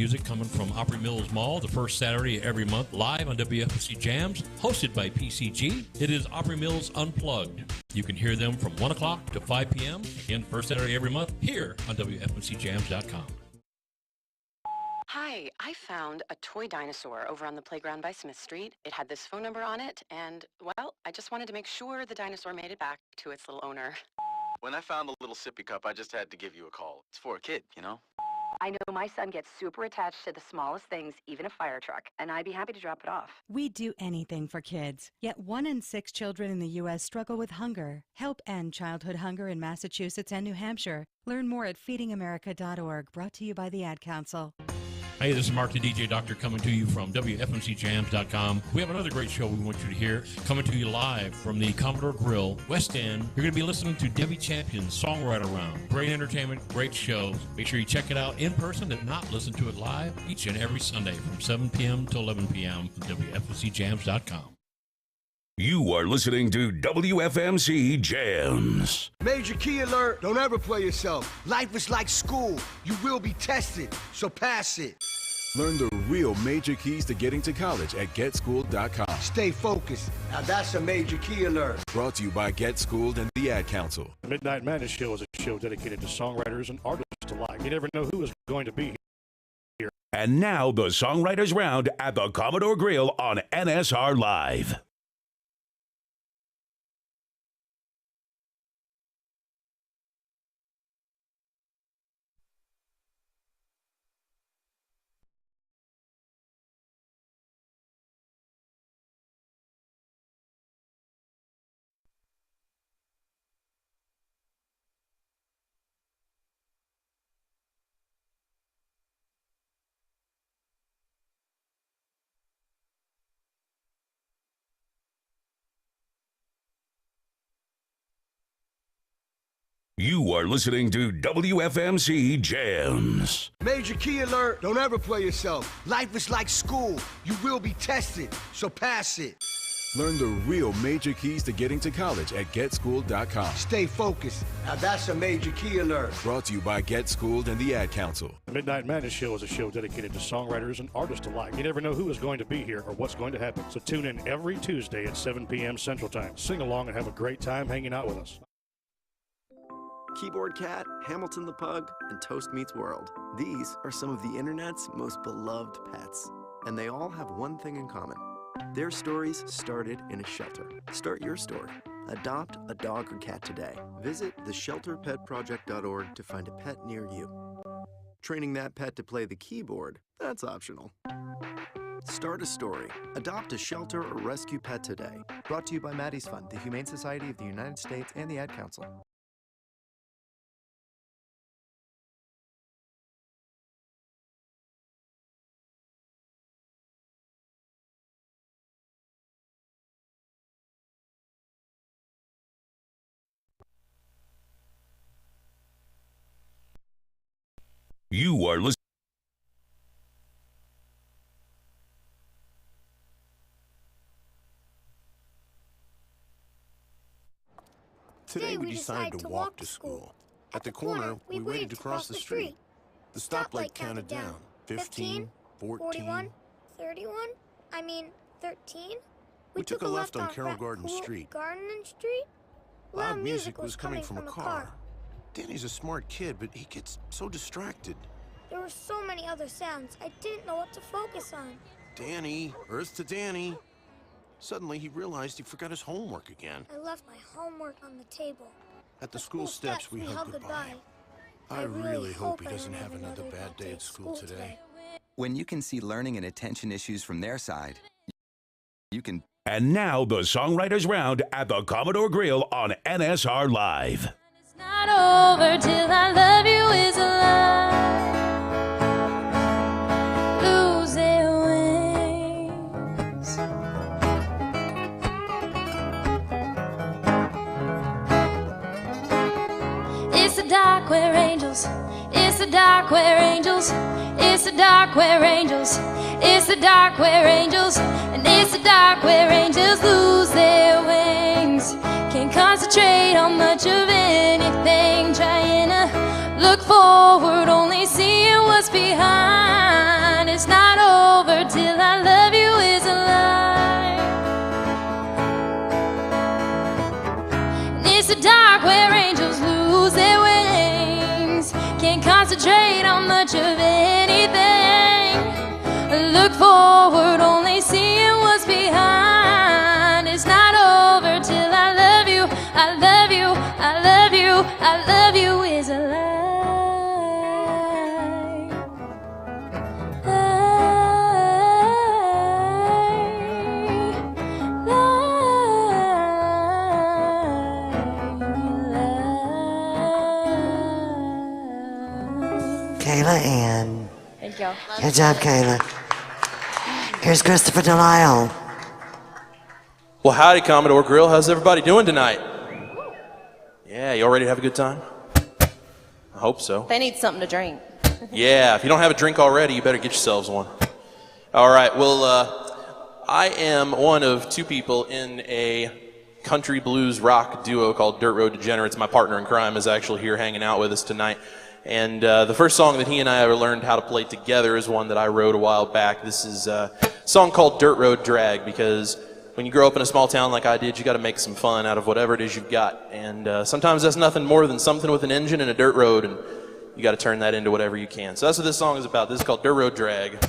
music coming from Opry Mills Mall the first Saturday every month, live on WFMC Jams, hosted by PCG. It is Opry Mills Unplugged. You can hear them from 1 o'clock to 5 p.m., again, first Saturday every month, here on WFMCJams.com. Hi, I found a toy dinosaur over on the playground by Smith Street. It had this phone number on it, and, well, I just wanted to make sure the dinosaur made it back to its little owner. When I found the little sippy cup, I just had to give you a call. It's for a kid, you know? I know my son gets super attached to the smallest things, even a fire truck, and I'd be happy to drop it off. We'd do anything for kids, yet 1 in 6 children in the U.S. struggle with hunger. Help end childhood hunger in Massachusetts and New Hampshire. Learn more at feedingamerica.org, brought to you by the Ad Council. Hey, this is Mark the DJ Doctor coming to you from WFMCJams.com. We have another great show we want you to hear, coming to you live from the Commodore Grille, West End. You're going to be listening to Debbie Champion's Songwriter Round. Great entertainment, great shows. Make sure you check it out in person, if not, listen to it live each and every Sunday from 7 p.m. to 11 p.m. on WFMCJams.com. You are listening to WFMC Jams. Major key alert. Don't ever play yourself. Life is like school. You will be tested, so pass it. Learn the real major keys to getting to college at GetSchooled.com. Stay focused. Now that's a major key alert. Brought to you by Get Schooled and the Ad Council. The Midnight Madness Show is a show dedicated to songwriters and artists alike. You never know who is going to be here. And now the Songwriters Round at the Commodore Grille on NSR Live. You are listening to WFMC Jams. Major key alert. Don't ever play yourself. Life is like school. You will be tested, so pass it. Learn the real major keys to getting to college at GetSchooled.com. Stay focused. Now that's a major key alert. Brought to you by Get Schooled and the Ad Council. The Midnight Madness Show is a show dedicated to songwriters and artists alike. You never know who is going to be here or what's going to happen. So tune in every Tuesday at 7 p.m. Central Time. Sing along and have a great time hanging out with us. Keyboard Cat, Hamilton the Pug, and Toast Meets World. These are some of the internet's most beloved pets. And they all have one thing in common. Their stories started in a shelter. Start your story. Adopt a dog or cat today. Visit theshelterpetproject.org to find a pet near you. Training that pet to play the keyboard, that's optional. Start a story. Adopt a shelter or rescue pet today. Brought to you by Maddie's Fund, the Humane Society of the United States, and the Ad Council. You are listening. Today we decided to walk to school. At the corner, we waited to cross the street. The stoplight counted down. 15, 14, 41, 31, I mean 13. We took a left on Carroll Garden Street. Garden Street? Loud music was coming from a car. Danny's a smart kid, but he gets so distracted. There were so many other sounds, I didn't know what to focus on. Danny, Earth to Danny. Suddenly, he realized he forgot his homework again. I left my homework on the table. At the school steps, we hugged goodbye. I really hope he doesn't have another bad day at school today. When you can see learning and attention issues from their side, you can... And now the Songwriters Round at the Commodore Grille on NSR Live. It's not over till I love you is a lie. Losing wings. It's the dark where angels. It's the dark where angels. It's the dark where angels. It's the dark where angels. And it's the dark where angels lose their wings. Can't concentrate on much of anything. Trying to look forward, only seeing what's behind. much of anything. Look forward, only seeing what's behind. It's not over till I love you, I love you, I love you, I love you is a lie. Kayla Ann. Thank you. Good job, Kayla. Here's Christopher Delisle. Well, howdy, Commodore Grille. How's everybody doing tonight? Yeah, you all ready to have a good time? I hope so. They need something to drink. Yeah, if you don't have a drink already, you better get yourselves one. All right, well, I am one of two people in a country blues rock duo called Dirt Road Degenerates. My partner in crime is actually here hanging out with us tonight. And the first song that he and I ever learned how to play together is one that I wrote a while back. This is a song called Dirt Road Drag, because when you grow up in a small town like I did, you got to make some fun out of whatever it is you've got. And sometimes that's nothing more than something with an engine and a dirt road, and you got to turn that into whatever you can. So that's what this song is about. This is called Dirt Road Drag.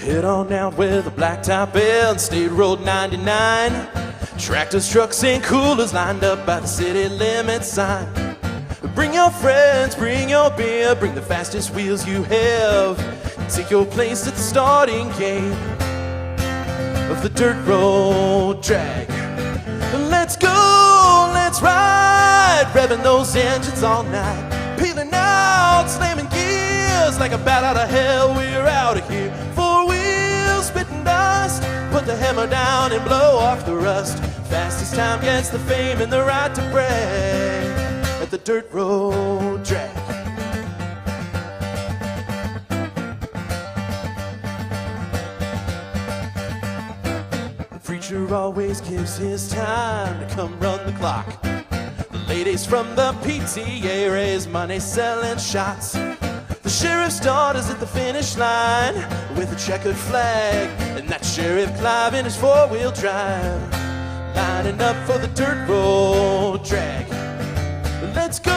Head on down with a blacktop and State Road 99. Tractors, trucks, and coolers lined up by the city limit sign. Bring your friends, bring your beer, bring the fastest wheels you have. Take your place at the starting gate of the dirt road drag. Let's go, let's ride, revving those engines all night. Peeling out, slamming gears like a bat out of hell. We're out of here. Four wheels, spitting dust. Put the hammer down and blow off the rust. Fastest time gets the fame and the right to brag at the dirt road drag. The preacher always gives his time to come run the clock. The ladies from the PTA raise money selling shots. The sheriff's daughter's at the finish line with a checkered flag, and that Sheriff Clive in his four-wheel drive, lining up for the dirt road drag. Let's go,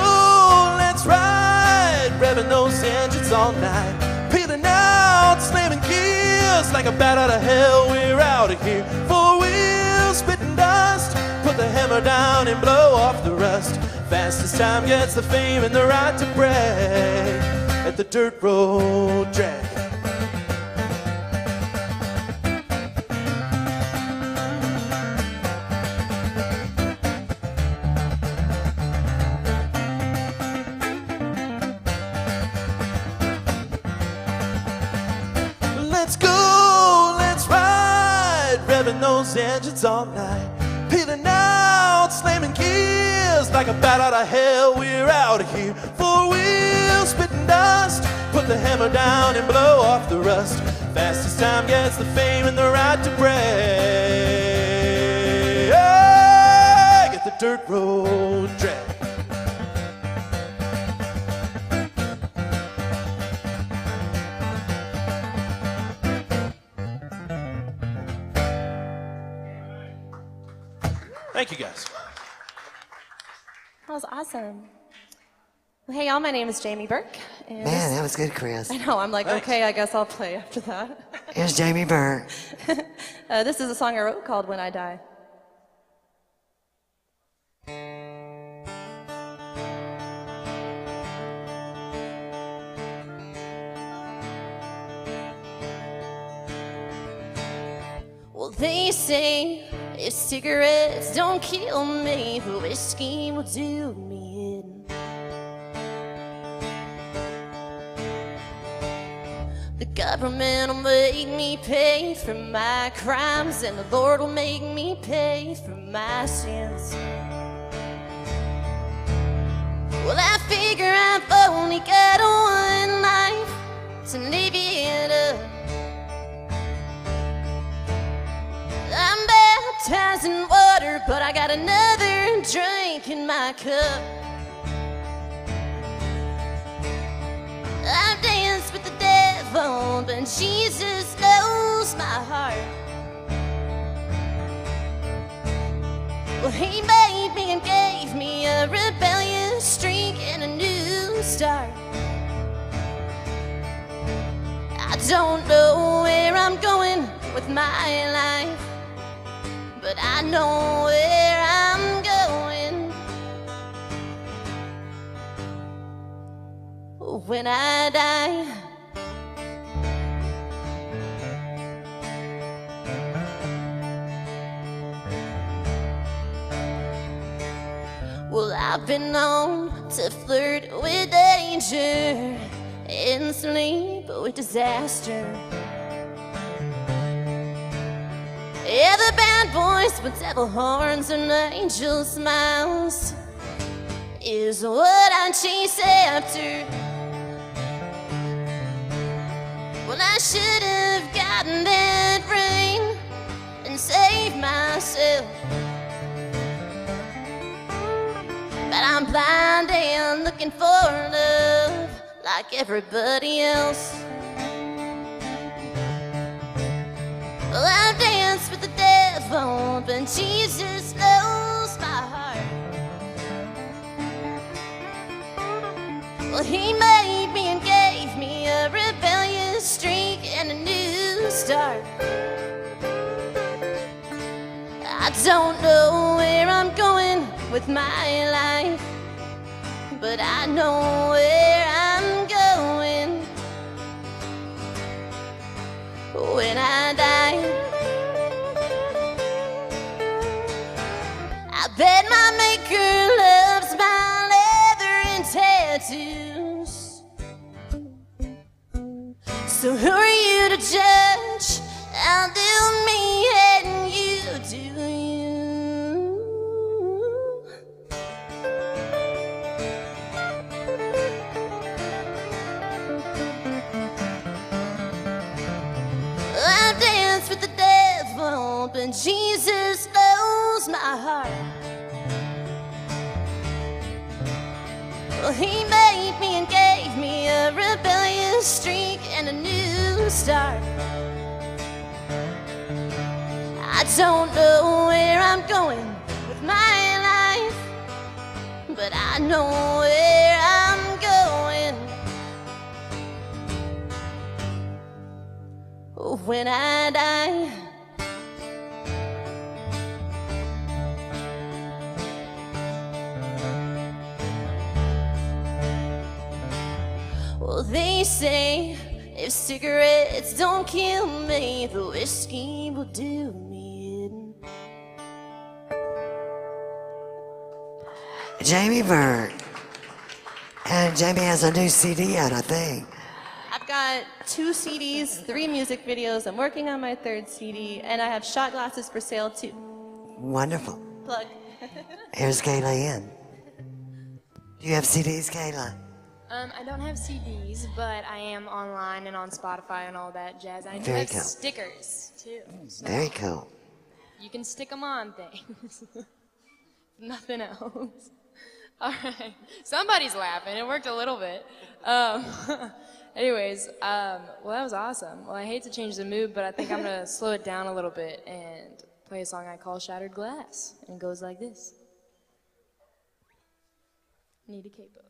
let's ride, revving those engines all night. Peeling out, slamming gears like a bat out of hell. We're out of here. Four wheels, spitting dust. Put the hammer down and blow off the rust. Fastest time gets the fame and the right to brag at the dirt road drag. Let's go, let's ride, revving those engines all night. Peeling out, slamming gears like a bat out of hell. We're out of here. Four wheels, spitting dust. Put the hammer down and blow off the rust. Fastest time gets the fame and the right to brag at the dirt road drag. Thank you, guys. That was awesome. Well, hey, y'all, my name is Jamie Burke. And Man, that was good, Chris. I know, I'm like, Thanks. okay, I guess I'll play after that. Here's Jamie Burke. This is a song I wrote called When I Die. Well, they say if cigarettes don't kill me, the whiskey will do me in. The government will make me pay for my crimes, and the Lord will make me pay for my sins. Well, I figure I've only got one life to live it up. I'm baptized in water, but I got another drink in my cup. but Jesus knows my heart. Well, he made me and gave me a rebellious streak and a new start. I don't know where I'm going with my life, but I know where I'm going when I die. Well, I've been known to flirt with danger and sleep with disaster. Yeah, the bad boys with devil horns and angel smiles is what I chase after. Well, I should have gotten that ring and saved myself, but I'm blind and looking for love like everybody else. Well, I've danced with the devil, but Jesus knows my heart. Well, he made me and gave me a rebellious streak and a new start. I don't know where I'm going with my life, but I know where I'm going when I die. I bet my maker loves my leather and tattoos. So who are you to judge? I'll do me and you do you. I've danced with the devil, but Jesus knows my heart. Well, he made me and gave me a rebellious streak and a new start. I don't know where I'm going with my life, but I know where I'm going when I die. Well, they say if cigarettes don't kill me, the whiskey will do me in. Jamie Bird. And Jamie has a new CD out, I think. I've got 2 CDs, 3 music videos. I'm working on my 3rd CD, and I have shot glasses for sale too. Wonderful. Plug. Here's Kayla in. Do you have CDs, Kayla? I don't have CDs, but I am online and on Spotify and all that jazz. I do Very have cool. stickers too. So Very cool. you can stick them on things. Nothing else. All right. Somebody's laughing. It worked a little bit. Anyways, well, that was awesome. Well, I hate to change the mood, but I think I'm going to slow it down a little bit and play a song I call Shattered Glass. And it goes like this. Need a capo.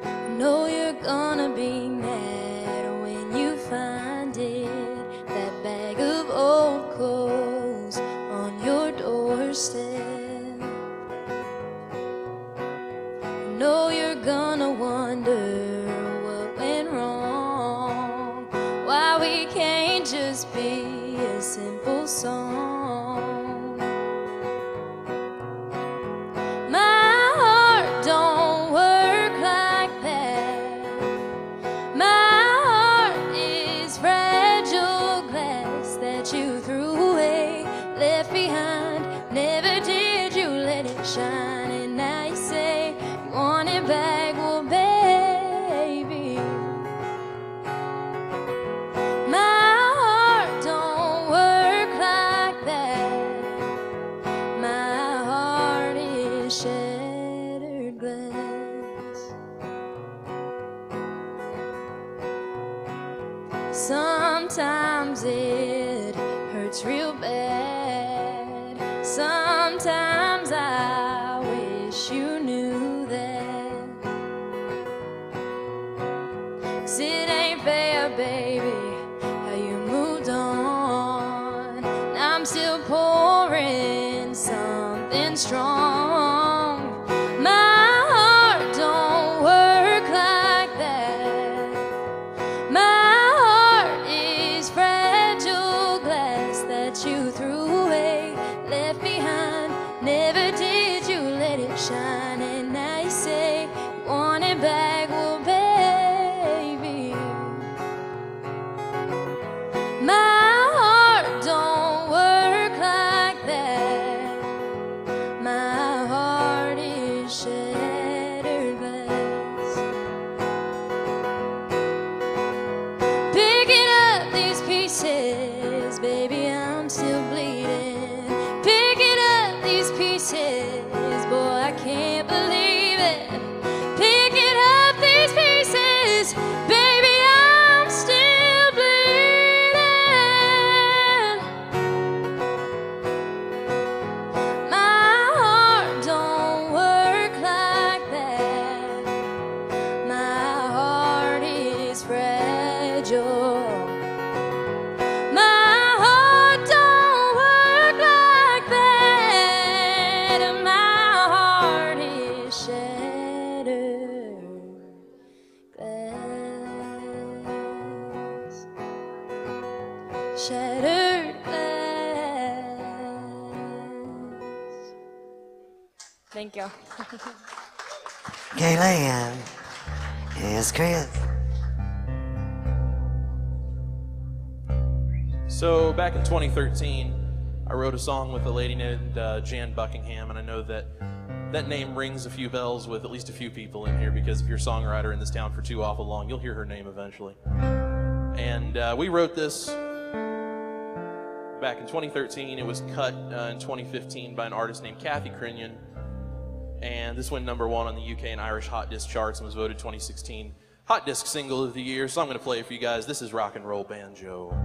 I know you're gonna be mad when you find it. That bag of old clothes on your doorstep. I know you're gonna wonder what went wrong, why we can't just be a simple song. My heart don't work like that. My heart is fragile glass that you threw away, left behind. Never did you let it shine, and now you say you want it back. Well, baby, my heart don't work Sometimes it hurts real bad. Sometimes I wish you knew that. 'Cause it ain't fair, baby, how you moved on. And I'm still pouring something strong. My heart don't work like that. My heart is fragile glass that you threw away, left behind. Never did you let it shine, and now you say you want it back. Well, baby, my heart don't work like that. My heart is shattered glass. Picking up these pieces, baby, I'm still bleeding. Picking up these pieces, boy, I can't believe it. Picking up these pieces, baby, I'm still bleeding. My heart don't work like that. My heart is fragile. My heart don't work like that. My heart is shattered glass. Shattered glass. Thank you. Gaylan. Here's Chris. So back in 2013, I wrote a song with a lady named Jan Buckingham, and I know that that name rings a few bells with at least a few people in here, because if you're a songwriter in this town for too awful long, you'll hear her name eventually. And we wrote this back in 2013. It was cut in 2015 by an artist named Kathy Crinnion, and this went #1 on the UK and Irish Hot Disc charts and was voted 2016 Hot Disc Single of the Year. So I'm going to play it for you guys. This is Rock and Roll Banjo.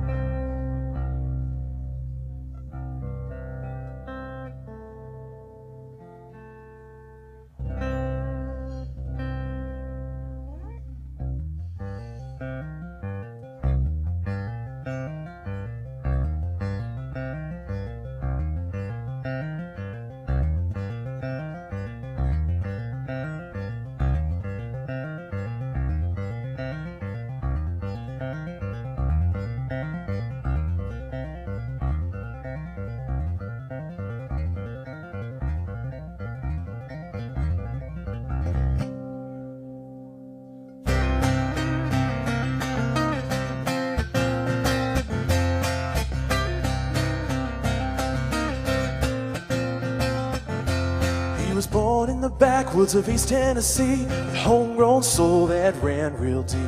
He was born in the backwoods of East Tennessee, with homegrown soul that ran real deep.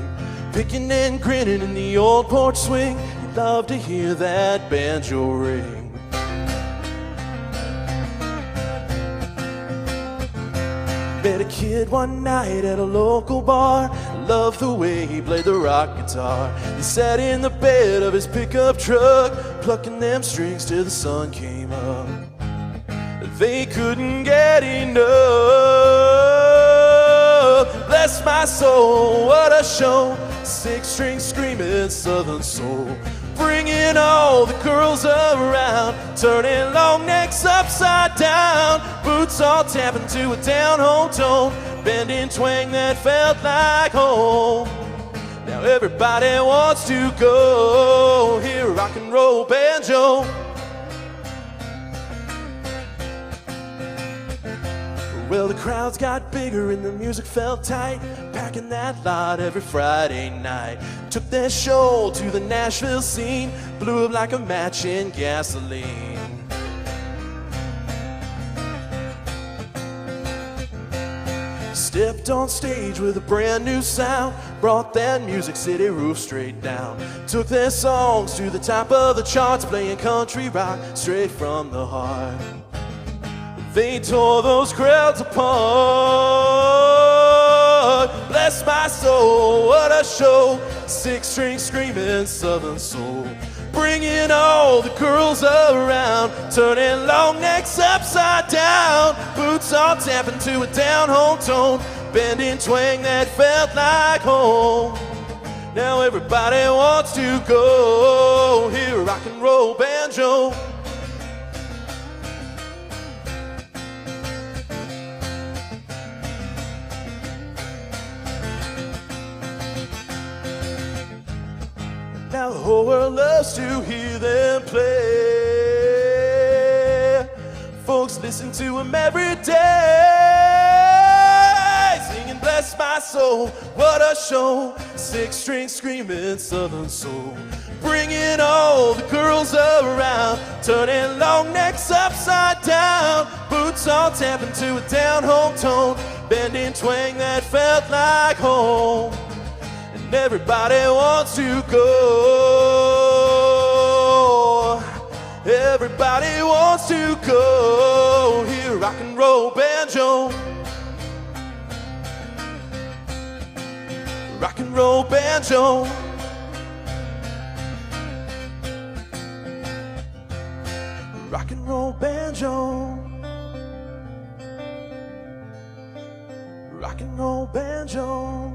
Picking and grinning in the old porch swing, he loved to hear that banjo ring. Met a kid one night at a local bar, loved the way he played the rock guitar. He sat in the bed of his pickup truck, plucking them strings till the sun came up. They couldn't get enough. Bless my soul, what a show. 6-string screaming southern soul, bringing all the girls around, turning long necks upside down, boots all tapping to a down-home tone, bending twang that felt like home. Now everybody wants to go hear rock and roll banjo. Well, the crowds got bigger and the music felt tight, packing that lot every Friday night. Took their show to the Nashville scene, blew up like a match in gasoline. Stepped on stage with a brand new sound, brought that Music City roof straight down. Took their songs to the top of the charts, playing country rock straight from the heart. They tore those crowds apart. Bless my soul, what a show. 6-string screaming Southern soul, bringing all the girls around, turning long necks upside down, boots all tapping to a down-home tone, bending twang that felt like home. Now everybody wants to go hear rock and roll banjo. Now the whole world loves to hear them play. Folks listen to them every day, singing bless my soul, what a show. 6-string screaming Southern soul, bringing all the girls around, turning long necks upside down, boots all tapping to a down-home tone, bending twang that felt like home. And everybody wants to go. Everybody wants to go hear rock and roll banjo. Rock and roll banjo. Rock and roll banjo. Rock and roll banjo.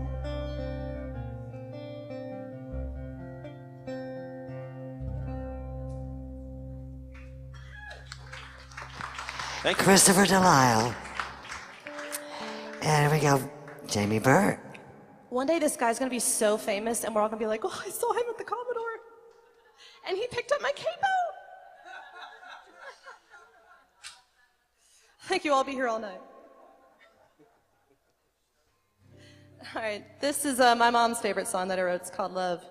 Thank you. Christopher Delisle. And here we go, Jamie Burt. One day this guy's gonna be so famous and we're all gonna be like, oh, I saw him at the Commodore. And he picked up my capo. Thank you, I'll be here all night. All right, this is my mom's favorite song that I wrote. It's called Love.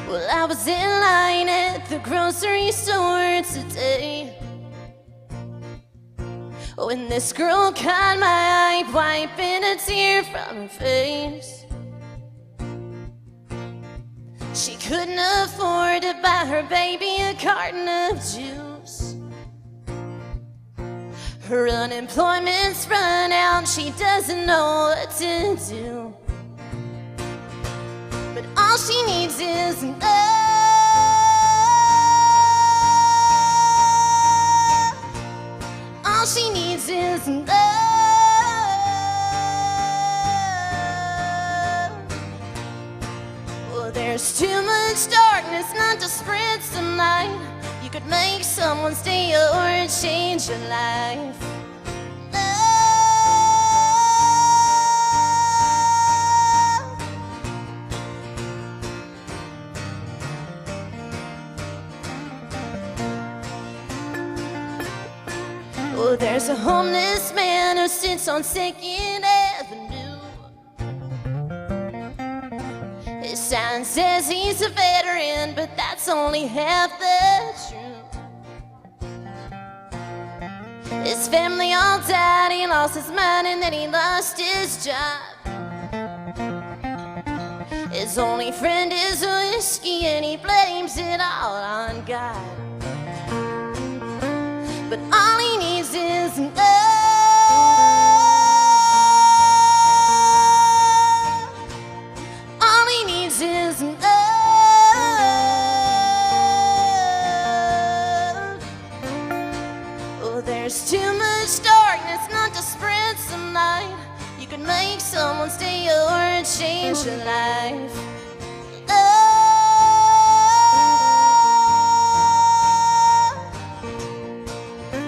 Well, I was in line at the grocery store today when this girl caught my eye, wiping a tear from her face. She couldn't afford to buy her baby a carton of juice. Her unemployment's run out, she doesn't know what to do. But all she needs is love. All she needs is love. Well, there's too much darkness not to spread some light. You could make someone stay or change your life. Oh, there's a homeless man who sits on 2nd Avenue. His sign says he's a veteran, but that's only half the truth. His family all died, he lost his mind, and then he lost his job. His only friend is whiskey, and he blames it all on God. But all he needs is love. All he needs is love. Oh, there's too much darkness not to spread some light. You can make someone stay or change your life.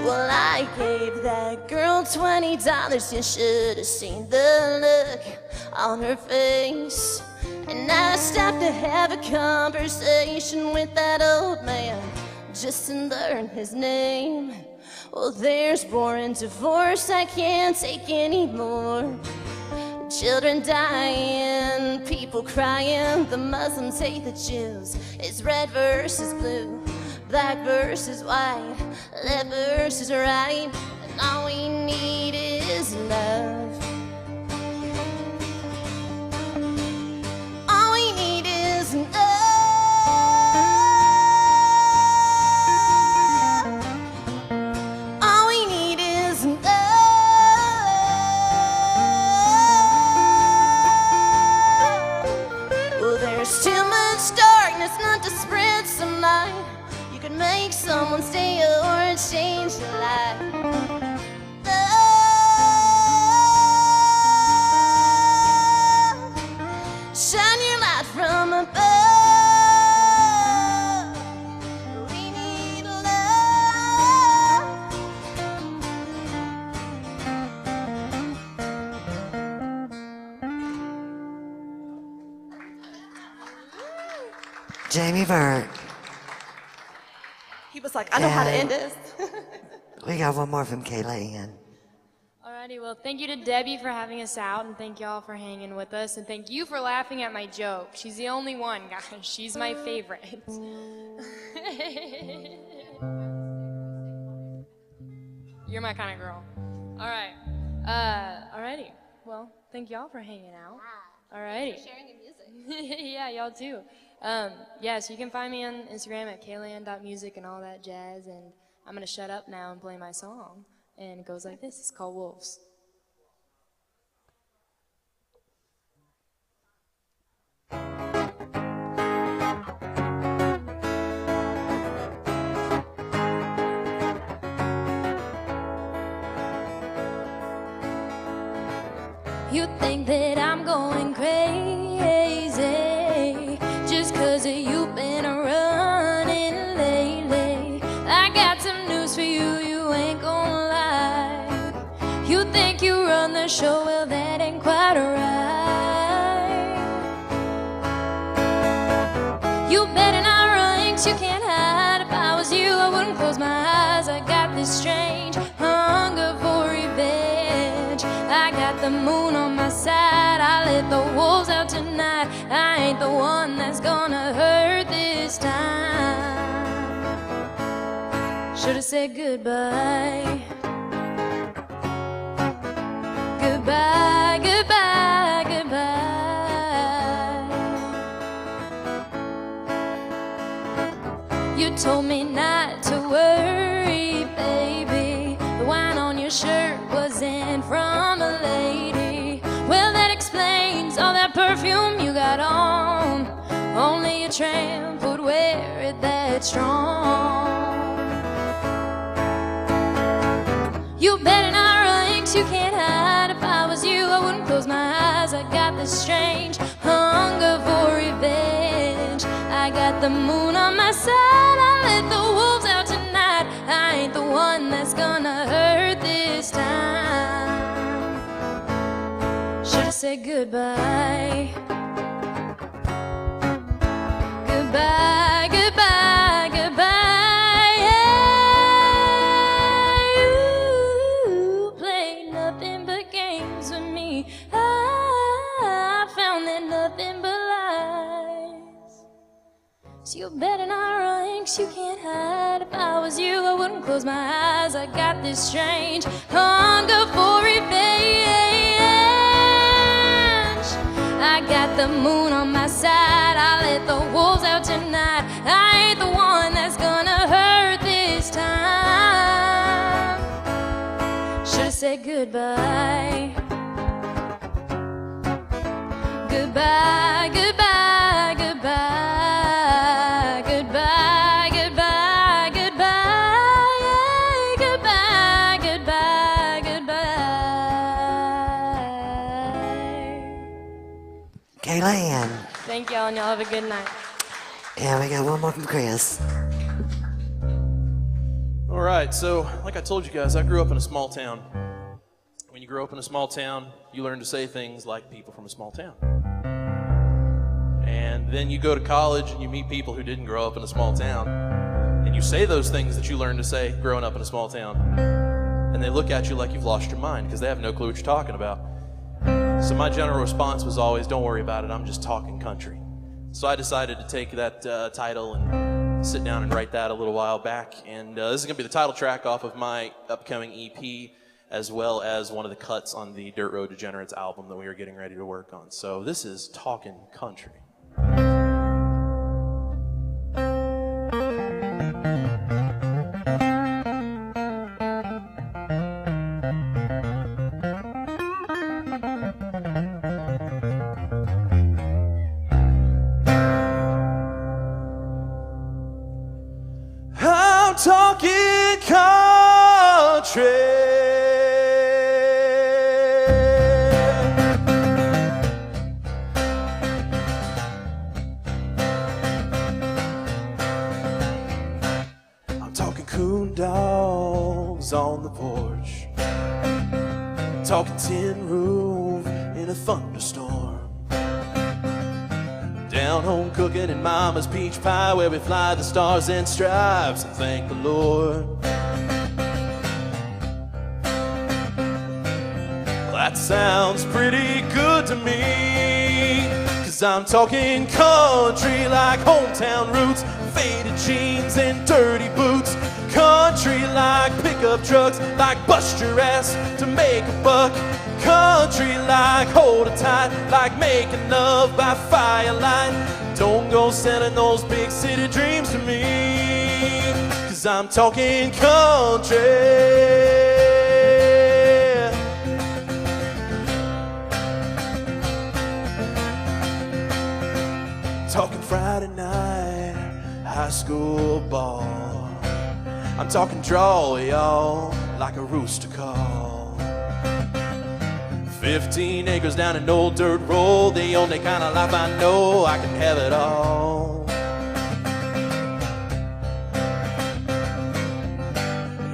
Well, I gave that girl $20. You should have seen the look on her face. And I stopped to have a conversation with that old man just to learn his name. Well, there's war and divorce, I can't take anymore. Children dying, people crying, the Muslims hate the Jews. It's red versus blue, black versus white, left versus right, and all we need is love. make someone stay or change their life. Love, shine your light from above. We need love. Jamie Burt. He was like, I know how to end this. We got one more from Kayla Ann. Alrighty, well, thank you to Debbie for having us out, and thank y'all for hanging with us, and thank you for laughing at my joke. She's the only one, guys. She's my favorite. You're my kind of girl. Alright. Alrighty. Well, thank y'all for hanging out. Alrighty. Sharing your music. Yeah, y'all too. Yeah, so you can find me on Instagram at kaylan.music and all that jazz, and I'm gonna shut up now and play my song. And it goes like this. It's called Wolves. You think that I'm going crazy just 'cause you've been running lately. I got some news for you, you ain't gonna lie. You think you run the show, well that ain't quite right. You better not run 'cause you can't hide. If I was you, I wouldn't close my eyes. I got this strange hunger for revenge. I got the moon on my side. I let the wolves out tonight. I ain't the one that's gonna hurt this time. Should've said goodbye. Goodbye, goodbye, goodbye. You told me not to worry, baby. The wine on your shirt wasn't from a lady. Well, that explains all that perfume you got on. Only a tramp would wear it that strong. You better not run 'cause you can't hide. If I was you, I wouldn't close my eyes. I got this strange hunger for revenge. I got the moon on my side. I let the wolves out tonight. I ain't the one that's gonna hurt this time. Should've said goodbye. Goodbye, goodbye, goodbye. Yeah, you played nothing but games with me. I found that nothing but lies. So you better not run 'cause you can't hide. If I was you, I wouldn't close my eyes. I got this strange hunger for revenge. I got the moon on my side. I let the wolves out tonight. I ain't the one that's gonna hurt this time. Should've said goodbye. Goodbye, goodbye, goodbye. Goodbye, goodbye, goodbye. Yeah, goodbye, goodbye, goodbye. Kayla Ann. Thank y'all, and y'all have a good night. And we got one more from Chris. All right, so like I told you guys, I grew up in a small town. When you grow up in a small town, you learn to say things like people from a small town. And then you go to college and you meet people who didn't grow up in a small town. And you say those things that you learned to say growing up in a small town. And they look at you like you've lost your mind because they have no clue what you're talking about. So my general response was always, don't worry about it, I'm just talking country. So I decided to take that title and sit down and write that a little while back. And this is going to be the title track off of my upcoming EP, as well as one of the cuts on the Dirt Road Degenerates album that we are getting ready to work on. So this is Talkin' Country. coon dogs on the porch, talking tin roof in a thunderstorm, down home cooking in mama's peach pie where we fly the stars and stripes and thank the Lord. That sounds pretty good to me, 'cause I'm talking country like hometown roots, faded jeans and dirty boots. Country like pickup trucks, like bust your ass to make a buck. Country like hold it tight, like making love by firelight. Don't go selling those big city dreams to me, 'cause I'm talking country. Talking Friday night, high school ball. I'm talking draw, y'all, like a rooster call. 15 acres down an old dirt road, the only kind of life I know, I can have it all.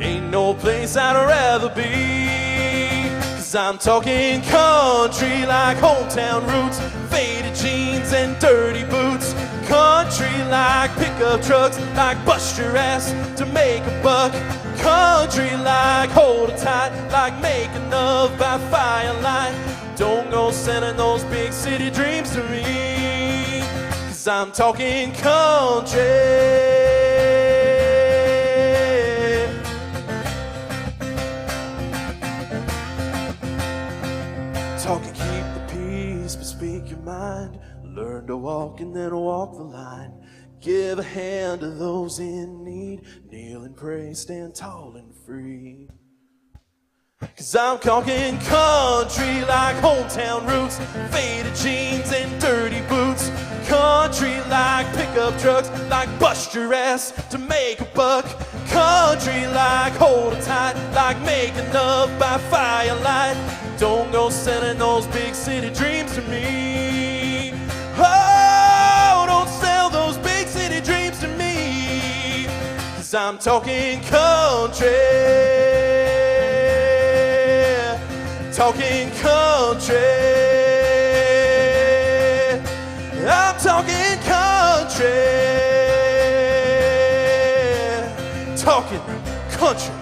Ain't no place I'd rather be, 'cause I'm talking country like hometown roots, faded jeans and dirty boots. Country like pickup trucks, like bust your ass to make a buck. Country like hold it tight, like making love by firelight. Don't go sending those big city dreams to me, 'cause I'm talking country. Talking keep the peace, but speak your mind. Learn to walk and then walk the line. Give a hand to those in need. Kneel and pray, stand tall and free. 'Cause I'm talking country like hometown roots, faded jeans and dirty boots. Country like pickup trucks, like bust your ass to make a buck. Country like hold it tight, like making love by firelight. Don't go selling those big city dreams to me. Oh, don't sell those big city dreams to me, 'cause I'm talking country. Talking country. I'm talking country. Talking country.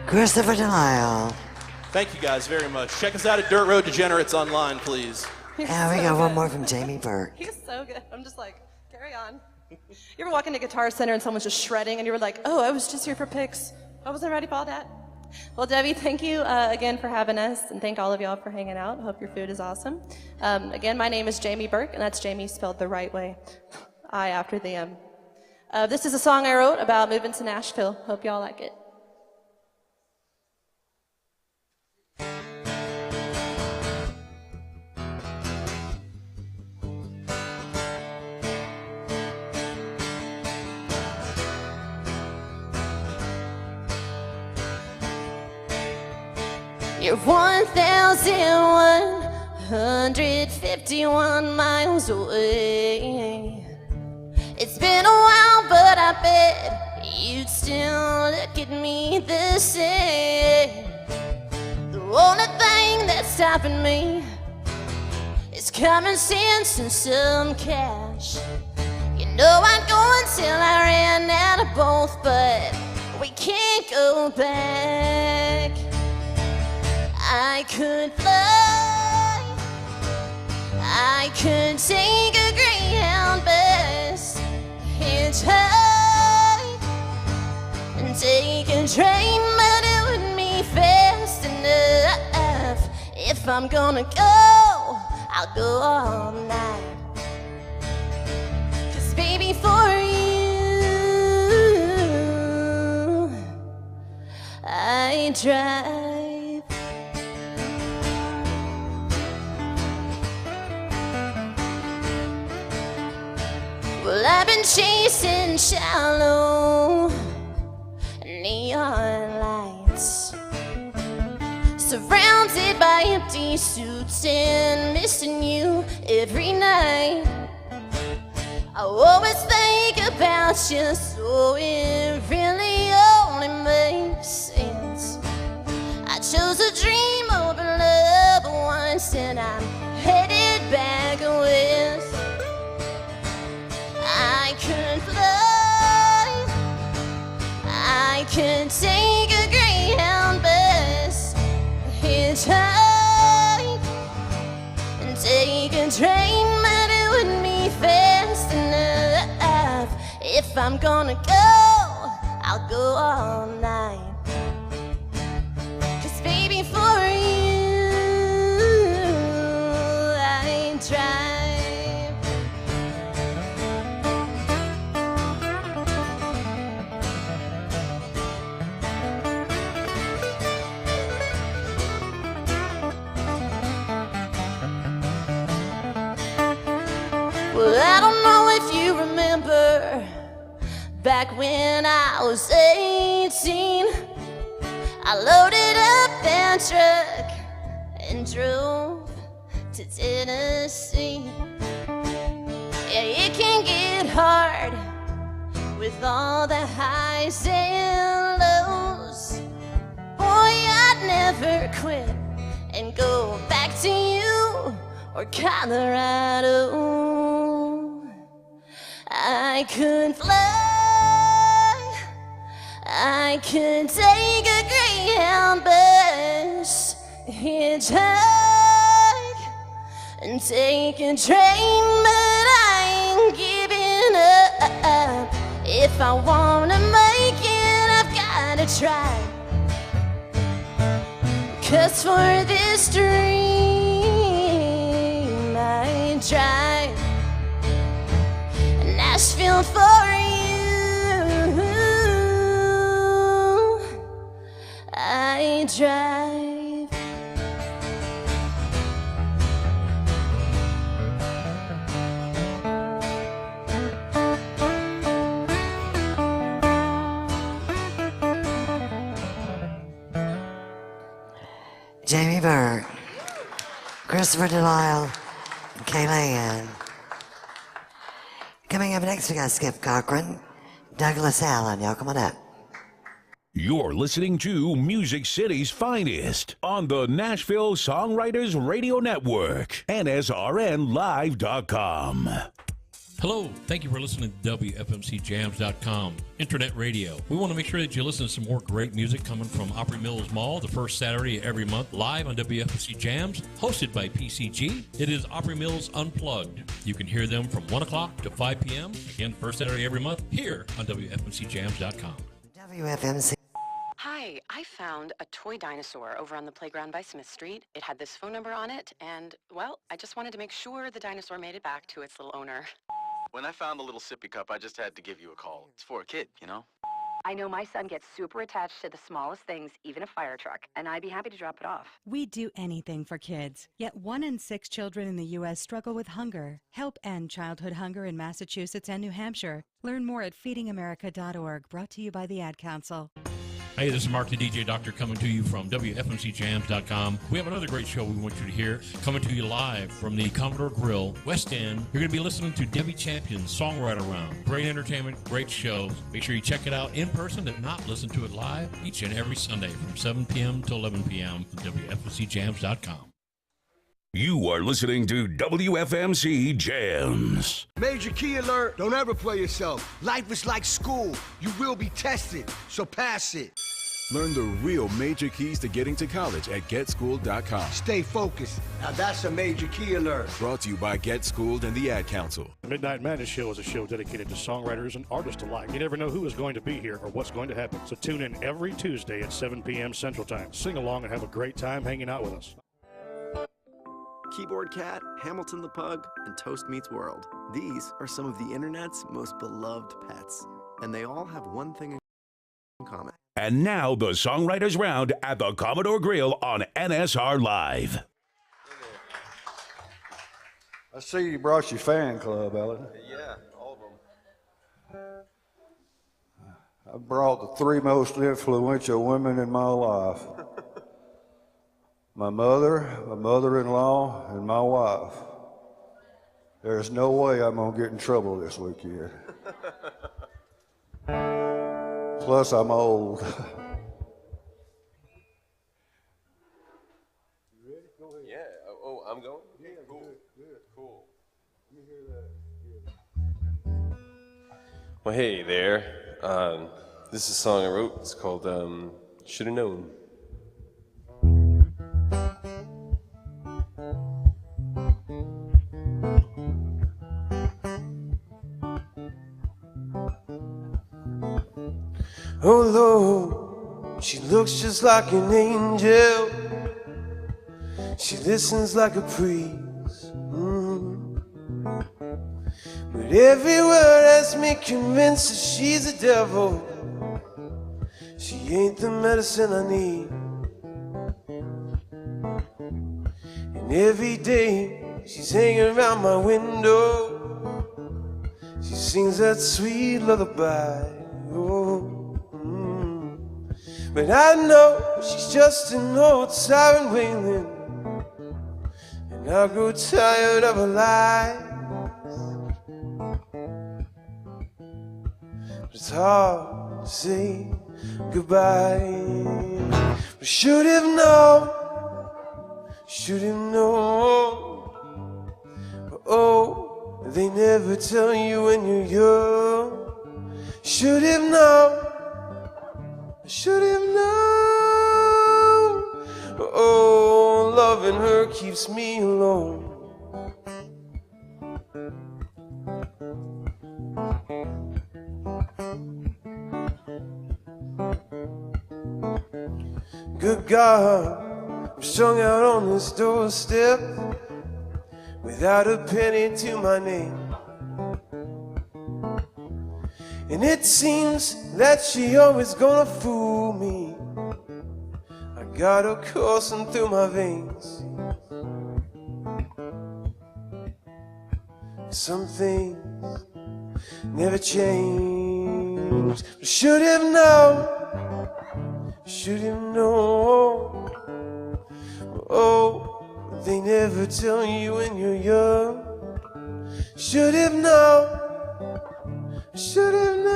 Christopher Dial. Thank you guys very much. Check us out at Dirt Road Degenerates online, please. And we got one more from Jamie Burke. He's so good. I'm just like, carry on. You ever walk into Guitar Center and someone's just shredding and you were like, oh, I was just here for picks. I wasn't ready for all that. Well, Debbie, thank you again for having us, and thank all of y'all for hanging out. Hope your food is awesome. Again, my name is Jamie Burke, and that's Jamie spelled the right way. I after the M. This is a song I wrote about moving to Nashville. Hope y'all like it. You're 1,151 miles away. It's been a while, but I bet you'd still look at me the same. The only thing that's stopping me is common sense and some cash. You know I'd go until I ran out of both, but we can't go back. I could fly, I could take a Greyhound bus, hitchhike, and take a train, but it wouldn't be fast enough. If I'm gonna go, I'll go all night. 'Cause baby, for you, I drive. Well, I've been chasing shallow neon lights surrounded by empty suits and missing you every night. I always think about you, so it really only makes sense. I chose a dream over love once, and I'm headed back west. I could fly, I could take a Greyhound bus, hitchhike, and take a train, but it wouldn't be fast enough. If I'm gonna go, I'll go all night. 'Cause baby, for you, I drive. Well, I don't know if you remember back when I was 18, I loaded up that truck and drove to Tennessee. Yeah, it can get hard with all the highs and lows. Boy, I'd never quit and go back to you or Colorado. I could fly, I could take a Greyhound bus, hitchhike, and take a train, but I ain't giving up. If I wanna make it, I've gotta try. 'Cause for this dream I drive Nashville for you, I drive. Jamie Burke, Christopher Delisle, and Kayla. Coming up next, we got Skip Cochran, Douglas Allen. Y'all come on up. You're listening to Music City's finest on the Nashville Songwriters Radio Network, NSRNlive.com. Hello, thank you for listening to WFMCJams.com, Internet Radio. We want to make sure that you listen to some more great music coming from Opry Mills Mall the first Saturday of every month, live on WFMC Jams, hosted by PCG. It is Opry Mills Unplugged. You can hear them from 1 o'clock to 5 p.m., again, first Saturday every month, here on WFMCJams.com. WFMC. Hi, I found a toy dinosaur over on the playground by Smith Street. It had this phone number on it, and, well, I just wanted to make sure the dinosaur made it back to its little owner. When I found the little sippy cup, I just had to give you a call. It's for a kid, you know? I know my son gets super attached to the smallest things, even a fire truck, and I'd be happy to drop it off. We do anything for kids, yet 1 in 6 children in the U.S. struggle with hunger. Help end childhood hunger in Massachusetts and New Hampshire. Learn more at feedingamerica.org, brought to you by the Ad Council. Hey, this is Mark the DJ Doctor coming to you from WFMCJams.com. We have another great show we want you to hear, coming to you live from the Commodore Grille, West End. You're going to be listening to Debbie Champion's Songwriter Round. Great entertainment, great shows. Make sure you check it out in person and not listen to it live each and every Sunday from 7 p.m. to 11 p.m. at WFMCJams.com. You are listening to WFMC Jams. Major key alert. Don't ever play yourself. Life is like school. You will be tested, so pass it. Learn the real major keys to getting to college at GetSchooled.com. Stay focused. Now that's a major key alert. Brought to you by Get Schooled and the Ad Council. The Midnight Madness Show is a show dedicated to songwriters and artists alike. You never know who is going to be here or what's going to happen. So tune in every Tuesday at 7 p.m. Central Time. Sing along and have a great time hanging out with us. Keyboard Cat, Hamilton the Pug, and Toast Meets World. These are some of the internet's most beloved pets, and they all have one thing in common. And now the Songwriters Round at the Commodore Grille on NSR Live. I see you brought your fan club, Ellen. Yeah, all of them. I brought the 3 most influential women in my life. my mother, my mother-in-law, and my wife. There's no way I'm gonna get in trouble this weekend. Plus, I'm old. Yeah. Oh, I'm going? Yeah, cool. Good. Cool. Let me hear that. Well, hey there. This is a song I wrote. It's called Shoulda Known. Although she looks just like an angel, she listens like a priest. But every word has me convinced that she's a devil. She ain't the medicine I need. And every day she's hanging around my window. She sings that sweet lullaby. But I know she's just an old siren wailing, and I grow tired of her lies. But it's hard to say goodbye. We should have known, should have known. But oh, they never tell you when you're young. Should have known, should have known. Oh, loving her keeps me alone. Good God, I'm strung out on this doorstep without a penny to my name. And it seems that she always gonna fool me. I got her coursing through my veins. Some things never change. But should have known, should have known. Oh, they never tell you when you're young. Should have known, should have known.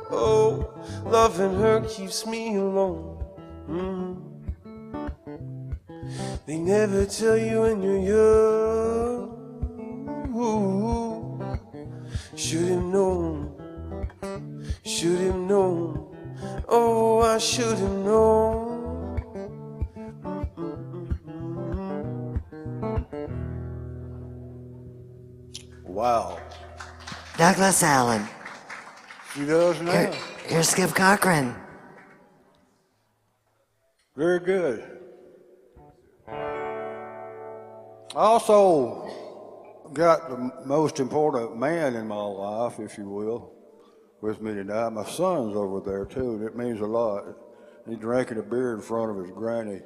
Oh, loving her keeps me alone. They never tell you when you're young. Ooh, should have known, should have known. Oh, I should have known. Wow. Douglas Allen. She does now. Here's Skip Cochran. Very good. I also got the most important man in my life, if you will, with me tonight. My son's over there too, and it means a lot. He's drinking a beer in front of his granny.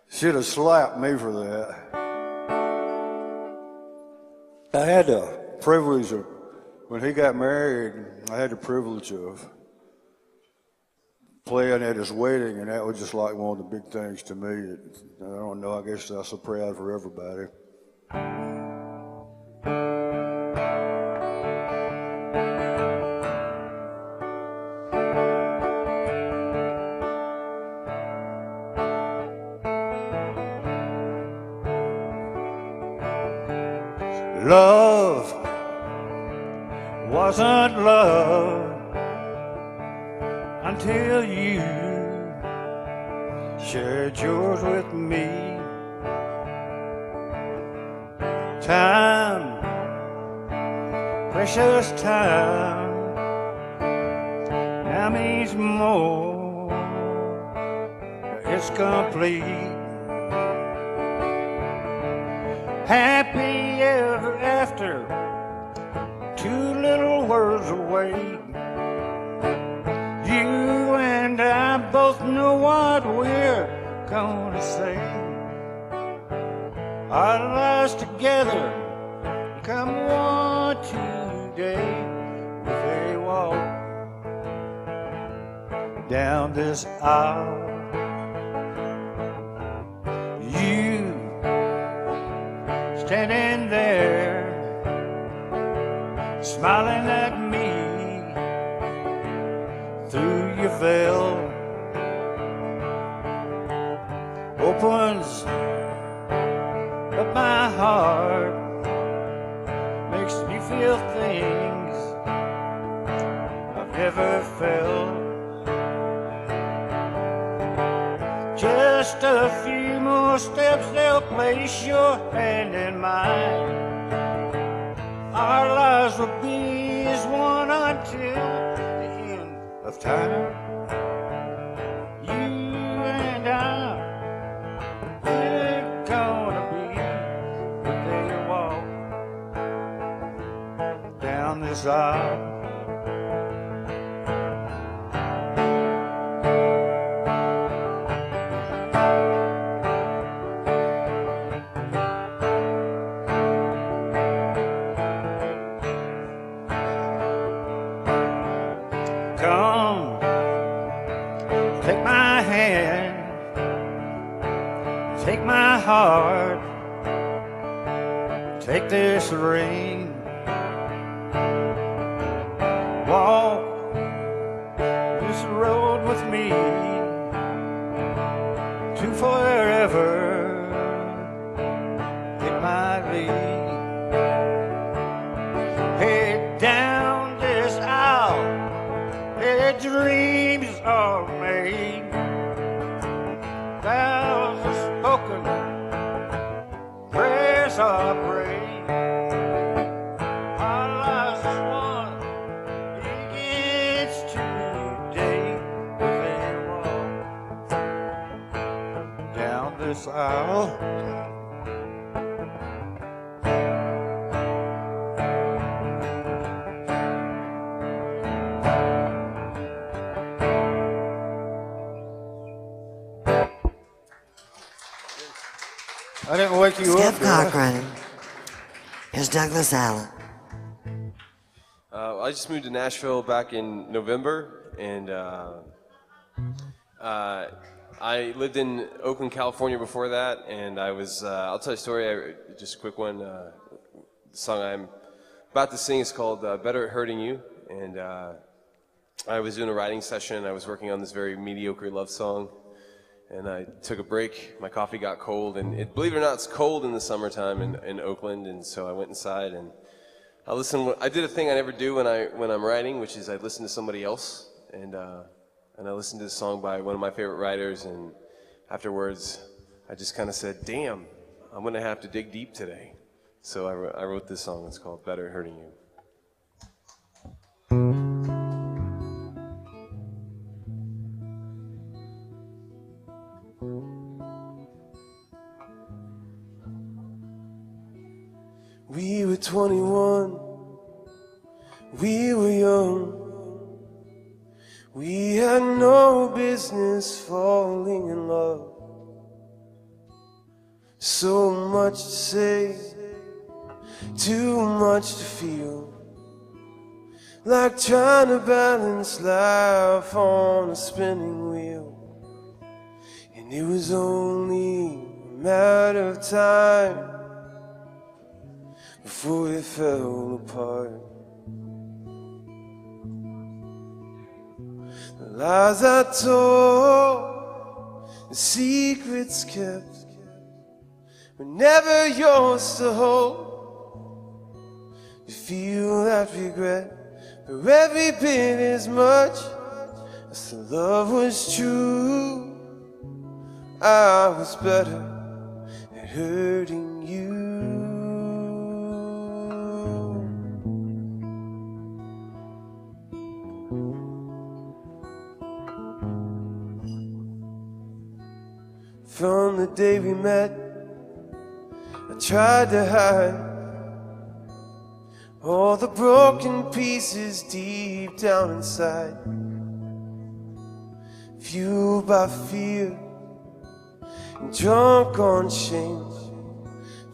Should have slapped me for that. I had the privilege of, when he got married, I had the privilege of playing at his wedding, and that was just like one of the big things to me. I don't know, I guess I'm so proud for everybody. Love wasn't love until you shared yours with me. Time, precious time, now means more. It's complete. Happy ever after, two little words away. You and I both know what we're gonna say. Our lives together come one today. If they walk down this aisle. You standing there, smiling at me through your veil, opens up my heart, makes me feel things I've never felt. Just a few more steps, they'll place your hand in mine. Our lives will be as one until the end of time. You and I, we're gonna be where they walk down this aisle. Come, take my hand, take my heart, take this ring, walk this road with me to forever. It might lead, head down this aisle. Their dreams are made, vows are spoken, prayers are prayed. Our lives as one begins today as they walk down this aisle. I didn't wake you Skip up, did I? Cochran. Here's Douglas Allen. I just moved to Nashville back in November, and I lived in Oakland, California before that, and I was, I'll tell you a story, just a quick one. The song I'm about to sing is called Better at Hurting You, and I was doing a writing session. I was working on this very mediocre love song, and I took a break. My coffee got cold, and believe it or not, it's cold in the summertime in Oakland, and so I went inside and I listened. I did a thing I never do when I'm writing, which is I listen to somebody else, and I listened to a song by one of my favorite writers, and afterwards I just kind of said, damn, I'm gonna have to dig deep today. So I wrote this song. It's called Better at Hurting You. We were 21, we were young, we had no business falling in love. So much to say, too much to feel, like trying to balance life on a spinning wheel. And it was only a matter of time before it fell apart. The lies I told, the secrets kept, were never yours to hold. You feel that regret for every bit as much as the love was true. I was better at hurting you. From the day we met, I tried to hide all the broken pieces deep down inside, fueled by fear and drunk on shame,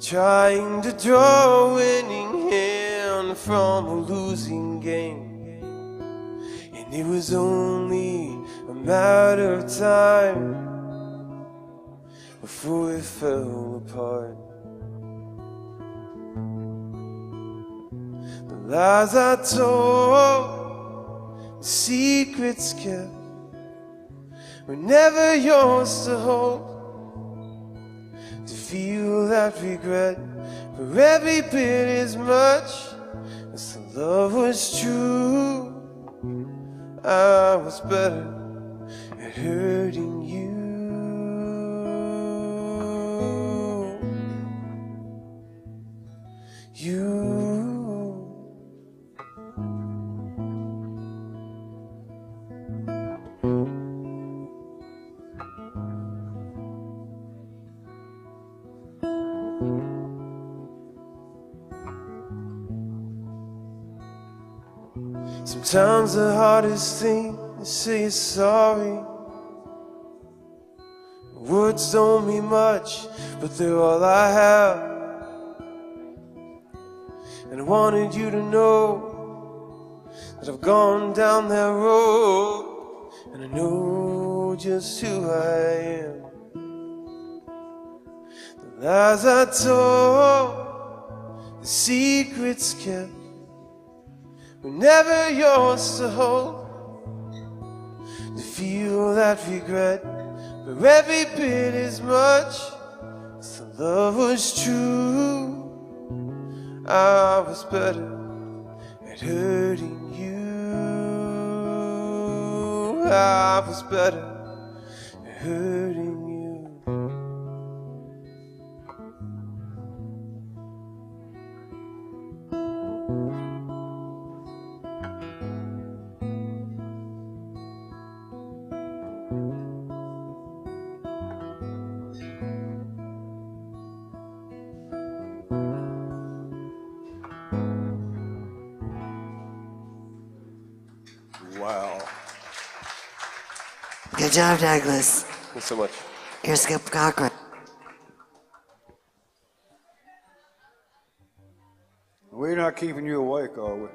trying to draw a winning hand from a losing game. And it was only a matter of time before we fell apart. The lies I told, the secrets kept, were never yours to hold. To feel that regret for every bit as much as the love was true. I was better at hurting you. Sometimes the hardest thing is say sorry. Words don't mean much, but they're all I have. And I wanted you to know that I've gone down that road, and I know just who I am. The lies I told, the secrets kept, were never yours to hold. To feel that regret for every bit as much as the love was true. I was better at hurting you. I was better at hurting you. Wow. Good job, Douglas. Thanks so much. Here's Skip Cochran. We're not keeping you awake, are we?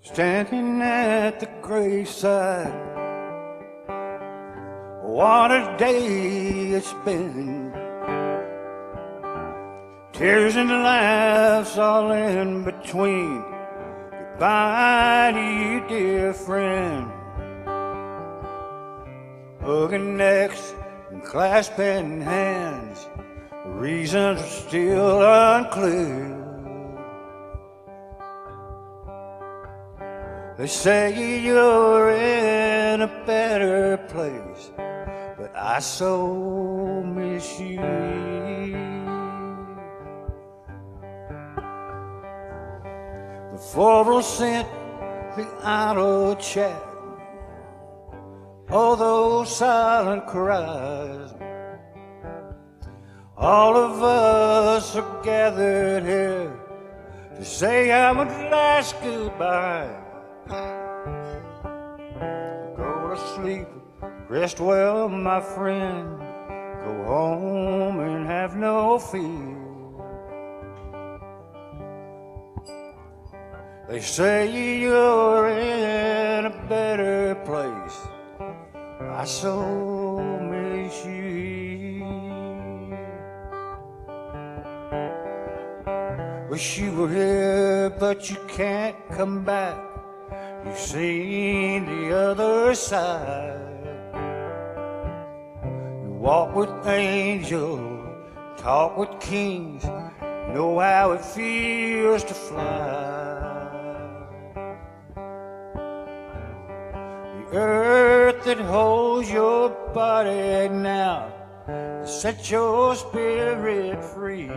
Standing at the graveside, what a day it's been. Tears and laughs all in between. Goodbye to you, dear friend. Hugging necks and clasping hands, the reasons are still unclear. They say you're in a better place, but I so miss you. The 4 sent the idle chat, all those silent cries. All of us are gathered here to say our last goodbye. Go to sleep, rest well, my friend. Go home and have no fear. They say you're in a better place. I so miss you. Wish you were here, but you can't come back. You've seen the other side. You walk with angels, talk with kings, know how it feels to fly. The earth that holds your body now set your spirit free.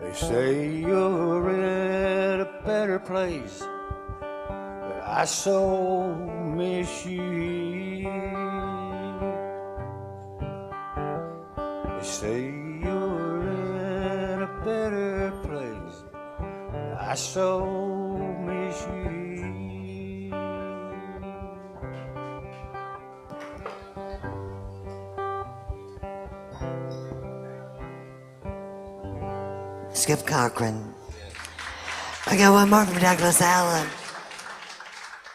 They say you're in a better place, but I so miss you here. They say you're in a better place. I so miss you here. Skip Cochran. I got one more from Douglas Allen.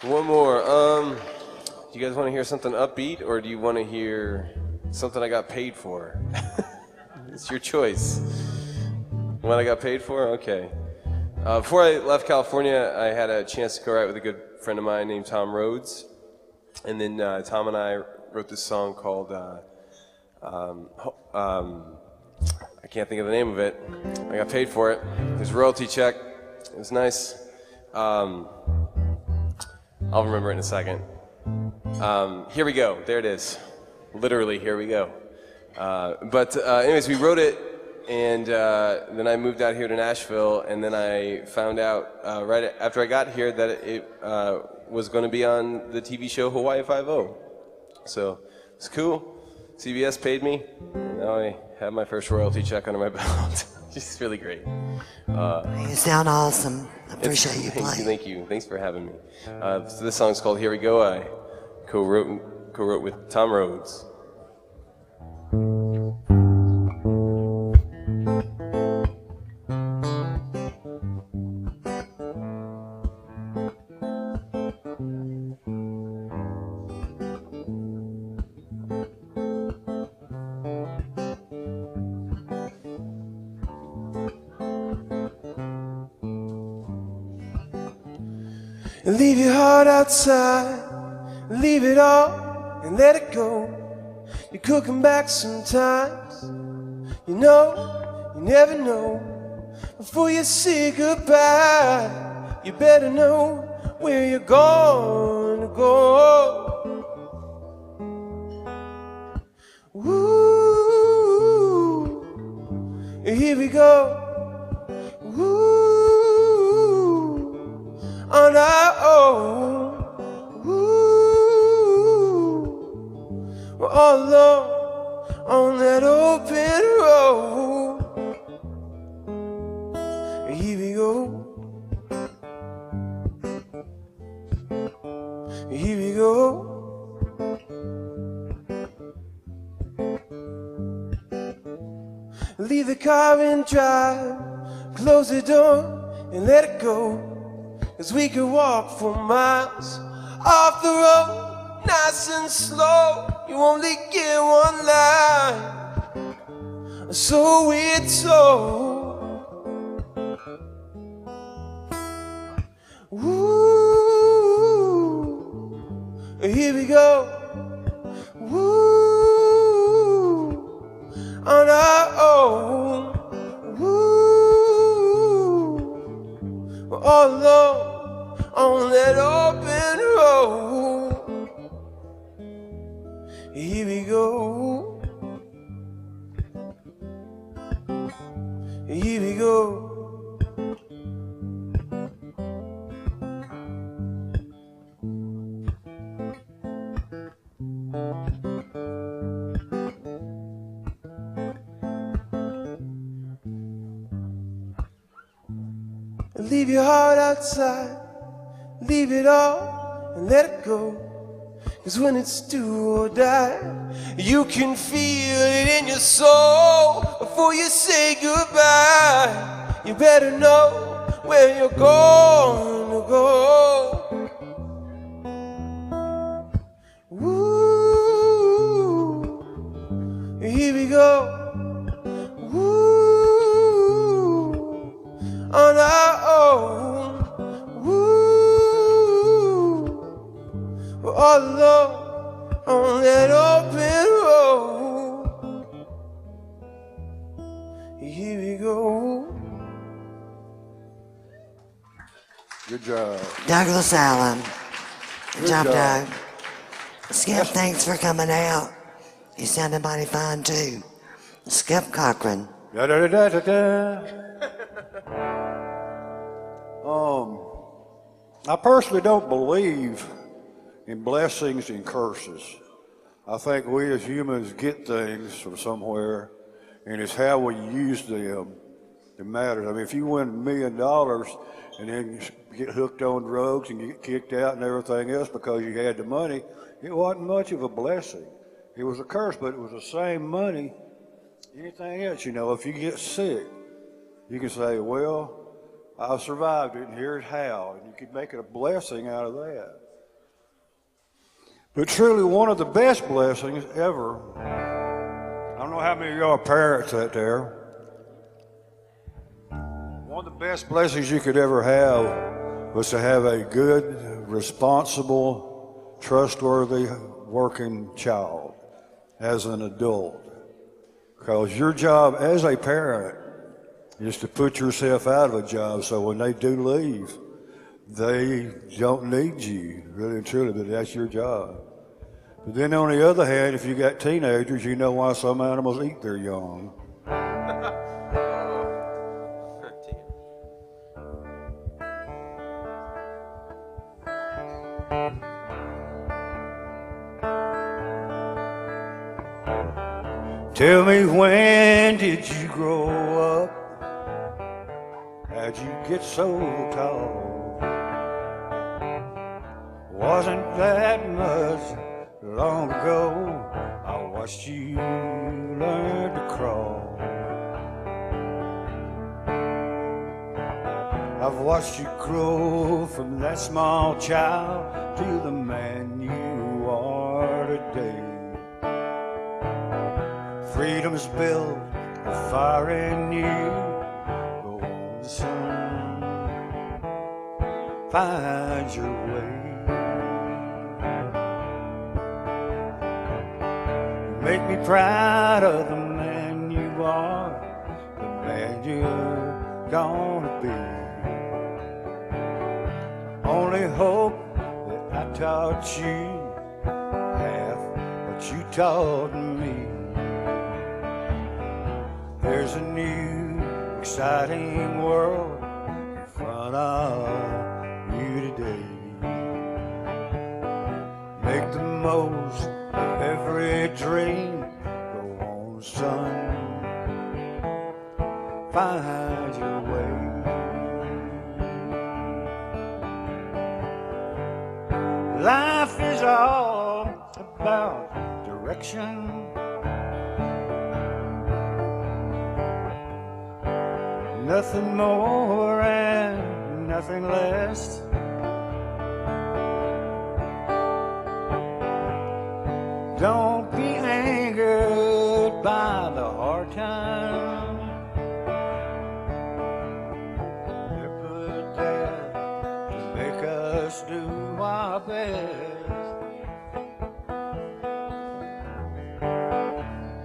One more. Do you guys want to hear something upbeat, or do you want to hear something I got paid for? It's your choice. What I got paid for? Okay. Before I left California, I had a chance to co-write with a good friend of mine named Tom Rhodes. And then Tom and I wrote this song called, I can't think of the name of it. I got paid for it. There's a royalty check. It was nice. I'll remember it in a second. Here we go. There it is. Literally, here we go. Anyways, we wrote it, and then I moved out here to Nashville, and then I found out right after I got here that it was going to be on the TV show Hawaii Five-0. So it's cool. CBS paid me. Now I have my first royalty check under my belt. It's really great. You sound awesome. I appreciate you playing. Thank you. Thanks for having me. So this song's called Here We Go. I co-wrote with Tom Rhodes. And leave your heart outside, leave it all and let it go. You could come back sometimes, you know, you never know. Before you say goodbye, you better know where you're gonna go. Ooh, here we go. On our own, ooh, we're all alone on that open road. Here we go, here we go. Leave the car and drive, close the door and let it go. 'Cause we could walk for miles off the road, nice and slow. You only get one line, so it's so. Ooh, here we go. Ooh, on our own. Ooh, we're all alone on that open road. Here we go. Here we go. Leave your heart outside, leave it all and let it go. 'Cause when it's do or die, you can feel it in your soul. Before you say goodbye, you better know where you're gonna go. Ooh, here we go. Ooh, on our own. Ooh, we're all alone on that open road. Here we go. Good job. Douglas Allen. Good job, job. Doug. Skip, thanks for coming out. You sounded mighty fine, too. Skip Cochran. Da, da, da, da, da. I personally don't believe in blessings and curses. I think we as humans get things from somewhere, and it's how we use them that matters. I mean, if you win $1 million and then you get hooked on drugs and get kicked out and everything else because you had the money, it wasn't much of a blessing. It was a curse, but it was the same money. Anything else, if you get sick, you can say, well, I survived it, and here's how. And you could make it a blessing out of that. But truly, one of the best blessings ever, I don't know how many of y'all are parents out there, one of the best blessings you could ever have was to have a good, responsible, trustworthy, working child as an adult. Because your job as a parent is to put yourself out of a job so when they do leave, they don't need you, really and truly, but that's your job. But then on the other hand, if you got teenagers, you know why some animals eat their young. Tell me, when did you grow up? How'd you get so tall? Wasn't that much long ago I watched you learn to crawl. I've watched you grow from that small child to the man you are today. Freedom's built a fire in you. Go on, son, find your way. You make me proud of the man you are, the man you're gonna be. Only hope that I taught you half what you taught me. There's a new, exciting world in front of you today. Make the most of every dream. Go on, son, find your way. Life is all about direction. Nothing more and nothing less. Don't be angered by the hard times. They're put there to make us do our best.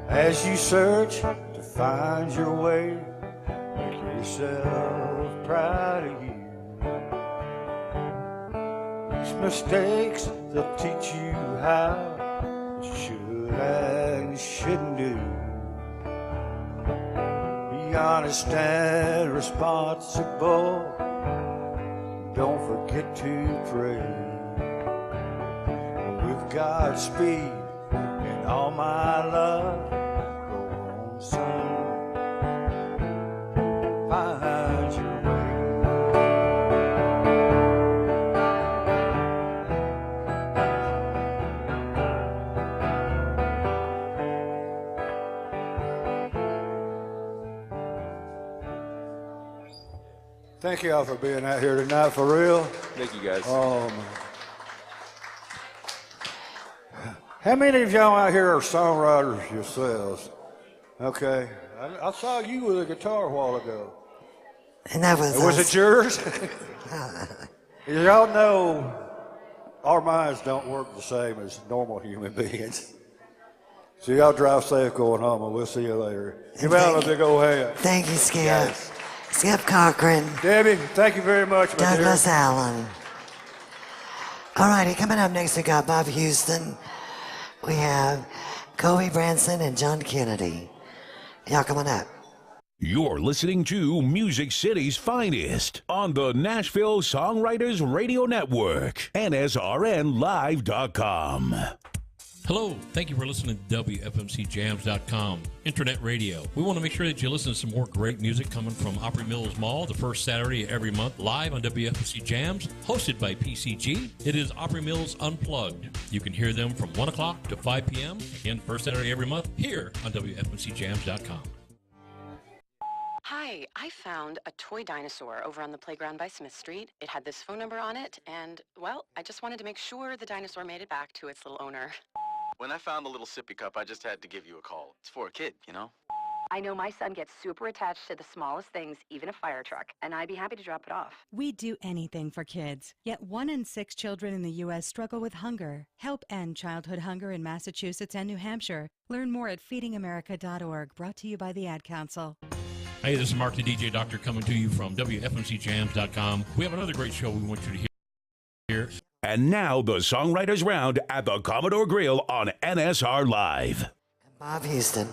As you search to find your way, yourself proud of you. These mistakes, they'll teach you how you should and shouldn't do. Be honest and responsible. Don't forget to pray. With God's speed and all my love, go on, son. Find your way. Thank you all for being out here tonight, for real. Thank you, guys. How many of y'all out here are songwriters yourselves? Okay. I saw you with a guitar a while ago. And that was Was it yours? Y'all know our minds don't work the same as normal human beings. So y'all drive safe going home, and we'll see you later. Give out a big old hand. Thank you, Skip. Yes. Skip Cochran. Debbie, thank you very much. Douglas Allen. All righty, coming up next, we got Bob Houston. We have Kobe Branson and John Kennedy. Y'all coming up. You're listening to Music City's finest on the Nashville Songwriters Radio Network, NSRNlive.com. Hello, thank you for listening to WFMCJams.com, Internet Radio. We want to make sure that you listen to some more great music coming from Opry Mills Mall the first Saturday of every month, live on WFMC Jams, hosted by PCG. It is Opry Mills Unplugged. You can hear them from 1 o'clock to 5 p.m., again, first Saturday every month, here on WFMCJams.com. Hi, I found a toy dinosaur over on the playground by Smith Street. It had this phone number on it, and, well, I just wanted to make sure the dinosaur made it back to its little owner. When I found the little sippy cup, I just had to give you a call. It's for a kid, you know? I know my son gets super attached to the smallest things, even a fire truck, and I'd be happy to drop it off. We do anything for kids, yet 1 in 6 children in the U.S. struggle with hunger. Help end childhood hunger in Massachusetts and New Hampshire. Learn more at feedingamerica.org, brought to you by the Ad Council. Hey, this is Mark the DJ Doctor coming to you from WFMCJams.com. We have another great show we want you to hear. And now the Songwriters Round at the Commodore Grille on NSR Live. Bob Houston.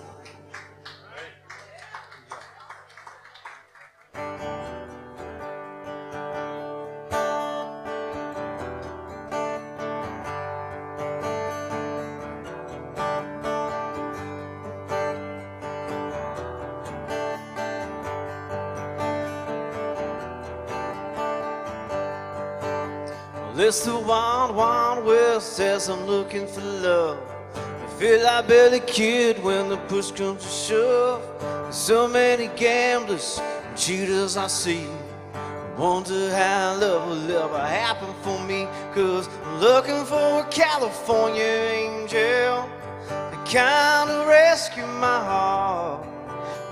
It's the wild, wild west as I'm looking for love. I feel like Billy Kid when the push comes to shove. There's so many gamblers and cheaters I see. I wonder how love will ever happen for me, 'cause I'm looking for a California angel, the kind to rescue my heart.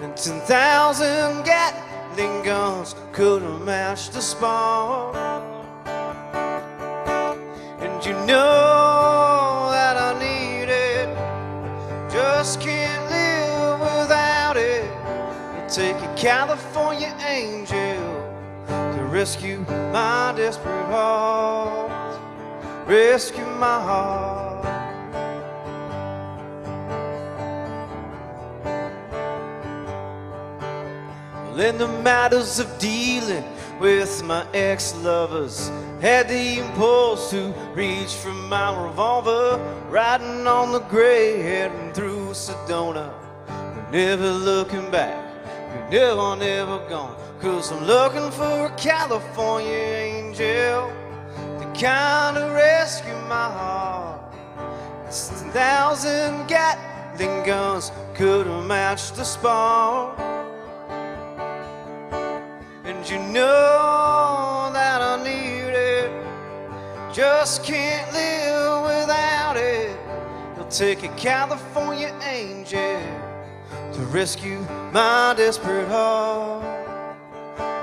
And 10,000 Gatling guns couldn't match the spark. And you know that I need it, just can't live without it. It'll take a California angel to rescue my desperate heart, rescue my heart. Well, in the matters of dealing with my ex-lovers, had the impulse to reach for my revolver, riding on the gray, heading through Sedona, but never looking back, you're never gone, 'cause I'm looking for a California angel, the kind to rescue my heart. 10,000 Gatling guns couldn't match the spark. And you know that I need it, just can't live without it. It'll take a California angel to rescue my desperate heart,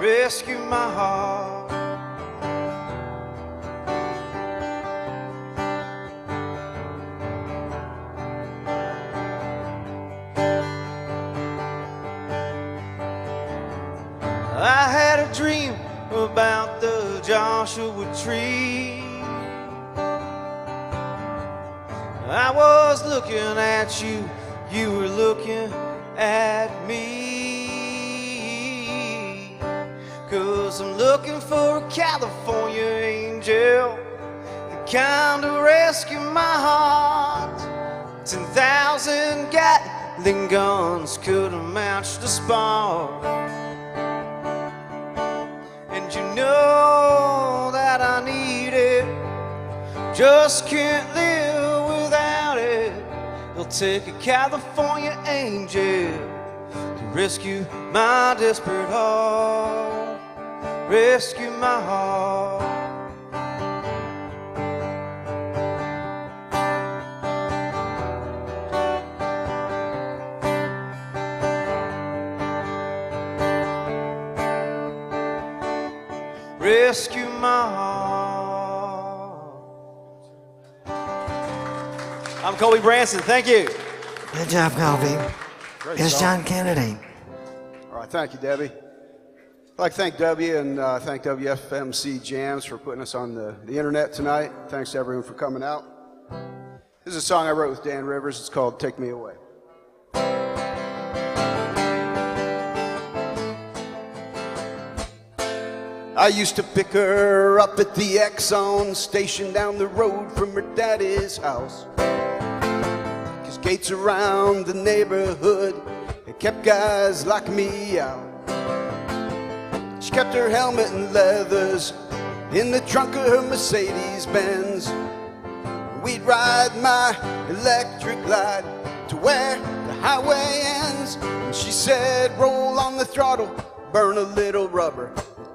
rescue my heart. I had a dream about the Joshua tree. I was looking at you, you were looking at me. 'Cause I'm looking for a California angel, the kind to rescue my heart. 10,000 Gatling guns couldn't match the spark. And you know that I need it, just can't live without it. It'll take a California angel to rescue my desperate heart, rescue my heart. Rescue my heart. I'm Colby Branson. Thank you. Good job, Colby. Here's John Kennedy. All right, thank you, Debbie. I'd like to thank W and thank WFMC Jams for putting us on the internet tonight. Thanks to everyone for coming out. This is a song I wrote with Dan Rivers. It's called Take Me Away. I used to pick her up at the Exxon station down the road from her daddy's house. 'Cause gates around the neighborhood, it kept guys like me out. She kept her helmet and leathers in the trunk of her Mercedes-Benz. We'd ride my electric glide to where the highway ends. And she said, roll on the throttle, burn a little rubber.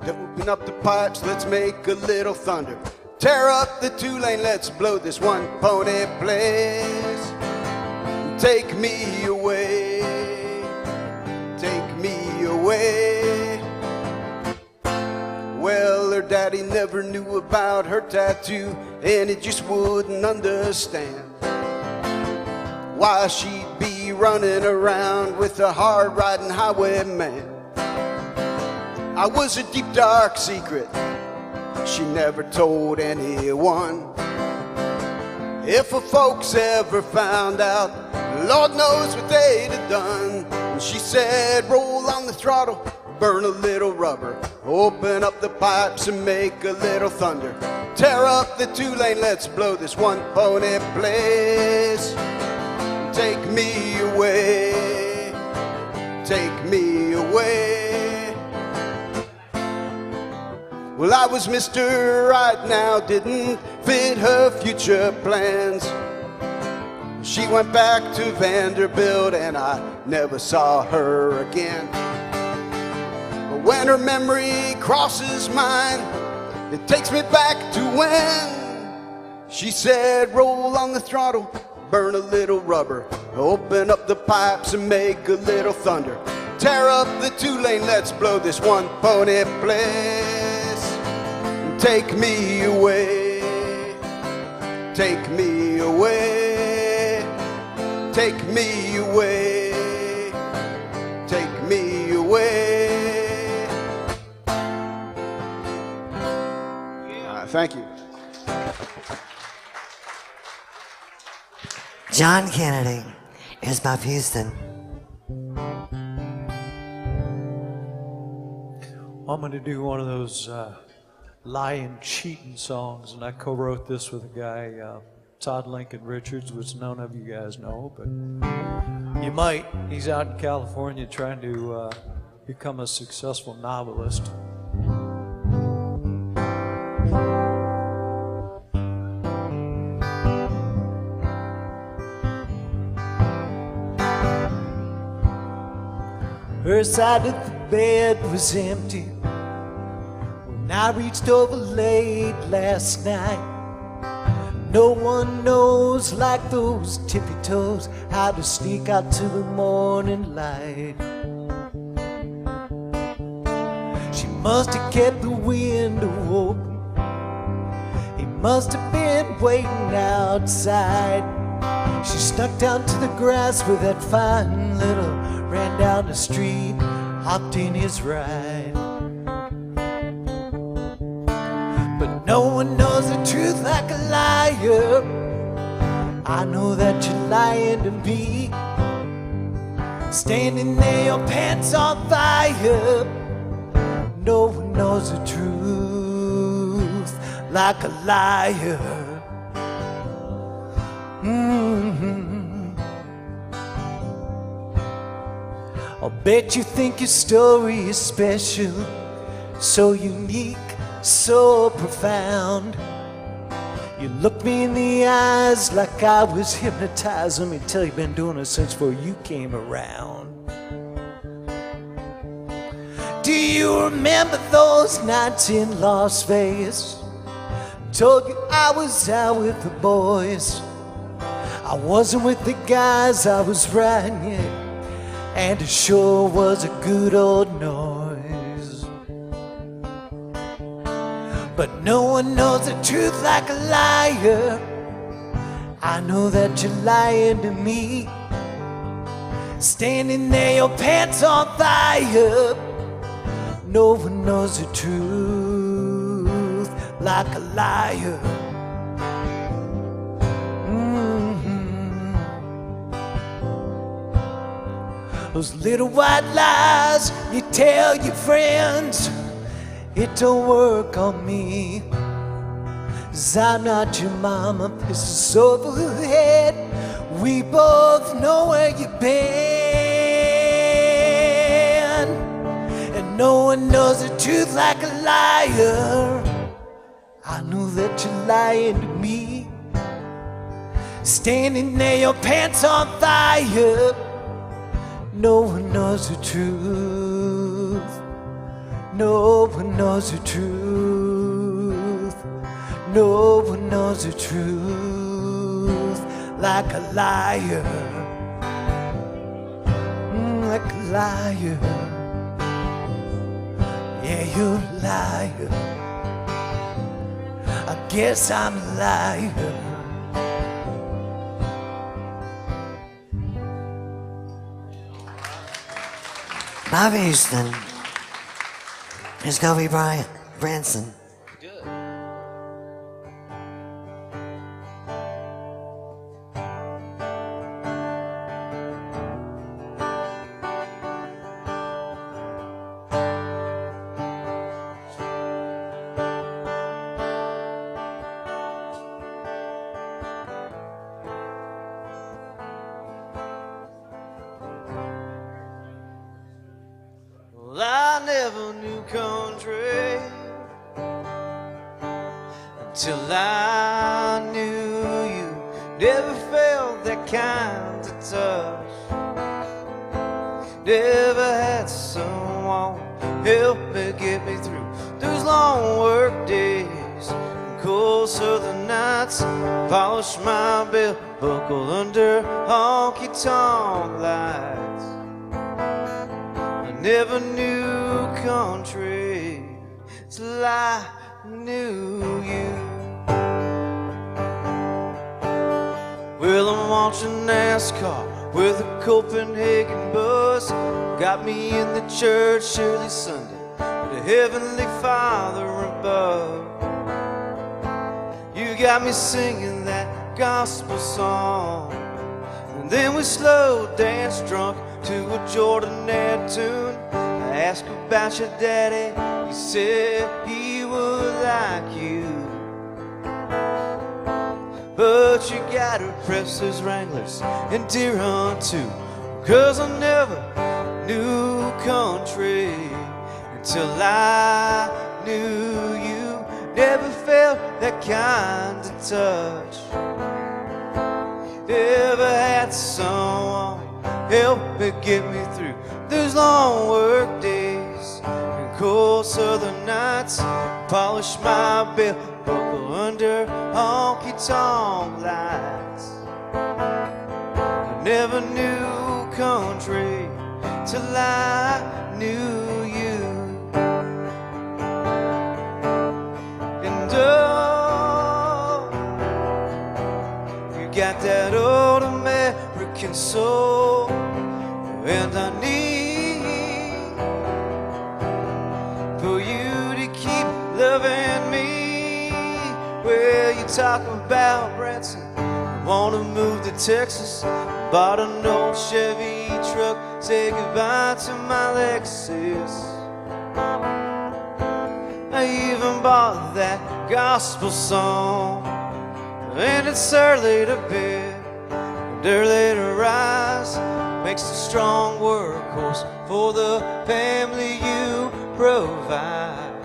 Open up the pipes, let's make a little thunder. Tear up the two-lane, let's blow this one pony place. Take me away, take me away. Well, her daddy never knew about her tattoo, and he just wouldn't understand why she'd be running around with a hard-riding highwayman. I was a deep, dark secret she never told anyone. If her folks ever found out, Lord knows what they'd have done. And she said, roll on the throttle, burn a little rubber, open up the pipes and make a little thunder. Tear up the two-lane, let's blow this one pony place. Take me away, take me away. Well, I was Mr. Right Now, didn't fit her future plans. She went back to Vanderbilt and I never saw her again. But when her memory crosses mine, it takes me back to when she said, roll on the throttle, burn a little rubber, open up the pipes and make a little thunder. Tear up the two-lane, let's blow this one pony place. Take me away, take me away, take me away, take me away. Thank you. John Kennedy is Bob Houston. I'm going to do one of those lying, cheating songs, and I co-wrote this with a guy, Todd Lincoln Richards, which none of you guys know, but you might. He's out in California trying to become a successful novelist. Her side of the bed was empty when I reached over late last night. No one knows like those tippy toes how to sneak out to the morning light. She must have kept the window open. He must have been waiting outside. She snuck down to the grass with that fine little, ran down the street, hopped in his ride. But no one knows the truth like a liar. I know that you're lying to me. Standing there, your pants on fire. No one knows the truth like a liar. I'll bet you think your story is special, so unique, so profound. You look me in the eyes like I was hypnotized. Let me tell you, been doing it since before you came around. Do you remember those nights in Las Vegas? Told you I was out with the boys. I wasn't with the guys, I was riding it, and it sure was a good old noise. But no one knows the truth like a liar. I know that you're lying to me. Standing there, your pants on fire. No one knows the truth like a liar. Those little white lies you tell your friends, it don't work on me. 'Cause I'm not your mama, this is over the head. We both know where you've been, and no one knows the truth like a liar. I know that you're lying to me, standing there, your pants on fire. No one knows the truth. No one knows the truth. No one knows the truth like a liar. Like a liar. Yeah, you're a liar. I guess I'm a liar. Bob Houston. Here's Kobe Bryant, Branson. Well, I never knew country until I knew you. Never felt that kind of touch. Never had someone help me get me through those long work days and cold southern nights. Polish my belt buckle under honky-tonk lights. Never knew country till I knew you. Well, I'm watching NASCAR with a Copenhagen bus. Got me in the church early Sunday with a Heavenly Father above. You got me singing that gospel song, and then we slow dance drunk to a Jordan tune. I asked about your daddy, he said he would like you. But you gotta press those Wranglers and deer hunt too. 'Cause I never knew country until I knew you. Never felt that kind of touch. Never had someone help me get me through those long work days and cold southern nights. Polish my belt buckle under honky-tonk lights. I never knew country till I knew you. And oh, you got that old American soul, and I need for you to keep loving me. Well, you talk about Branson, I wanna move to Texas. Bought an old Chevy truck, say goodbye to my Lexus. I even bought that gospel song, and it's early to bed and early to rise. Makes a strong workhorse for the family you provide.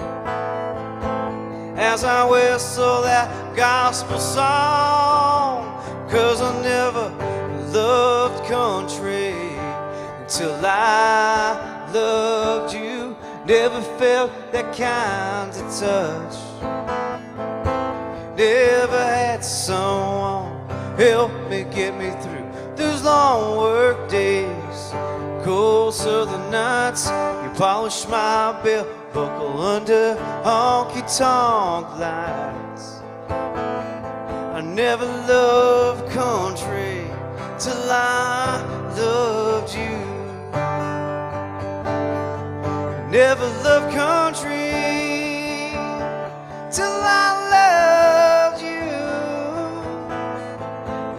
As I whistle that gospel song, 'cause I never loved country until I loved you. Never felt that kind of touch. Never had someone help me get me through those long work days, cold southern nights. You polish my belt buckle under honky-tonk lights. I never loved country till I loved you. Never loved country till I loved you.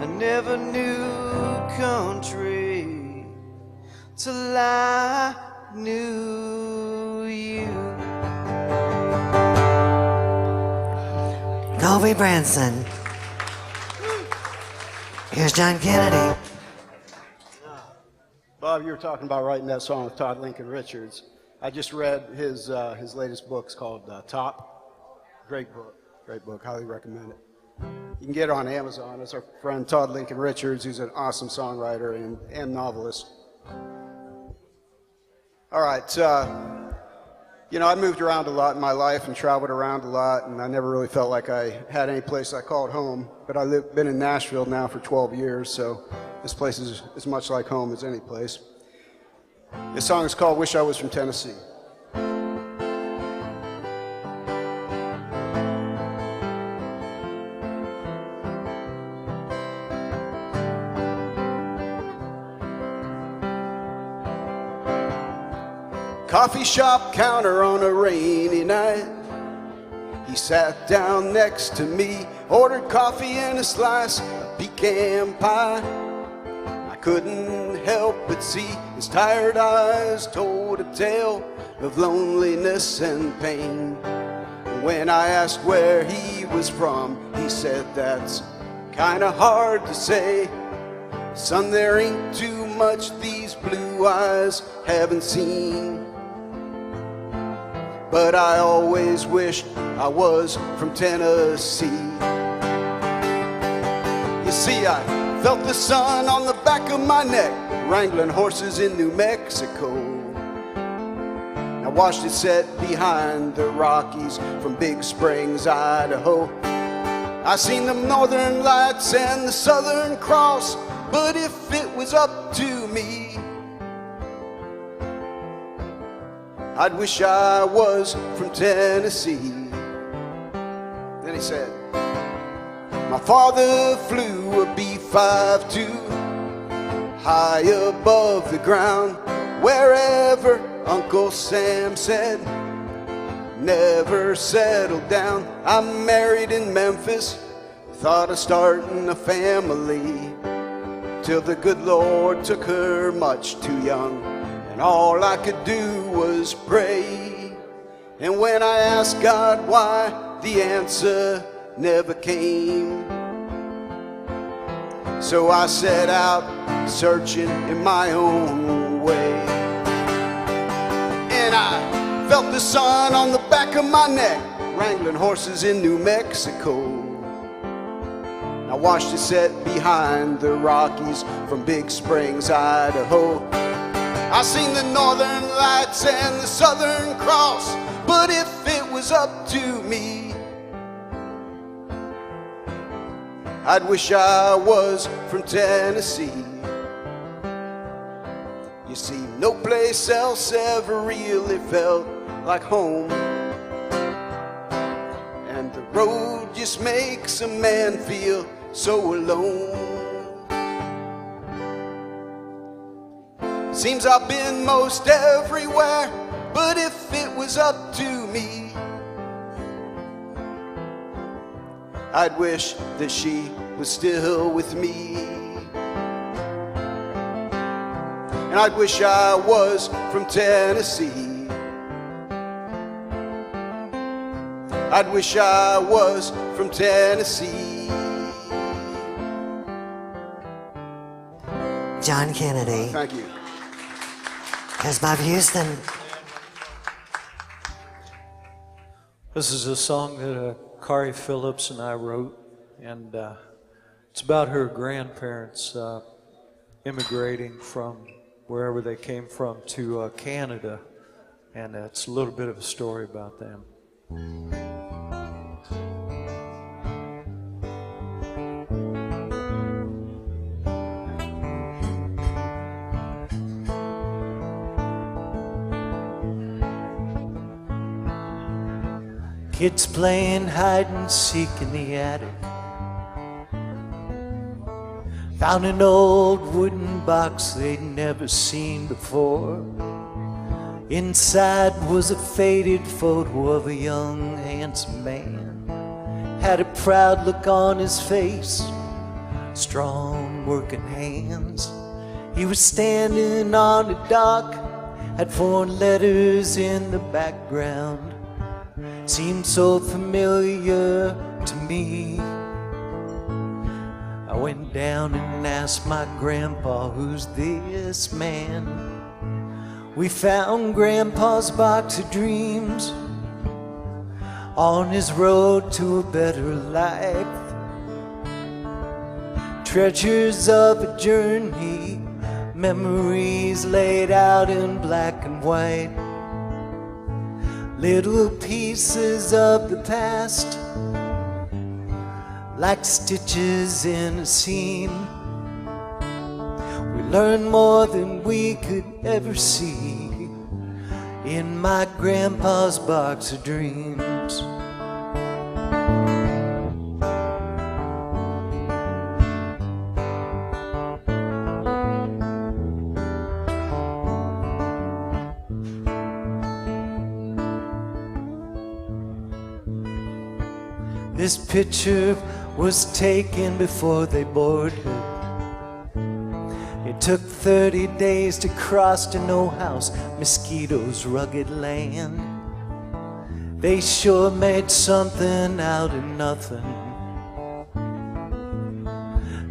I never knew country till I knew you. Colby Branson. Here's John Kennedy. Bob, you were talking about writing that song with Todd Lincoln Richards. I just read his latest book. It's called Top. Great book, highly recommend it. You can get it on Amazon. It's our friend Todd Lincoln Richards, who's an awesome songwriter and novelist. All right, I moved around a lot in my life and traveled around a lot, and I never really felt like I had any place I called home. But I've been in Nashville now for 12 years, so this place is as much like home as any place. This song is called Wish I Was from Tennessee. Coffee shop counter on a rainy night. He sat down next to me, ordered coffee and a slice of pecan pie. I couldn't help but see his tired eyes told a tale of loneliness and pain. When I asked where he was from, he said, that's kinda hard to say. Son, there ain't too much these blue eyes haven't seen. But I always wished I was from Tennessee. You see, I felt the sun on the back of my neck, wrangling horses in New Mexico. I watched it set behind the Rockies from Big Springs, Idaho. I seen the northern lights and the Southern Cross, but if it was up to me, I'd wish I was from Tennessee. Then he said, my father flew a B-52 high above the ground, wherever Uncle Sam said, never settled down. I'm married in Memphis, thought of starting a family, till the good Lord took her much too young. And all I could do was pray. And when I asked God why, the answer never came. So I set out searching in my own way. And I felt the sun on the back of my neck, wrangling horses in New Mexico. I watched it set behind the Rockies from Big Springs, Idaho. I seen the northern lights and the Southern Cross, but if it was up to me, I'd wish I was from Tennessee. You see, no place else ever really felt like home, and the road just makes a man feel so alone. Seems I've been most everywhere, but if it was up to me, I'd wish that she was still with me. And I'd wish I was from Tennessee. I'd wish I was from Tennessee. John Kennedy. Thank you. Here's Bob Houston. This is a song that Kari Phillips and I wrote, and it's about her grandparents immigrating from wherever they came from to Canada, and it's a little bit of a story about them. Kids playing hide and seek in the attic. Found an old wooden box they'd never seen before. Inside was a faded photo of a young, handsome man. Had a proud look on his face, strong working hands. He was standing on a dock, had foreign letters in the background. Seemed so familiar, word to me. I went down and asked my grandpa, who's this man? We found Grandpa's box of dreams on his road to a better life. Treasures of a journey, memories laid out in black and white. Little pieces of the past, like stitches in a seam. We learned more than we could ever see in my grandpa's box of dreams. This picture was taken before they boarded. It took 30 days to cross to No House, Mosquito's rugged land. They sure made something out of nothing.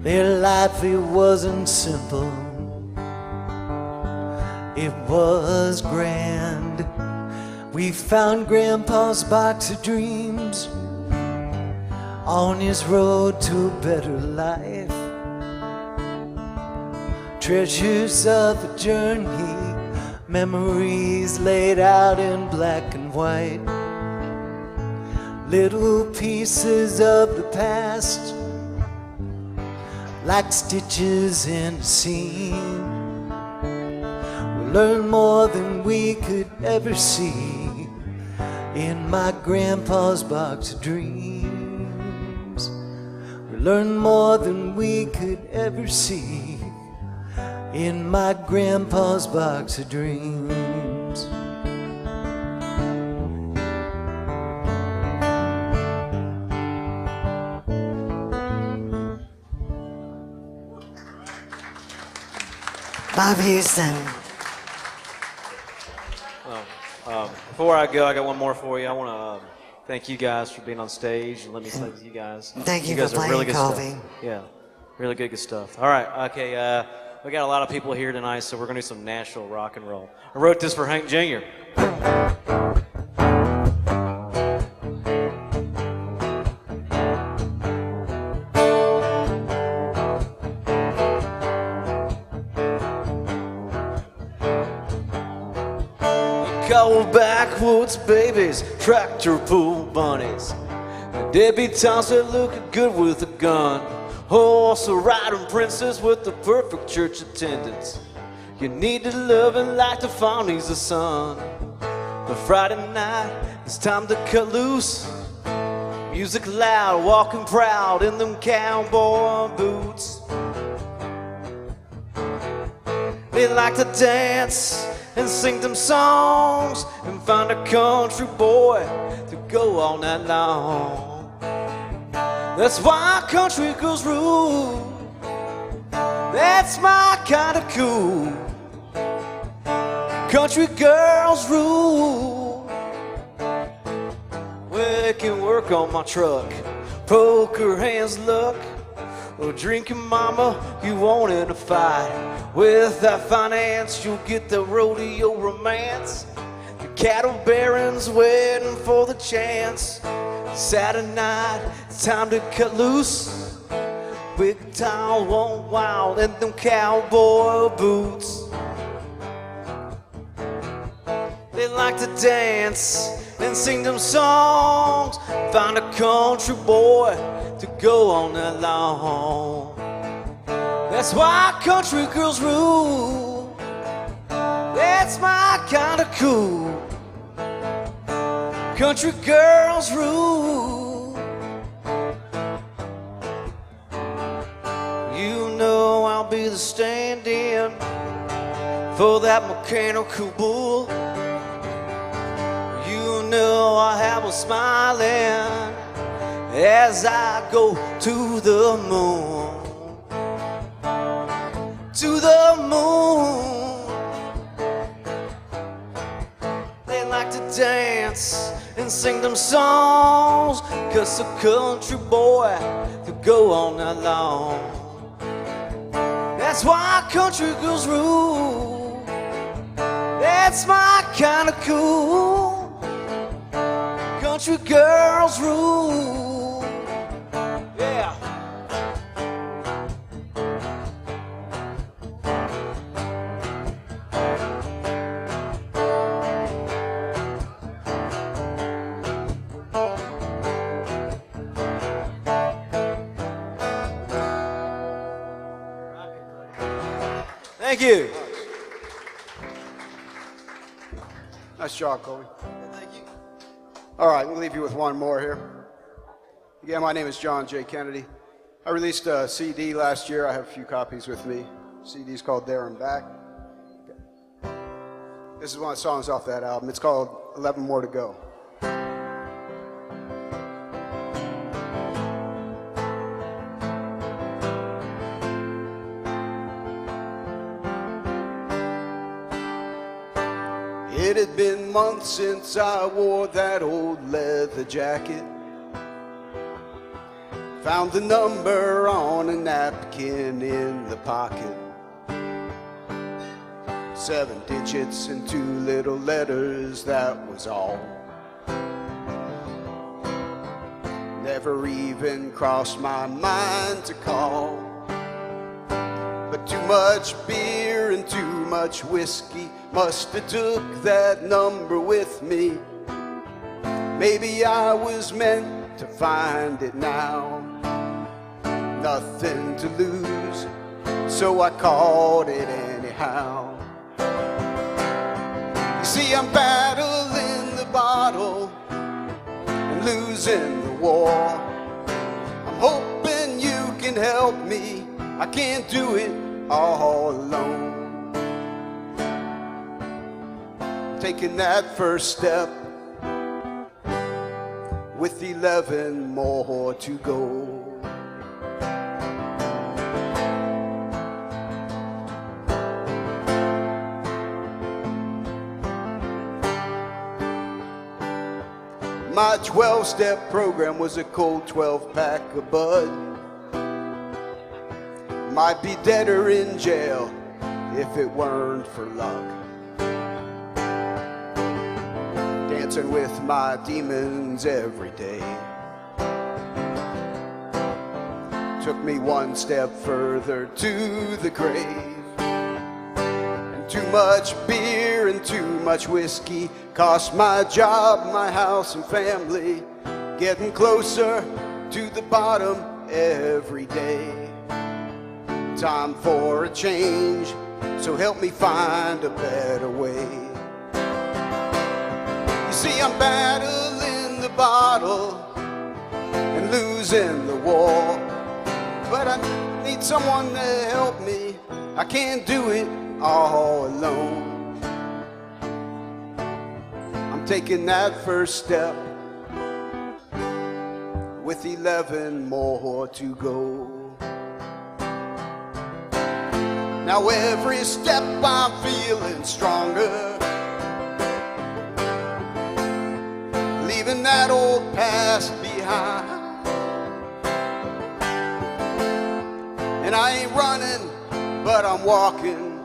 Their life, it wasn't simple, it was grand. We found Grandpa's box of dreams on his road to a better life. Treasures of a journey, memories laid out in black and white. Little pieces of the past, like stitches in a seam. We learned more than we could ever see in my grandpa's box of dreams. Learn more than we could ever see in my grandpa's box of dreams. Bob Houston. Before I go, I got one more for you. I want to thank you guys for being on stage, and let me say to you guys. Thank you guys for are playing really good Colby. stuff. Yeah, really good stuff. All right, okay. We got a lot of people here tonight, so we're gonna do some Nashville rock and roll. I wrote this for Hank Jr. Couple backwoods babies, tractor pull bunnies, debutantes that look good with a gun, horse riding princes with the perfect church attendance. You need to love and like to find he's the sun. But Friday night, it's time to cut loose. Music loud, walking proud in them cowboy boots. They like to dance and sing them songs and find a country boy to go all night long. That's why country girls rule. That's my kind of cool. Country girls rule. Well, they can work on my truck, poker hands luck, or drinking mama, you want in a fight. With that finance, you'll get the rodeo romance. The cattle barons waiting for the chance. Saturday night, it's time to cut loose. Big town, one wild in them cowboy boots. They like to dance and sing them songs. Find a country boy to go all night long. That's why country girls rule. That's my kind of cool. Country girls rule. You know I'll be the stand-in for that mechanical bull. You know I have a smiling as I go to the moon. To the moon. They like to dance and sing them songs, 'cause a country boy could go all night long. That's why country girls rule. That's my kind of cool. Country girls rule. Yeah. Thank you. Nice job, Colby. Thank you. All right, we'll leave you with one more here. Again, my name is John J. Kennedy. I released a CD last year. I have a few copies with me. The CD's called There and Back. This is one of the songs off that album. It's called 11 More to Go. It had been months since I wore that old leather jacket. Found the number on a napkin in the pocket. 7 digits and 2 little letters, that was all. Never even crossed my mind to call. But too much beer and too much whiskey must have took that number with me. Maybe I was meant to find it now. Nothing to lose, so I called it anyhow. You see, I'm battling the bottle and losing the war. I'm hoping you can help me. I can't do it all alone. Taking that first step with 11 more to go. My 12-step program was a cold 12-pack of bud. Might be dead or in jail if it weren't for luck. Dancing with my demons every day. Took me one step further to the grave. And too much beer and too much whiskey cost my job, my house and family. Getting closer to the bottom every day. Time for a change, so help me find a better way. You see, I'm battling the bottle and losing the war. But I need someone to help me. I can't do it all alone. I'm taking that first step with 11 more to go. Now every step I'm feeling stronger, leaving that old past behind. And I ain't running, but I'm walking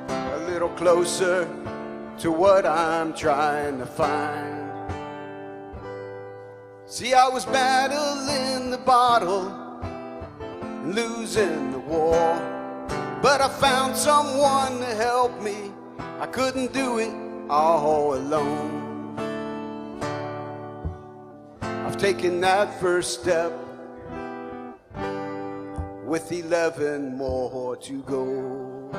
a little closer to what I'm trying to find. See, I was battling the bottle, losing the war. But I found someone to help me. I couldn't do it all alone. I've taken that first step with 11 more to go.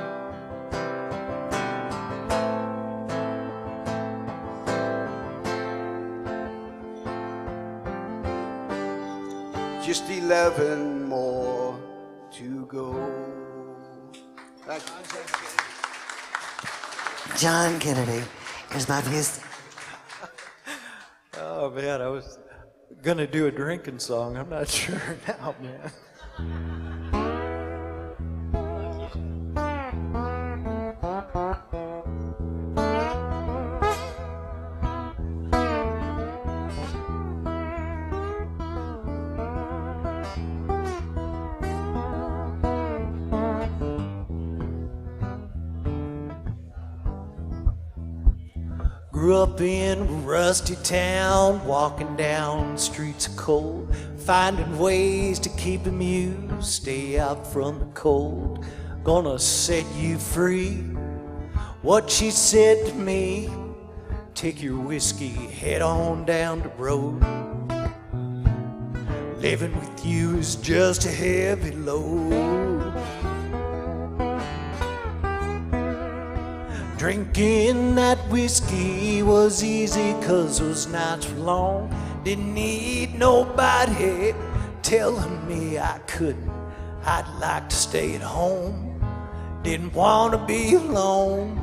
Just 11 more to go. John Kennedy is my piece. Oh man, I was gonna do a drinking song. I'm not sure now, man. Grew up in a rusty town, walking down the streets of cold, finding ways to keep amused, stay out from the cold. Gonna set you free. What she said to me, take your whiskey, head on down the road. Living with you is just a heavy load. Drinking that whiskey was easy 'cause those nights were long. Didn't need nobody telling me I couldn't. I'd like to stay at home. Didn't want to be alone.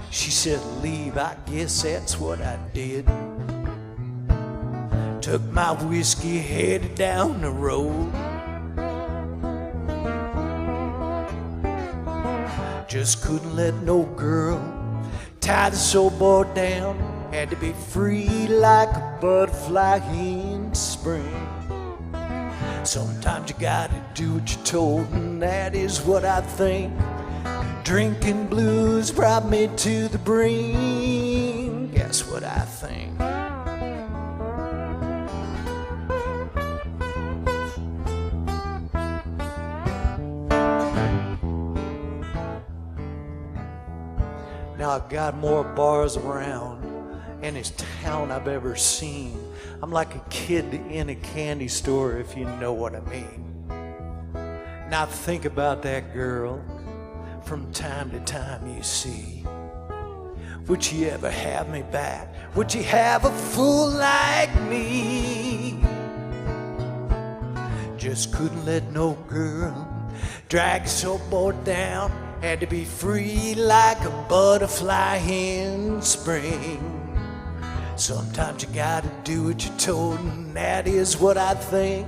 She said leave, I guess that's what I did. Took my whiskey, headed down the road. Just couldn't let no girl tie this old boy down. Had to be free like a butterfly in spring. Sometimes you gotta do what you're told, and that is what I think. Drinking blues brought me to the brink. That's what I think. Now I've got more bars around in this town I've ever seen. I'm like a kid in a candy store, if you know what I mean. Now think about that girl from time to time, you see. Would she ever have me back? Would she have a fool like me? Just couldn't let no girl drag so bored down. Had to be free like a butterfly in spring. Sometimes you gotta do what you're told, and that is what I think.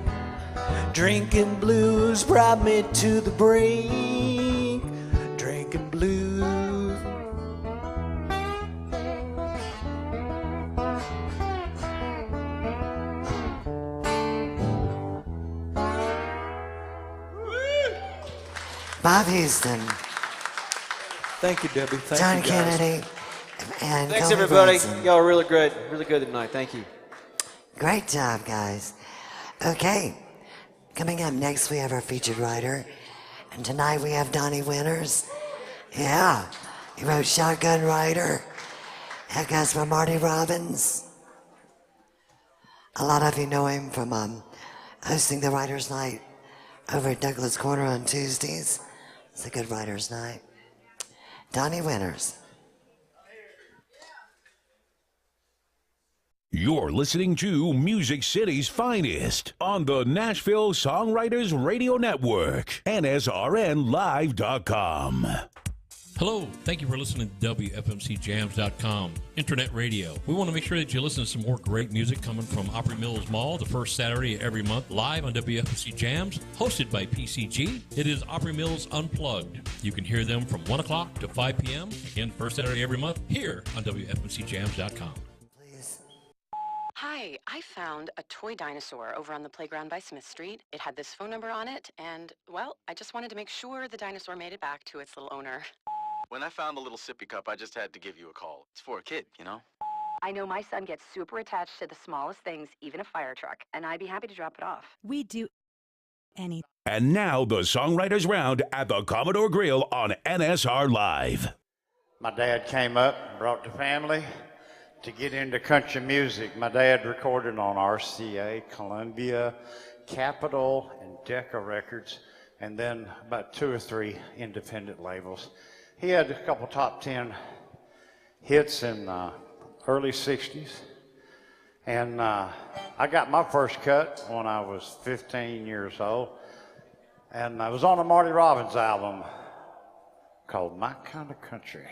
Drinking blues brought me to the brink. Drinking blues. Bob Houston. Thank you, Debbie. Thank John you, guys. Kennedy. And Thanks, Colby everybody. Bronson. Y'all are really good tonight. Thank you. Great job, guys. Okay, coming up next, we have our featured writer. And tonight we have Donnie Winters. Yeah, he wrote Shotgun Rider. That guy's from Marty Robbins. A lot of you know him from hosting the Writers' Night over at Douglas Corner on Tuesdays. It's a good Writers' Night. Donnie Winters. You're listening to Music City's finest on the Nashville Songwriters Radio Network, NSRNlive.com. Hello, thank you for listening to WFMCJams.com, Internet Radio. We want to make sure that you listen to some more great music coming from Opry Mills Mall the first Saturday of every month, live on WFMC Jams, hosted by PCG. It is Opry Mills Unplugged. You can hear them from 1 o'clock to 5 p.m., again, first Saturday every month, here on WFMCJams.com. Hi, I found a toy dinosaur over on the playground by Smith Street. It had this phone number on it, and, well, I just wanted to make sure the dinosaur made it back to its little owner. When I found the little sippy cup, I just had to give you a call. It's for a kid, you know? I know my son gets super attached to the smallest things, even a fire truck, and I'd be happy to drop it off. We do anything. And now the Songwriters Round at the Commodore Grille on NSR Live. My dad came up and brought the family to get into country music. My dad recorded on RCA, Columbia, Capitol, and Decca Records, and then about 2 or 3 independent labels. He had a couple top 10 hits in early 60s. And I got my first cut when I was 15 years old. And I was on a Marty Robbins album called My Kind of Country.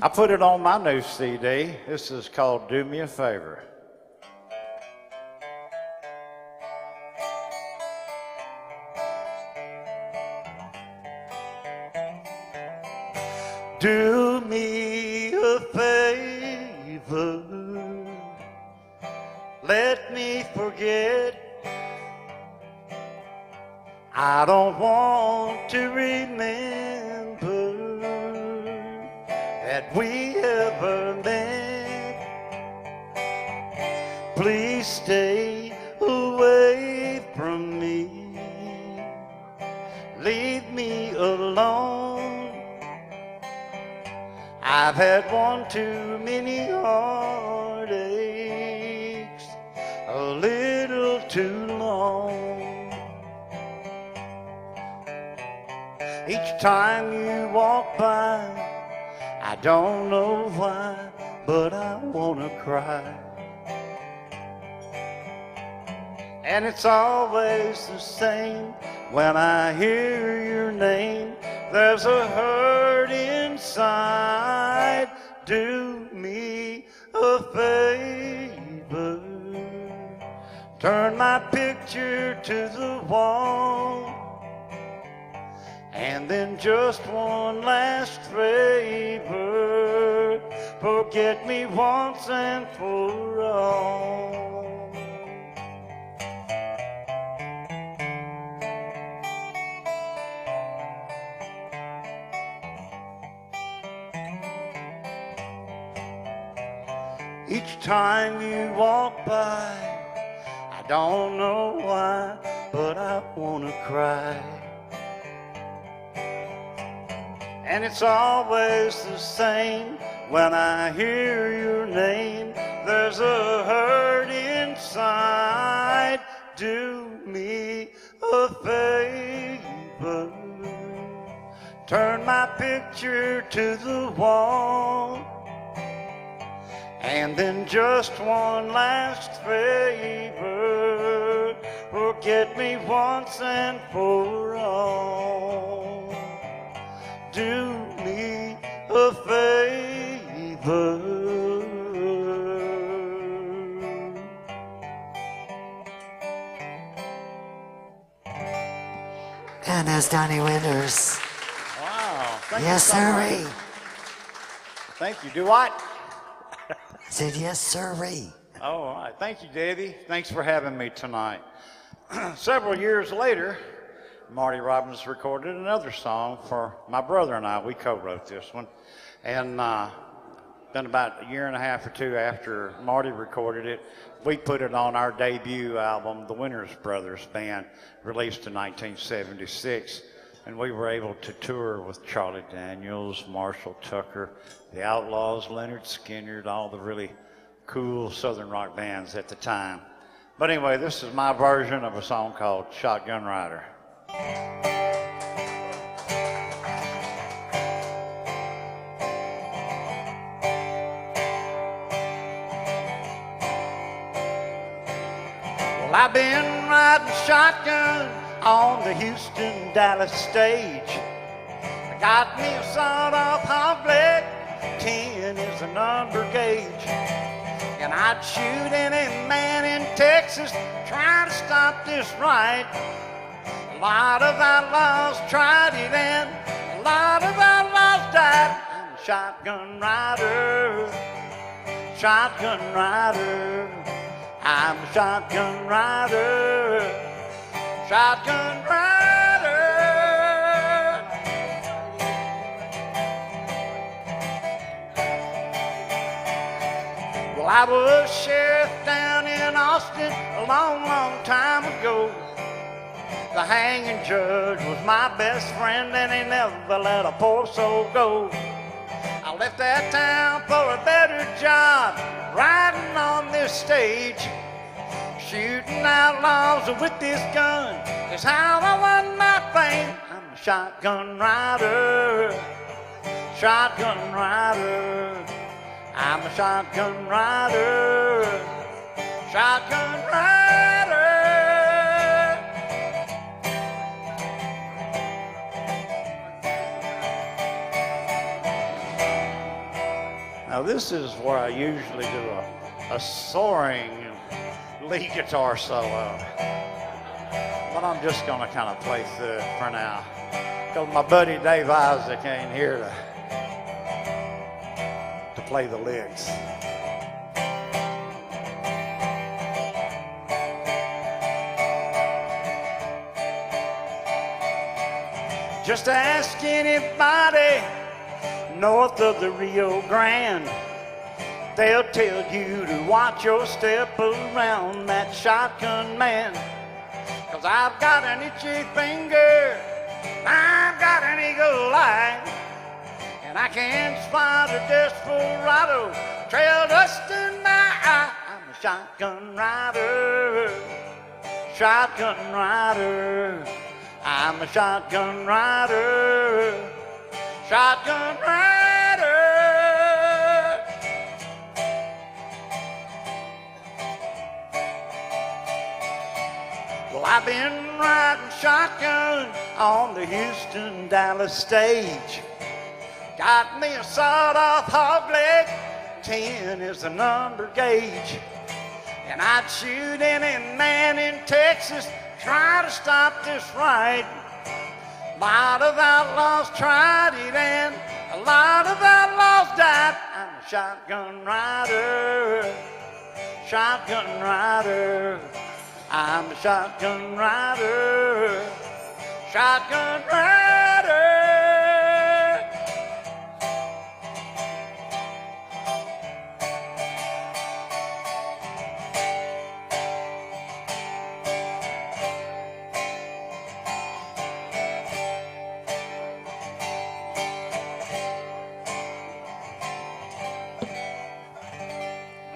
I put it on my new CD. This is called Do Me a Favor. Do me a favor, let me forget. I don't want to remember that we ever met. Please stay away from me. Leave me alone. I've had one too many heartaches, a little too long. Each time you walk by, I don't know why, but I wanna cry. And it's always the same when I hear your name. There's a hurt inside. Do me a favor, turn my picture to the wall. And then just one last favor, forget me once and for all. Each time you walk by, I don't know why, but I wanna cry. And it's always the same when I hear your name. There's a hurt inside. Do me a favor, turn my picture to the wall. And then just one last favor, forget me once and for all. Do me a favor. And there's Donnie Winters. Wow. Thank Yes, you so much. sirree. Thank you. Do what? I said, yes, sirree. Oh, all right. Thank you, Davey. Thanks for having me tonight. Several years later, Marty Robbins recorded another song for my brother and I. We co-wrote this one. And then about a year and a half or two after Marty recorded it, we put it on our debut album, The Winters Brothers Band, released in 1976. And we were able to tour with Charlie Daniels, Marshall Tucker, the Outlaws, Leonard Skinner, all the really cool Southern rock bands at the time. But anyway, this is my version of a song called Shotgun Rider. Well, I've been riding shotgun on the Houston-Dallas stage. I got me a sawed-off hog leg, 10 is the number gauge. And I'd shoot any man in Texas trying to stop this riot. A lot of outlaws tried it and a lot of outlaws died. I'm a shotgun rider, shotgun rider. I'm a shotgun rider, shotgun rider. Well, I was sheriff down in Austin a long, long time ago. The hanging judge was my best friend and he never let a poor soul go. I left that town for a better job, riding on this stage. Shooting outlaws with this gun is how I won my fame. I'm a shotgun rider, shotgun rider. I'm a shotgun rider, shotgun rider. Now this is where I usually do a soaring lead guitar solo, but I'm just gonna kind of play through it for now, because my buddy Dave Isaac ain't here to play the licks. Just ask anybody north of the Rio Grande. They'll tell you to watch your step around that shotgun man. 'Cause I've got an itchy finger, I've got an eagle eye, and I can spot a desperado trail dust in my eye. I'm a shotgun rider, shotgun rider. I'm a shotgun rider, shotgun rider. Well, I've been riding shotgun on the Houston-Dallas stage. Got me a sawed-off hog leg, 10 is the number gauge. And I'd shoot any man in Texas try to stop this ride. A lot of outlaws tried it and a lot of outlaws died. I'm a shotgun rider, shotgun rider. I'm a shotgun rider, shotgun rider.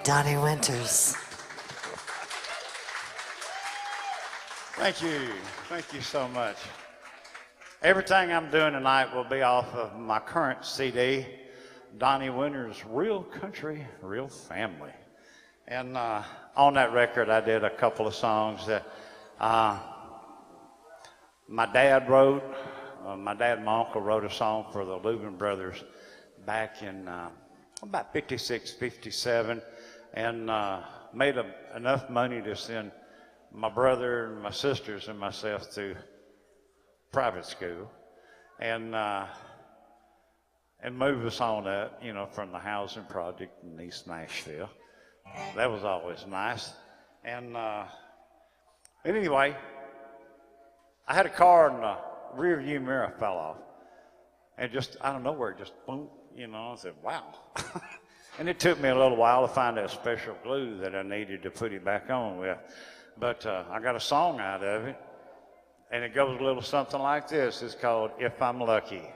Donnie Winters. Thank you. Thank you so much. Everything I'm doing tonight will be off of my current CD, Donnie Winters' Real Country, Real Family. And on that record, I did a couple of songs that my dad wrote. My dad and my uncle wrote a song for the Lubin Brothers back in about 56, 57, and made enough money to send my brother and my sisters and myself to private school, and move us on up, you know, from the housing project in East Nashville. That was always nice. And anyway, I had a car and the rear view mirror fell off, and just out of nowhere, just boom, you know. I said, wow. And it took me a little while to find that special glue that I needed to put it back on with. But I got a song out of it, and it goes a little something like this. It's called If I'm Lucky.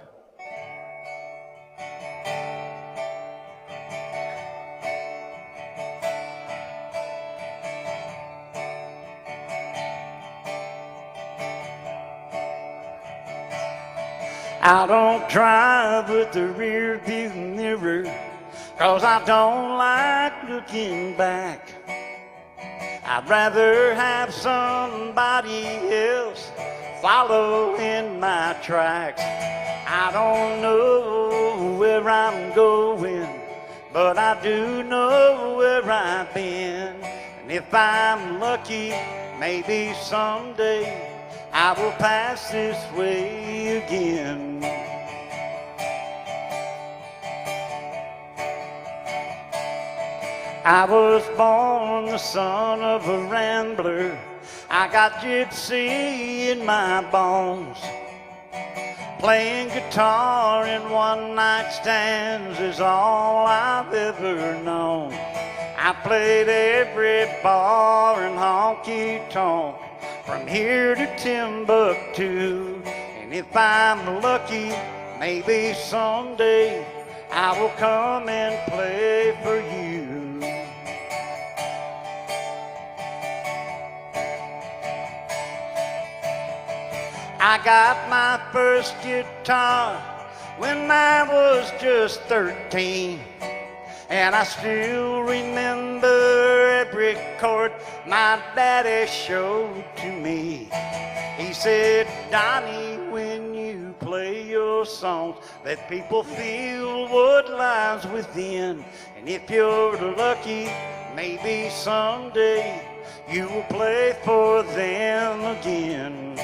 I don't drive with the rear view mirror, 'cause I don't like looking back. I'd rather have somebody else follow in my tracks. I don't know where I'm going, but I do know where I've been. And if I'm lucky, maybe someday I will pass this way again. I was born the son of a rambler. I got gypsy in my bones. Playing guitar in one-night stands is all I've ever known. I played every bar and honky-tonk from here to Timbuktu. And if I'm lucky, maybe someday I will come and play for you. I got my first guitar when I was just 13, and I still remember every chord my daddy showed to me. He said, Donnie, when you play your songs, let people feel what lies within. And if you're lucky, maybe someday you will play for them again.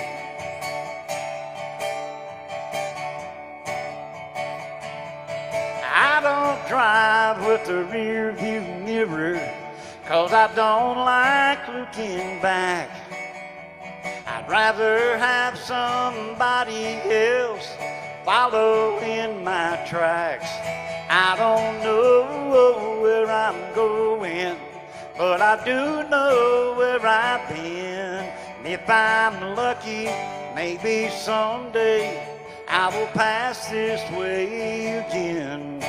I don't drive with the rear view mirror, 'cause I don't like looking back. I'd rather have somebody else follow in my tracks. I don't know where I'm going, but I do know where I've been. And if I'm lucky, maybe someday I will pass this way again.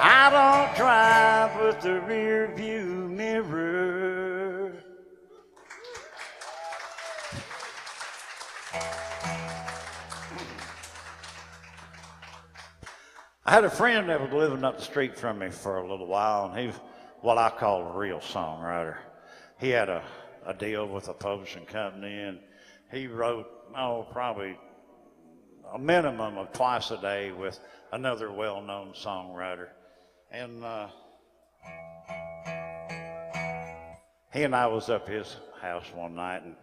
I don't drive with the rear view mirror. I had a friend that was living up the street from me for a little while, and he's what I call a real songwriter. He had a deal with a publishing company, and he wrote, probably a minimum of twice a day with another well-known songwriter. And he and I was up his house one night, and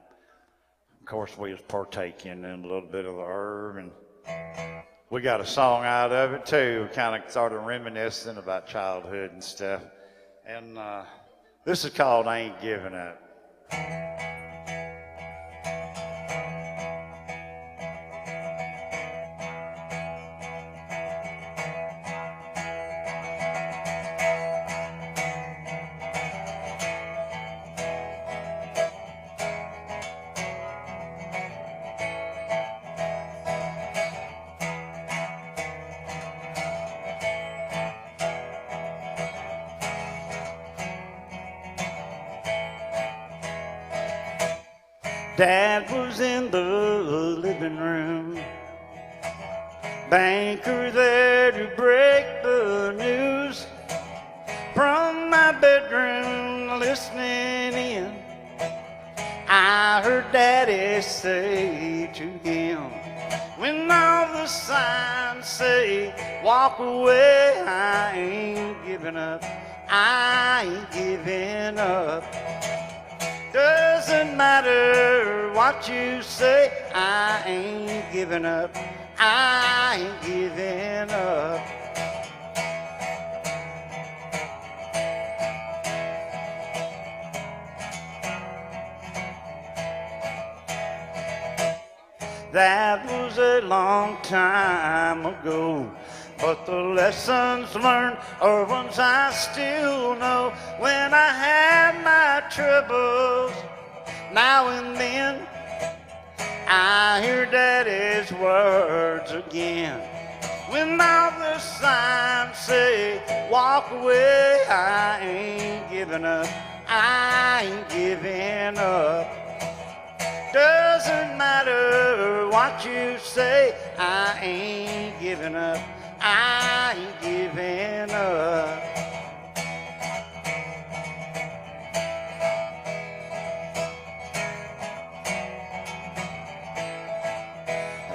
of course we was partaking in a little bit of the herb, and we got a song out of it too. We kind of started reminiscing about childhood and stuff. And this is called I Ain't Giving Up. Dad was in the living room, banker there to break the news. From my bedroom listening in, I heard Daddy say to him, when all the signs say walk away, I ain't giving up, I ain't giving up. Doesn't matter what you say, I ain't giving up, I ain't giving up. That was a long time ago, but the lessons learned are ones I still know. When I had my troubles, now and then, I hear Daddy's words again. When all the signs say walk away, I ain't giving up, I ain't giving up. Doesn't matter what you say, I ain't giving up, I ain't giving up.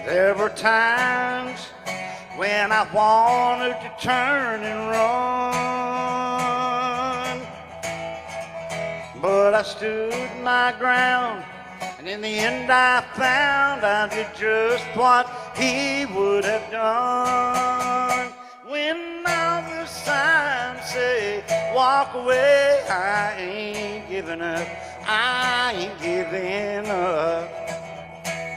There were times when I wanted to turn and run, but I stood my ground, and in the end I found I did just what he would have done. When all the signs say walk away, I ain't giving up, I ain't giving up.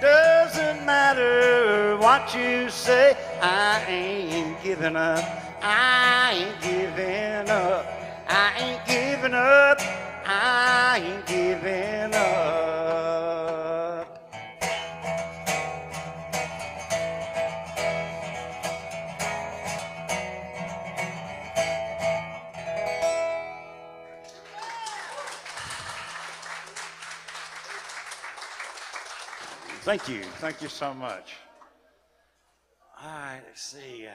Doesn't matter what you say, I ain't giving up, I ain't giving up, I ain't giving up, I ain't giving up. Thank you so much. All right, let's see.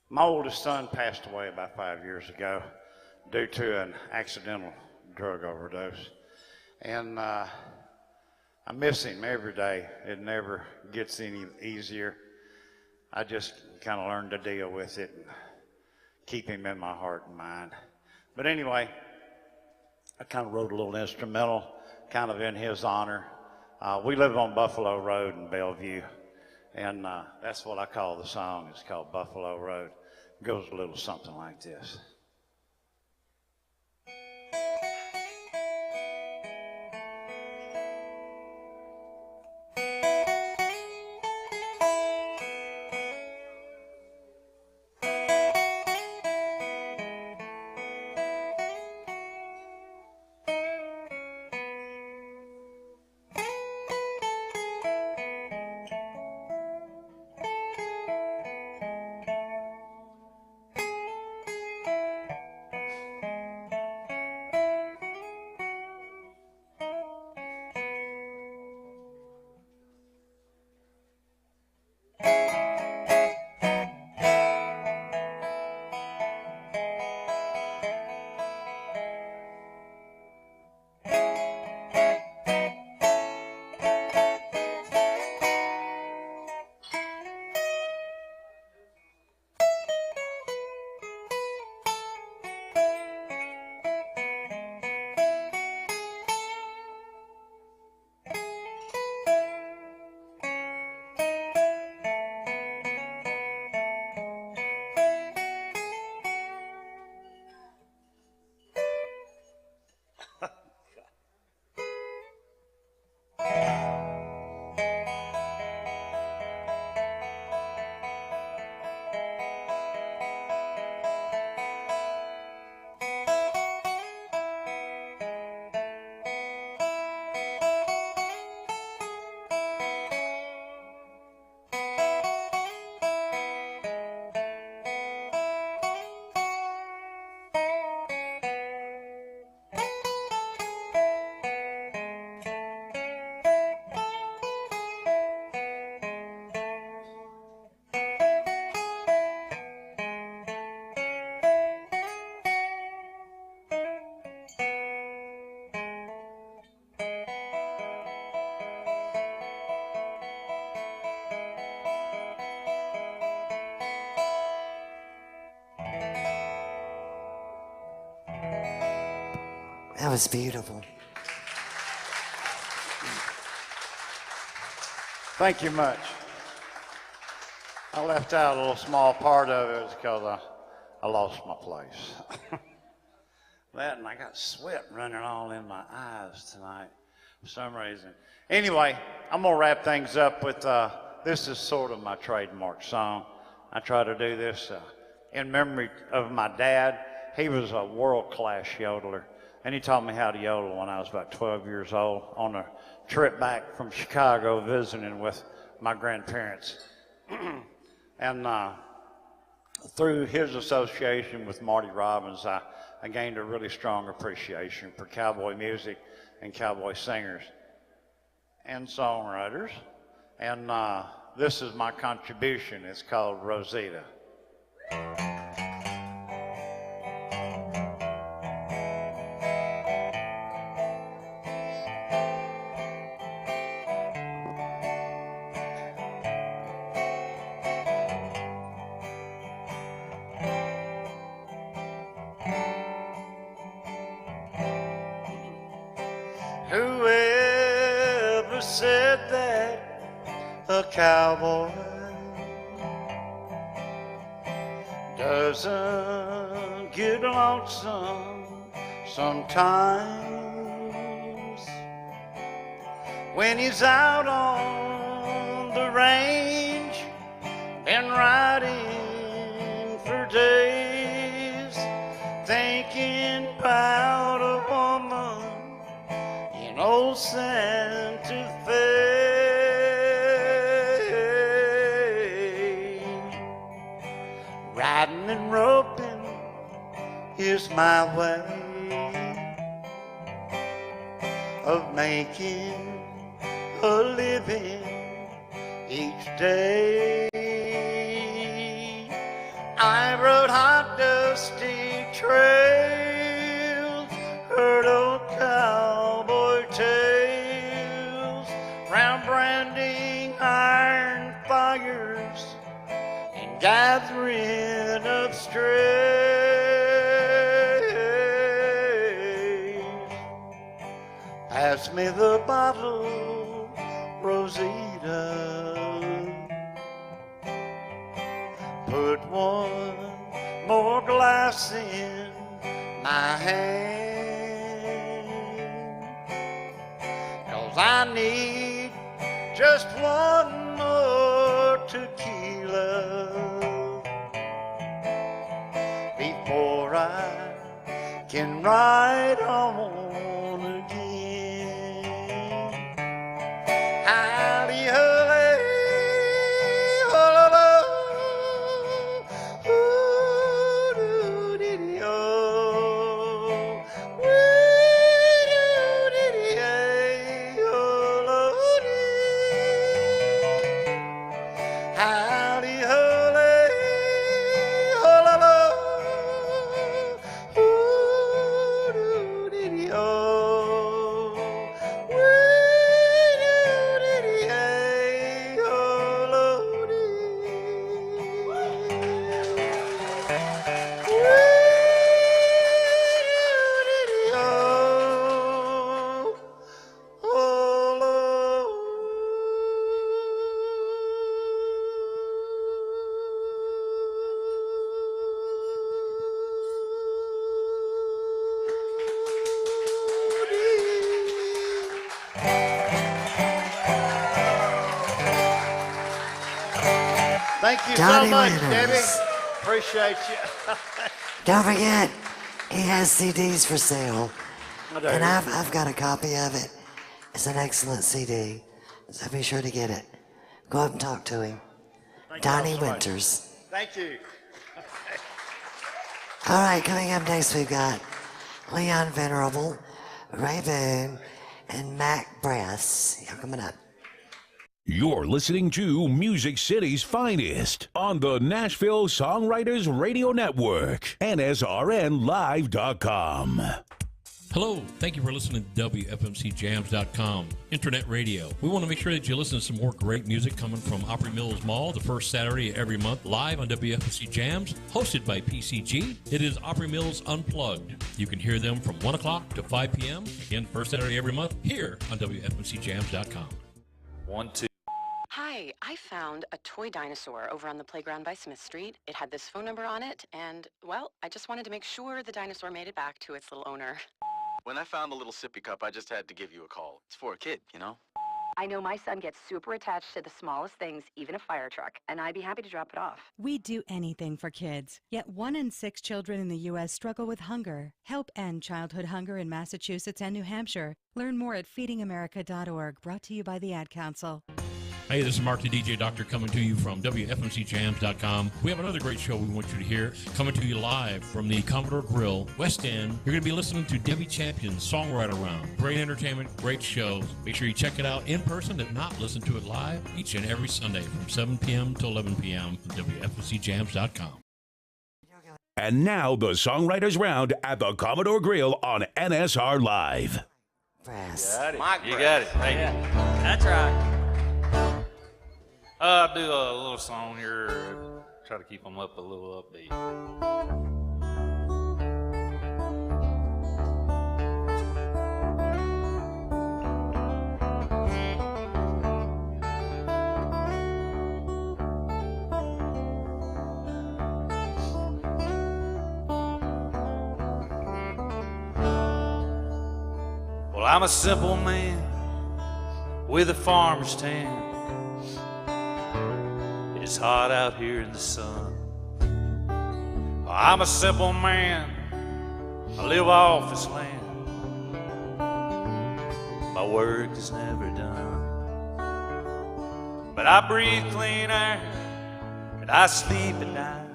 My oldest son passed away about 5 years ago due to an accidental drug overdose. And I miss him every day. It never gets any easier. I just kind of learned to deal with it and keep him in my heart and mind. But anyway, I kind of wrote a little instrumental kind of in his honor. We live on Buffalo Road in Bellevue, and that's what I call the song. It's called Buffalo Road. It goes a little something like this. That was beautiful. Thank you much. I left out a little small part of it because I lost my place. That, and I got sweat running all in my eyes tonight for some reason. Anyway, I'm going to wrap things up with this is sort of my trademark song. I try to do this in memory of my dad. He was a world-class yodeler, and he taught me how to yodel when I was about 12 years old on a trip back from Chicago visiting with my grandparents. And through his association with Marty Robbins, I gained a really strong appreciation for cowboy music and cowboy singers and songwriters. And this is my contribution. It's called Rosita. Whoever said that a cowboy doesn't get lonesome sometimes when he's out on the range and riding for days, thinking about a woman in old Santa Fe. Riding and roping is my way of making a living each day. I rode hot, dusty trails, heard old cowboy tales, round branding iron fires and gathering of strays. Pass me the bottle, Rosita. Put one more glass in my hand, 'cause I need just one more tequila before I can ride on again. Howdy, holy, hola, ooh-doo-dee-dee-oh, wee-doo-dee-dee-ay, hola-dee. Howdy, holy, hola, ooh-doo-dee-dee-oh, wee-doo-dee-dee-ay, hola-dee. Thank you Donnie so much, Winters. Debbie. Appreciate you. Don't forget, he has CDs for sale. I do. And I've got a copy of it. It's an excellent CD. So be sure to get it. Go up and talk to him. Thank you all Donnie so much. Winters. Thank you. All right, coming up next, we've got Leon Venerable, Ray Boone, and Mac Brass. Y'all coming up. You're listening to Music City's finest on the Nashville Songwriters Radio Network, NSRNlive.com. Hello, thank you for listening to WFMCJams.com, Internet Radio. We want to make sure that you listen to some more great music coming from Opry Mills Mall the first Saturday every month, live on WFMC Jams, hosted by PCG. It is Opry Mills Unplugged. You can hear them from 1 o'clock to 5 p.m., again, first Saturday every month, here on WFMCJams.com. 1, 2. Hi, I found a toy dinosaur over on the playground by Smith Street. It had this phone number on it, and, well, I just wanted to make sure the dinosaur made it back to its little owner. When I found the little sippy cup, I just had to give you a call. It's for a kid, you know? I know my son gets super attached to the smallest things, even a fire truck, and I'd be happy to drop it off. We do anything for kids, yet 1 in 6 children in the U.S. struggle with hunger. Help end childhood hunger in Massachusetts and New Hampshire. Learn more at feedingamerica.org, brought to you by the Ad Council. Hey, this is Mark the DJ Doctor coming to you from WFMCJams.com. We have another great show we want you to hear, coming to you live from the Commodore Grille, West End. You're going to be listening to Debbie Champion's Songwriter Round. Great entertainment, great shows. Make sure you check it out in person, if not, listen to it live each and every Sunday from 7 p.m. to 11 p.m. at WFMCJams.com. And now the Songwriters Round at the Commodore Grille on NSR Live. Brass. You got it. Thank you. That's right. I'll do a little song here, try to keep them up a little upbeat. Well, I'm a simple man with a farmer's tan. It's hot out here in the sun. I'm a simple man, I live off this land. My work is never done. But I breathe clean air and I sleep at night.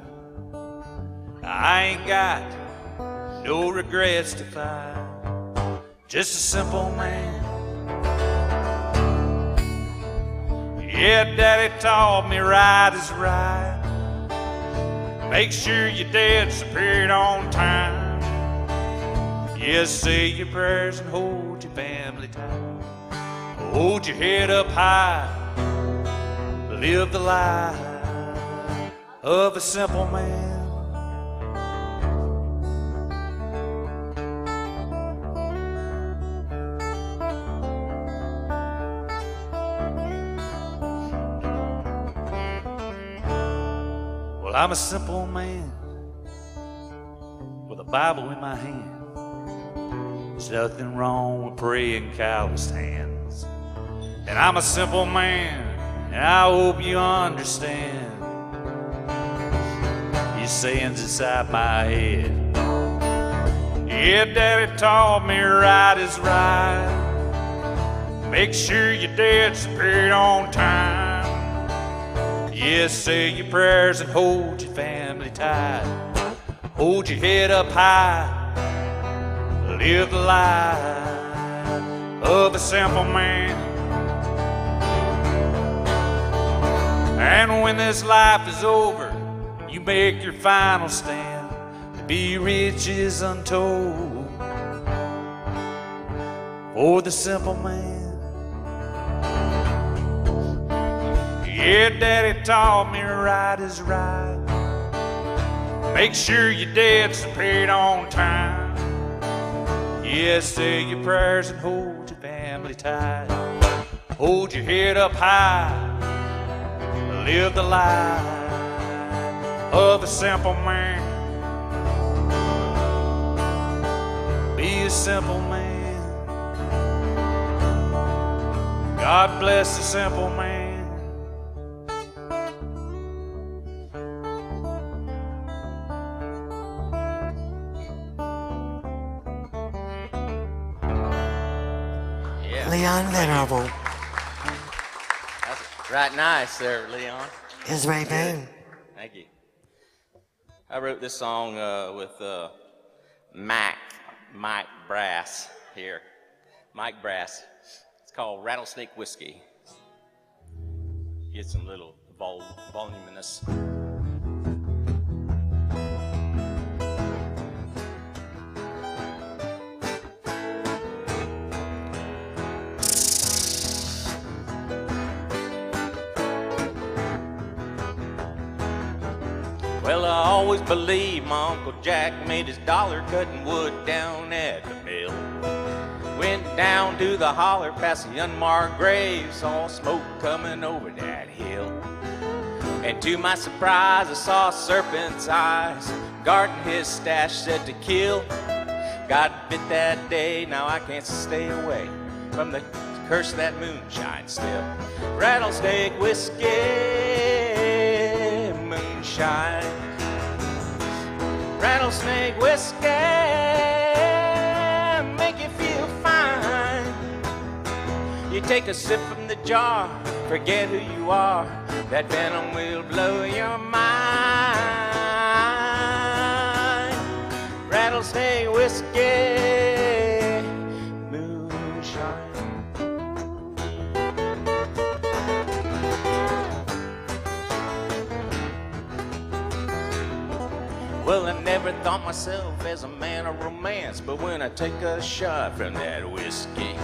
I ain't got no regrets to fight. Just a simple man. Yeah, Daddy taught me right is right. Make sure your dad's appeared on time. Yes, say your prayers and hold your family tight. Hold your head up high. Live the life of a simple man. I'm a simple man with a Bible in my hand. There's nothing wrong with praying calloused hands. And I'm a simple man, and I hope you understand. Your sayings inside my head. Yeah, Daddy taught me right is right. Make sure your dad's appeared on time. Yes, say your prayers and hold your family tight. Hold your head up high. Live the life of a simple man. And when this life is over, you make your final stand. To be riches untold for the simple man. Yeah, Daddy taught me right is right. Make sure your dad's paid on time. Yeah, say your prayers and hold your family tight. Hold your head up high. Live the life of a simple man. Be a simple man. God bless the simple man. Leon Venerable. That's right nice there, Leon. Is Ray Boone. Thank you. I wrote this song with Mike Brass here. Mike Brass. It's called Rattlesnake Whiskey. Get some little voluminous. Well, I always believed my Uncle Jack made his dollar cutting wood down at the mill. Went down to the holler past the unmarked graves, saw smoke coming over that hill. And to my surprise, I saw a serpent's eyes guarding his stash set to kill. Got bit that day, now I can't stay away from the curse of that moonshine still. Rattlesnake whiskey, moonshine. Rattlesnake whiskey, make you feel fine. You take a sip from the jar, forget who you are. That venom will blow your mind. Rattlesnake whiskey, moonshine. Well, I never thought myself as a man of romance, but when I take a shot from that whiskey,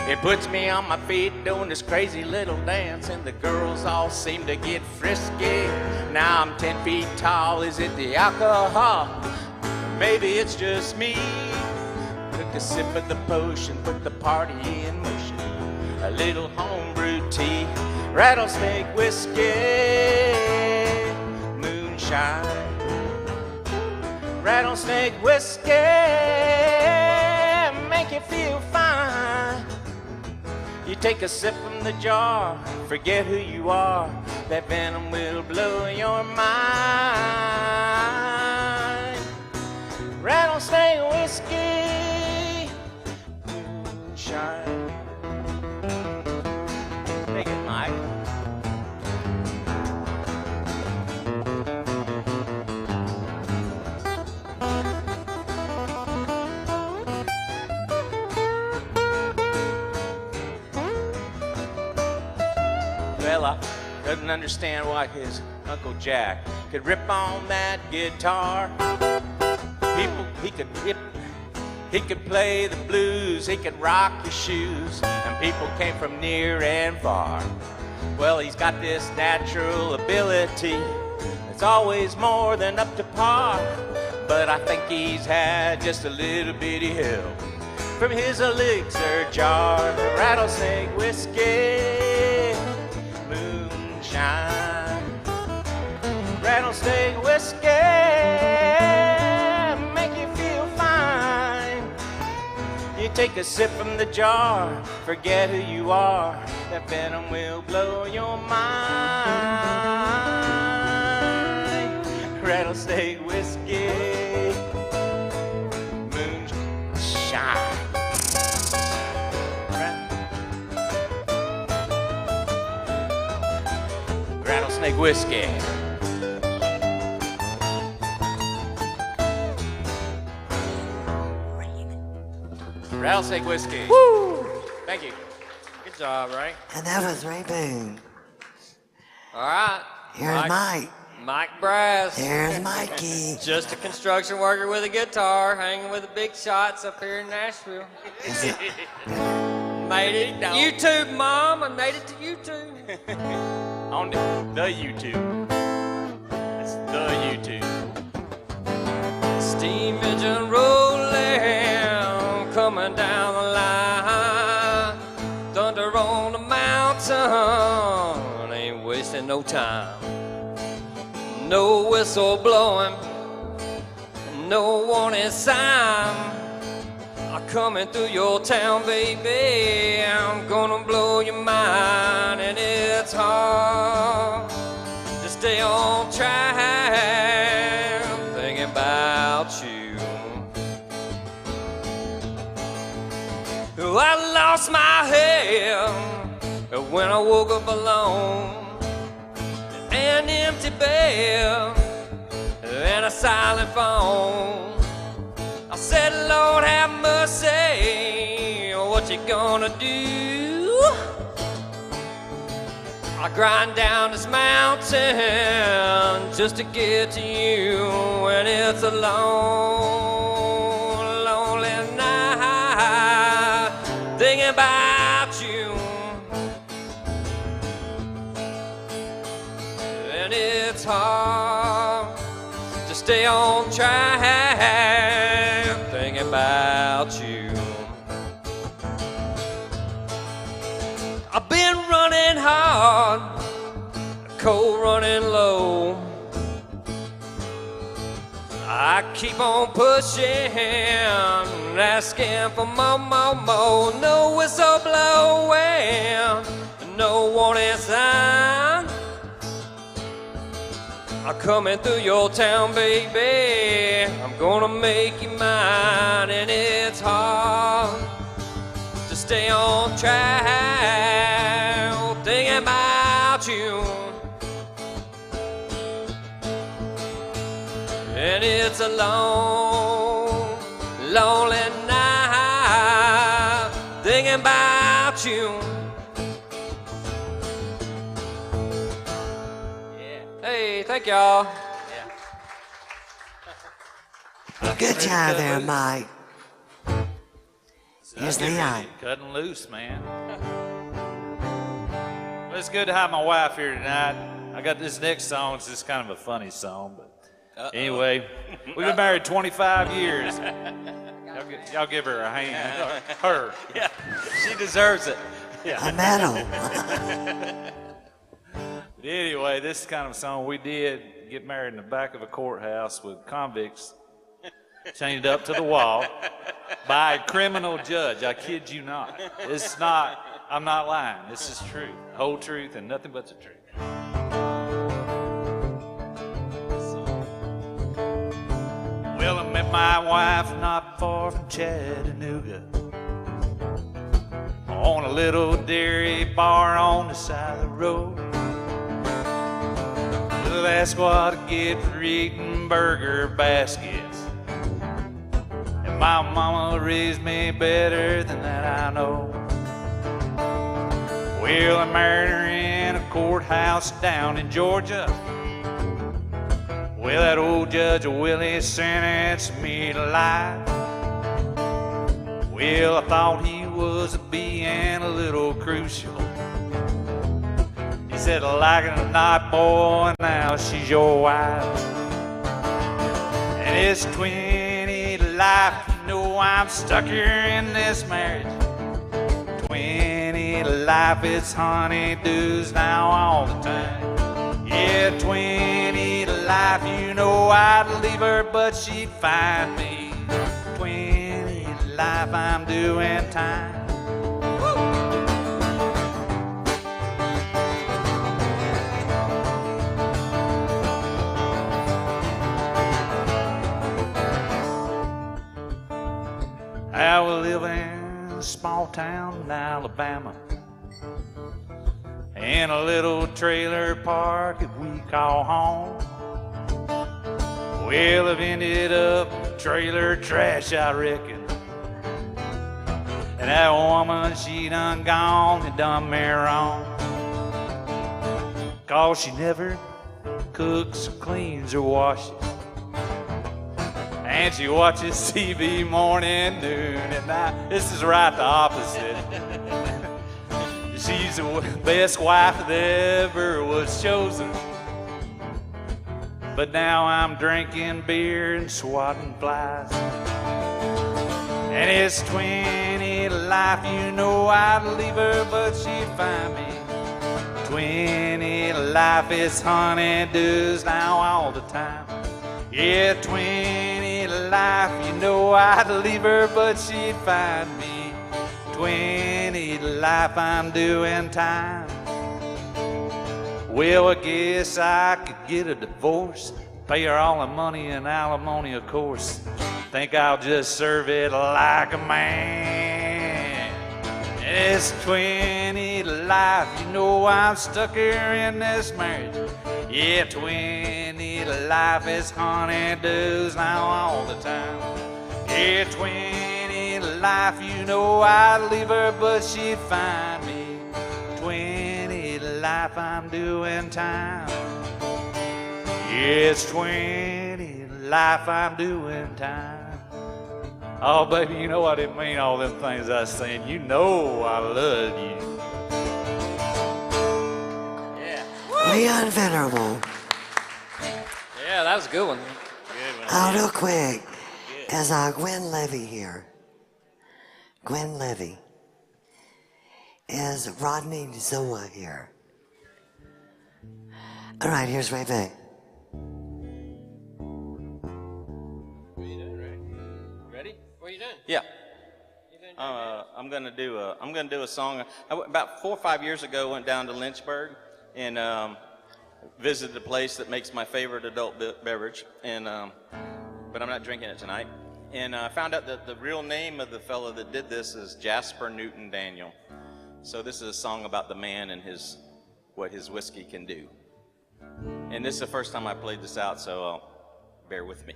it puts me on my feet doing this crazy little dance, and the girls all seem to get frisky. Now I'm 10 feet tall, is it the alcohol? Maybe it's just me. Took a sip of the potion, put the party in motion. A little homebrew tea, rattlesnake whiskey, moonshine. Rattlesnake whiskey, make you feel fine. You take a sip from the jar, forget who you are. That venom will blow your mind. Rattlesnake whiskey, moonshine. Take it, Mike. Well, I couldn't understand why his Uncle Jack could rip on that guitar. He could play the blues, he could rock your shoes, and people came from near and far. Well, he's got this natural ability that's always more than up to par. But I think he's had just a little bitty help from his elixir jar. Rattlesnake whiskey, moonshine. Rattlesnake whiskey, make you feel fine. You take a sip from the jar, forget who you are. That venom will blow your mind. Rattlesnake whiskey, moonshine. Rattlesnake whiskey. Rattlesnake whiskey. Woo! Thank you. Good job, right? And that was Ray Boone. All right. Here's Mike. Mike Brass. There's Mikey. Just a construction worker with a guitar, hanging with the big shots up here in Nashville. Made it. YouTube, Mom. I made it to YouTube. On the YouTube. That's the YouTube. Steam engine rolling, coming down the line. Thunder on the mountain, ain't wasting no time. No whistle blowing, no warning sign. I'm coming through your town, baby. I'm gonna blow your mind, and it's hard to stay on track, thinking about you. I lost my head when I woke up alone. An empty bed and a silent phone. I said, Lord, have mercy, what you gonna do? I grind down this mountain just to get to you, and it's a long, lonely night thinking about you. And it's hard stay on track, thinking about you. I've been running hard, cold running low. I keep on pushing, asking for more. No whistle blowing, no warning sign. I'm coming through your town, baby. I'm gonna make you mine, and it's hard to stay on track, thinking about you. And it's a long, lonely night, thinking about you. Hey, thank y'all. Good job there, Mike. Here's Leon. Cutting loose, man. Well, it's good to have my wife here tonight. I got this next song. It's just kind of a funny song, but anyway, we've been married 25 years. Y'all give her a hand. Her. Yeah, she deserves it. Yeah. A medal. But anyway, this is kind of a song we did get married in the back of a courthouse with convicts chained up to the wall by a criminal judge. I kid you not. It's not, I'm not lying. This is truth. Whole truth and nothing but the truth. Well, I met my wife not far from Chattanooga on a little dairy bar on the side of the road. Well, that's what I get for eating burger baskets. And my mama raised me better than that, I know. Well, I married her in a courthouse down in Georgia. Well, that old Judge Willie sentenced me to life. Well, I thought he was being a little crucial. He said, like it or not, boy, now she's your wife. And it's 20 to life, you know I'm stuck here in this marriage. 20 to life, it's honeydews now all the time. Yeah, 20 to life, you know I'd leave her, but she'd find me. 20 to life, I'm doing time. I was living in a small town in Alabama, in a little trailer park that we call home. Well, I've ended up trailer trash, I reckon. And that woman, she done gone and done me wrong. 'Cause she never cooks, cleans, or washes. And she watches TV morning, noon, and night. This is right the opposite. She's the best wife that ever was chosen. But now I'm drinking beer and swatting flies. And it's 20 to life, you know I'd leave her, but she'd find me. 20 to life, it's honeydews now all the time. Yeah, 20 to life, you know I'd leave her, but she'd find me. 20 to life, I'm doing time. Well, I guess I could get a divorce, pay her all the money and alimony, of course. Think I'll just serve it like a man. And it's 20 to life, you know I'm stuck here in this marriage. Yeah, 20 to life is honeydews now all the time. Yeah, 20 to life, you know I'd leave her, but she'd find me. 20 to life, I'm doing time. Yeah, it's 20 to life, I'm doing time. Oh, baby, you know I didn't mean all them things I was saying. You know I love you. Leon Venerable. Yeah, that was a good one. Real quick. Is Gwen Levy here? Gwen Levy. Is Rodney Zoa here? All right, here's Ray Vick. Ready? What are you doing? Yeah. I'm gonna do a song. About 4 or 5 years ago, went down to Lynchburg and visited a place that makes my favorite adult beverage, and but I'm not drinking it tonight. And I found out that the real name of the fellow that did this is Jasper Newton Daniel. So this is a song about the man and what his whiskey can do. And this is the first time I played this out, so bear with me.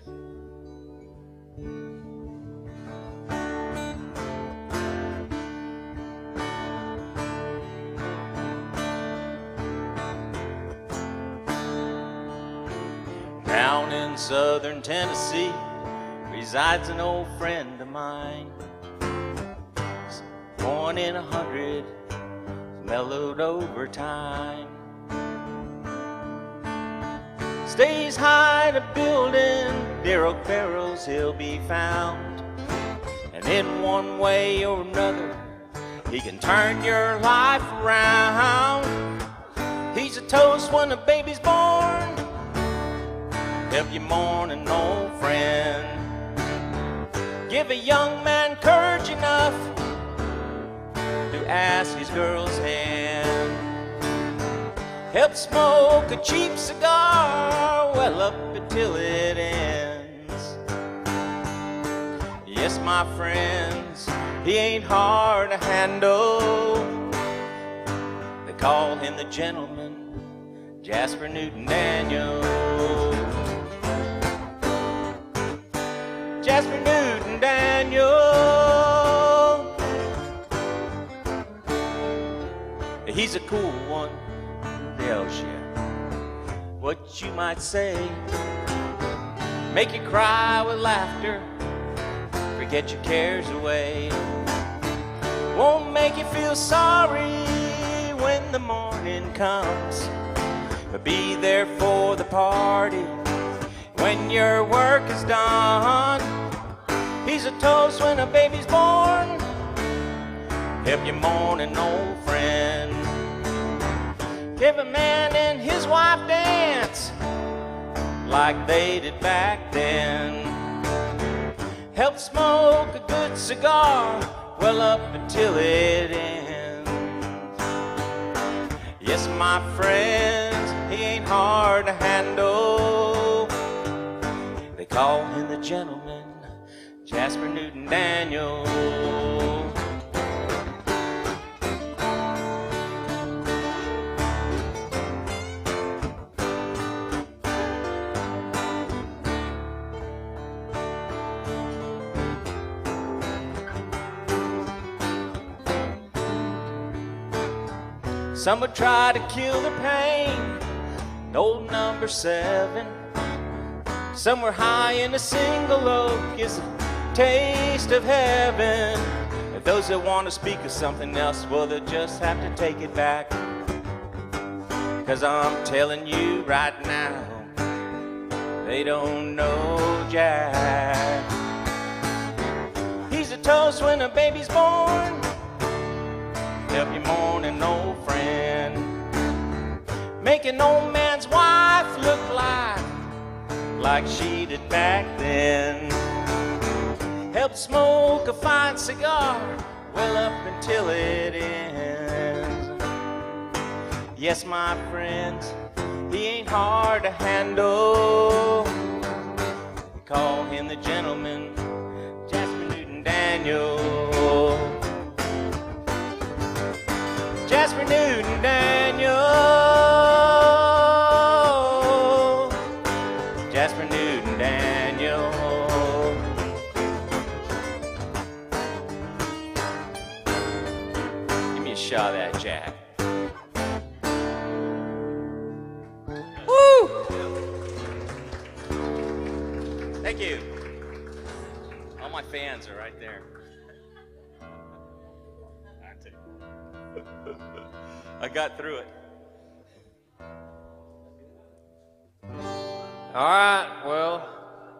Down in southern Tennessee resides an old friend of mine. Born in 100, mellowed over time. Stays high in a building near Oak Barrels he'll be found. And in one way or another, he can turn your life around. He's a toast when a baby's born. Help you mourn an old friend. Give a young man courage enough to ask his girl's hand. Help smoke a cheap cigar well up until it ends. Yes, my friends, he ain't hard to handle. They call him the gentleman, Jasper Newton Daniel. Jasper Newton Daniel. He's a cool one, tells you what you might say. Make you cry with laughter, forget your cares away. Won't make you feel sorry when the morning comes, but be there for the party when your work is done. He's a toast when a baby's born. Help you mourn an old friend. Give a man and his wife dance like they did back then. Help smoke a good cigar well up until it ends. Yes, my friends, he ain't hard to handle. They call him the gentleman, Jasper Newton Daniel. Some would try to kill their pain, old number 7. Some were high in a single oak is a taste of heaven. And those that want to speak of something else, well, they'll just have to take it back. 'Cause I'm telling you right now, they don't know Jack. He's a toast when a baby's born. Help you mourn an old friend. Make an old man's wife look like she did back then. Help smoke a fine cigar well up until it ends. Yes, my friends, he ain't hard to handle. We call him the gentleman, Jasper Newton Daniel. Jasper Newton Daniel. Jasper Newton Daniel. Give me a shot of that, Jack. Woo! Thank you. All my fans are right there. I got through it. All right, well,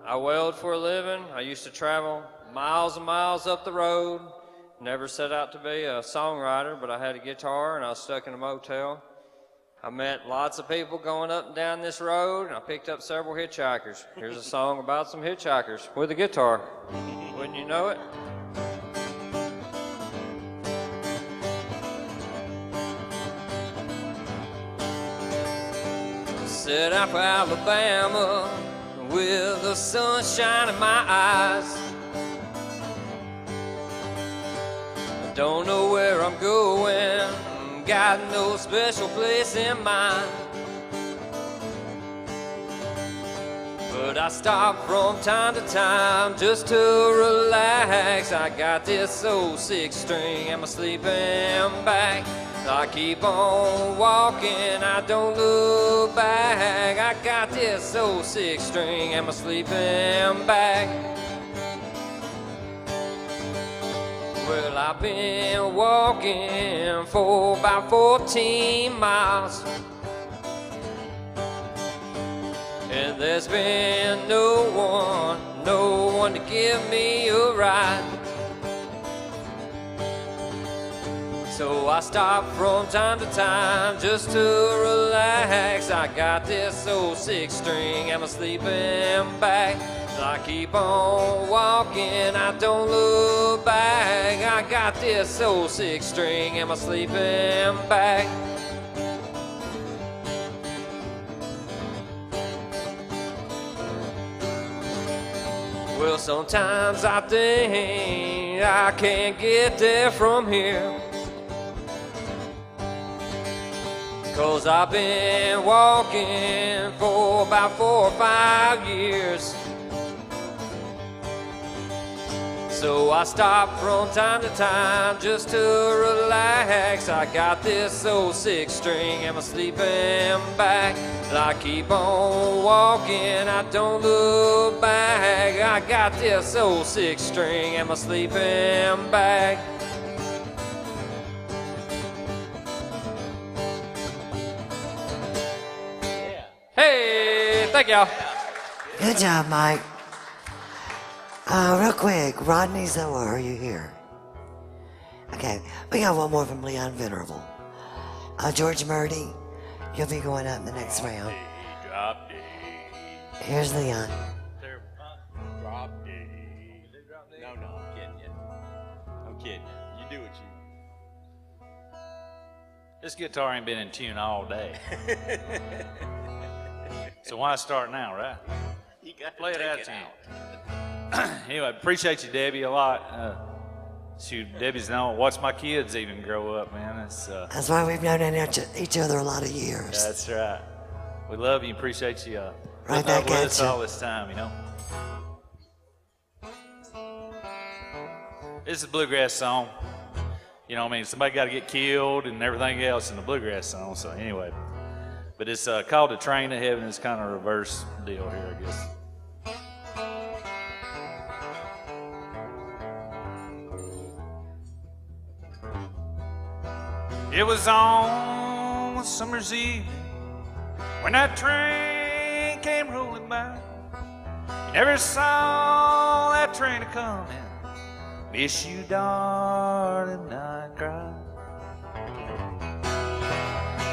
I weld for a living. I used to travel miles and miles up the road. Never set out to be a songwriter, but I had a guitar and I was stuck in a motel. I met lots of people going up and down this road, and I picked up several hitchhikers. Here's a song about some hitchhikers with a guitar. Wouldn't you know it? Set out for Alabama with the sunshine in my eyes. I don't know where I'm going, got no special place in mind. But I stop from time to time just to relax. I got this old 6-string and my sleeping bag. I keep on walking, I don't look back. I got this old 6-string and my sleeping bag. Well, I've been walking for about 14 miles, and there's been no one to give me a ride. So I stop from time to time just to relax. I got this old 6-string and my sleeping bag. I keep on walking, I don't look back. I got this old 6-string and my sleeping bag. Well, sometimes I think I can't get there from here, 'cause I've been walking for about 4 or 5 years. So I stop from time to time just to relax. I got this old 6-string and my sleeping bag. I keep on walking, I don't look back. I got this old 6-string and my sleeping bag. Hey, thank y'all. Good job, Mike. Real quick, Rodney Zoa, are you here? Okay, we got one more from Leon Venerable. George Murdy, you'll be going up in the next round. Drop D. Here's Leon. Drop D. No, I'm kidding you. I'm kidding you. You do what you. This guitar ain't been in tune all day. So why start now, right? You got Play to it take out it to out. Anyway, appreciate you, Debbie, a lot. Shoot, Debbie's known. Watch my kids even grow up, man. It's, That's why we've known each other a lot of years. That's right. We love you. Appreciate you. Right putting up back with at us you. all this time, you know. This is a bluegrass song. You know what I mean? Somebody got to get killed and everything else in the bluegrass song. So anyway, but it's called "The Train to Heaven." It's kind of a reverse deal here, I guess. It was on a summer's evening when that train came rolling by. You never saw that train a coming. Miss you, darling, I cried.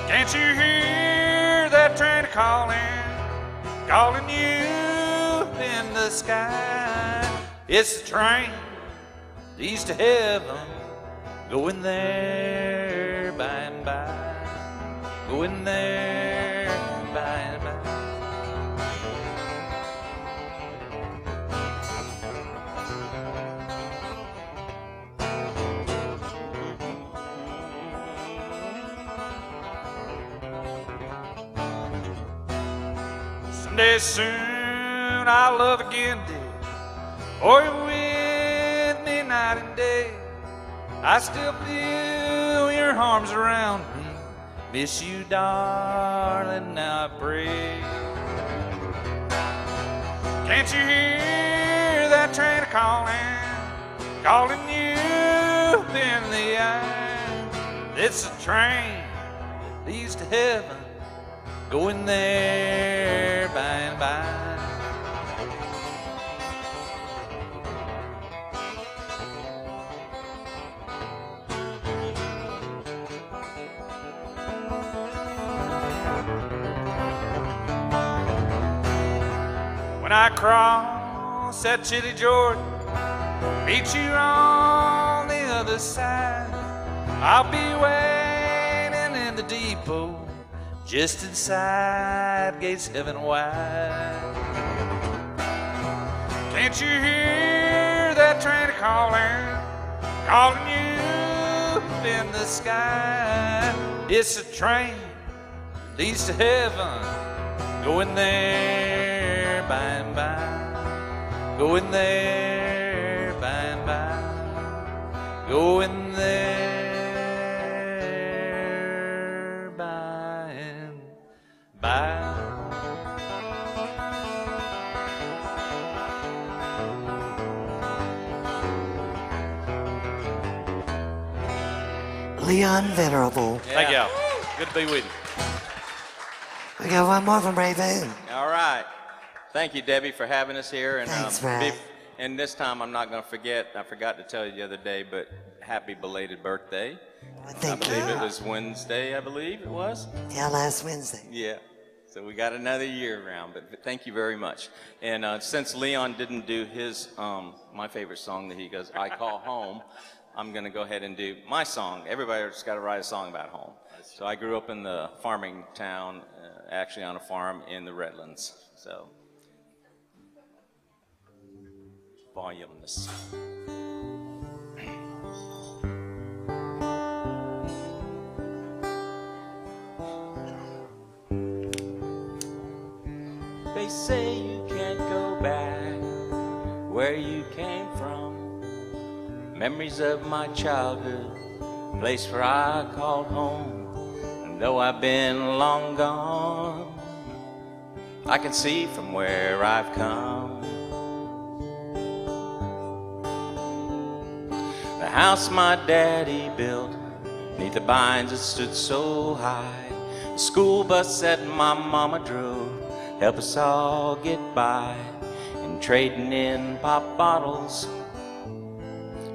Can't you hear that train calling, calling you in the sky? It's the train leads to heaven, going there by and by, going there by and by. Someday soon I'll love again, dear, or you're with me night and day. I still feel your arms around me. Miss you, darling, now I pray. Can't you hear that train calling, calling you in the eye? It's a train leads to heaven, going there by and by. when I cross that chilly Jordan, meet you on the other side. I'll be waiting in the depot, just inside gates heaven wide. Can't you hear that train calling you up in the sky? It's a train leads to heaven, going there by and by, going there by and by, going there by and by. Leon Venerable. Thank you. Good to be with you. We got one more from Ray Boone. All right. Thank you, Debbie, for having us here. And, Thanks, Ray. and this time I'm not going to forget, I forgot to tell you the other day, but happy belated birthday. Thank I believe you. it was Wednesday, I believe it was. Yeah, last Wednesday. Yeah. So we got another year around, but thank you very much. And since Leon didn't do his, my favorite song that he goes, I Call Home, I'm going to go ahead and do my song. Everybody's got to write a song about home. So I grew up in the farming town, actually on a farm in the Redlands. So, voluminous. They say you can't go back where you came from. Memories of my childhood, place where I called home. And though I've been long gone, I can see from where I've come. The house my daddy built, neath the vines that stood so high. The school bus that my mama drove, help us all get by. And trading in pop bottles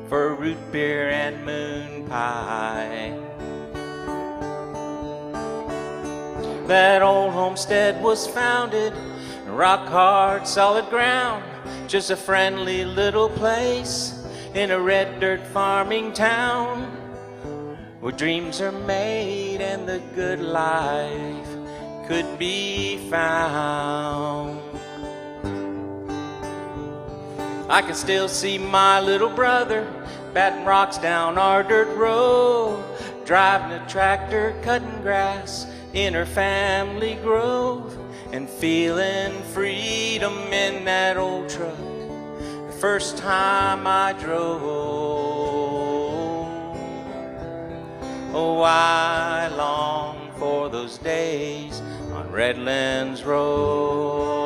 for root beer and moon pie. That old homestead was founded in rock hard solid ground, just a friendly little place in a red dirt farming town, where dreams are made and the good life could be found. I can still see my little brother batting rocks down our dirt road, driving a tractor, cutting grass in her family grove, and feeling freedom in that old truck the first time I drove. Oh, I long for those days on Redlands Road.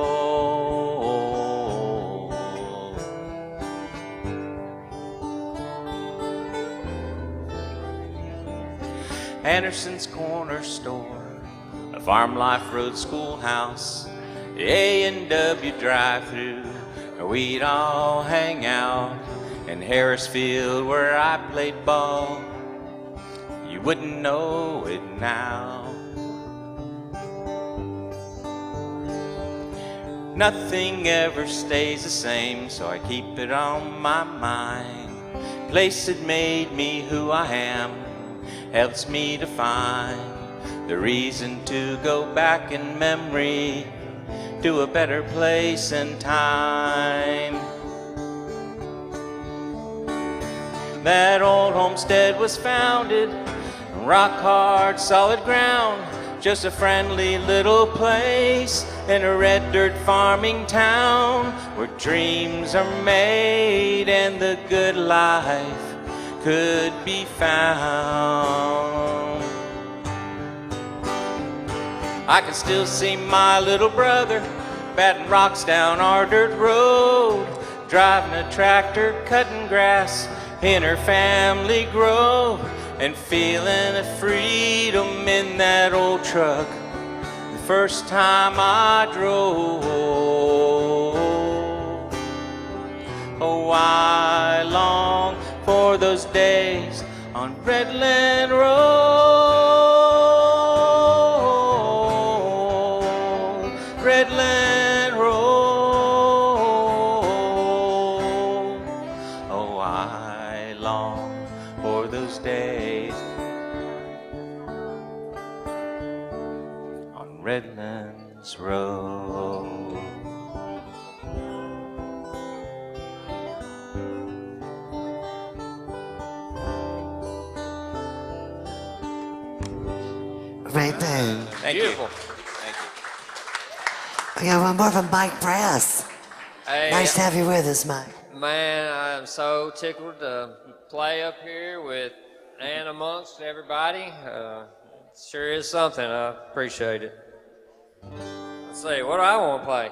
Anderson's Corner Store, a Farm Life Road schoolhouse, the A&W drive-thru, where we'd all hang out, in Harrisfield where I played ball. You wouldn't know it now. Nothing ever stays the same, so I keep it on my mind. Place that made me who I am helps me to find the reason to go back in memory to a better place and time. That old homestead was founded on rock hard solid ground, just a friendly little place in a red dirt farming town, where dreams are made and the good life could be found. I can still see my little brother batting rocks down our dirt road, driving a tractor, cutting grass in her family grove, and feeling a freedom in that old truck the first time I drove. Oh, I long for those days on Redland Road, Redland Road. Redlands Road. Right there. Thank Beautiful. you. Thank you. We got one more from Mike Brass. Hey, Nice to have you with us, Mike. man, I'm so tickled to play up here with and amongst everybody. It sure is something. I appreciate it. Let's see, what do I want to play?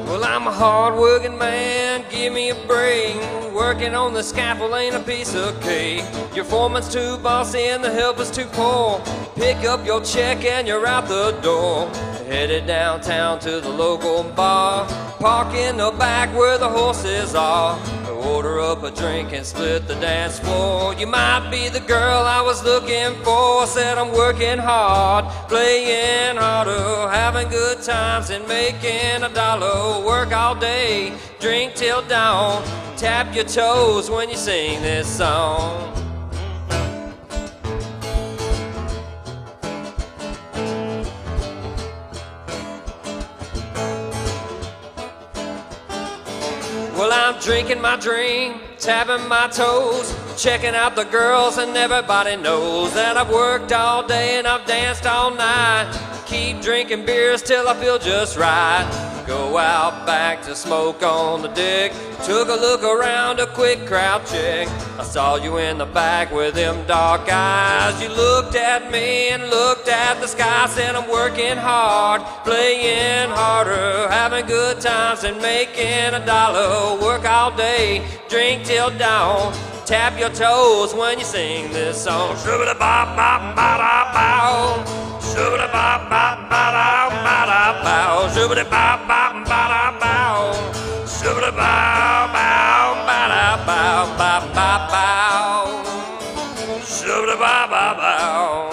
Well, I'm a hard-working man, give me a break. Working on the scaffold ain't a piece of cake. Your foreman's too bossy and the helper's too poor. Pick up your check and you're out the door. Headed downtown to the local bar. Park in the back where the horses are. Order up a drink and split the dance floor. You might be the girl I was looking for. Said I'm working hard, playing harder, having good times and making a dollar. Work all day, drink till dawn. Tap your toes when you sing this song. Well, I'm drinking my drink, tapping my toes, checking out the girls, and everybody knows that I've worked all day and I've danced all night. Keep drinking beers till I feel just right. Go out back to smoke on the deck. Took a look around, a quick crowd check. I saw you in the back with them dark eyes. You looked at me and looked at the sky. Said I'm working hard, playing harder, having good times and making a dollar. Work all day, drink till dawn. Tap your toes when you sing this song. Shoo-ba-da-bop-bop-ba-da-bow. Shoo-ba-da-bop-bop-ba-da-bow. Shoo-ba-da-bop-bop-ba-da-bow. Shoo-ba-da-bow-bow-ba-da-bow-bow-bow. Shoo-ba-da-bow-bow-bow.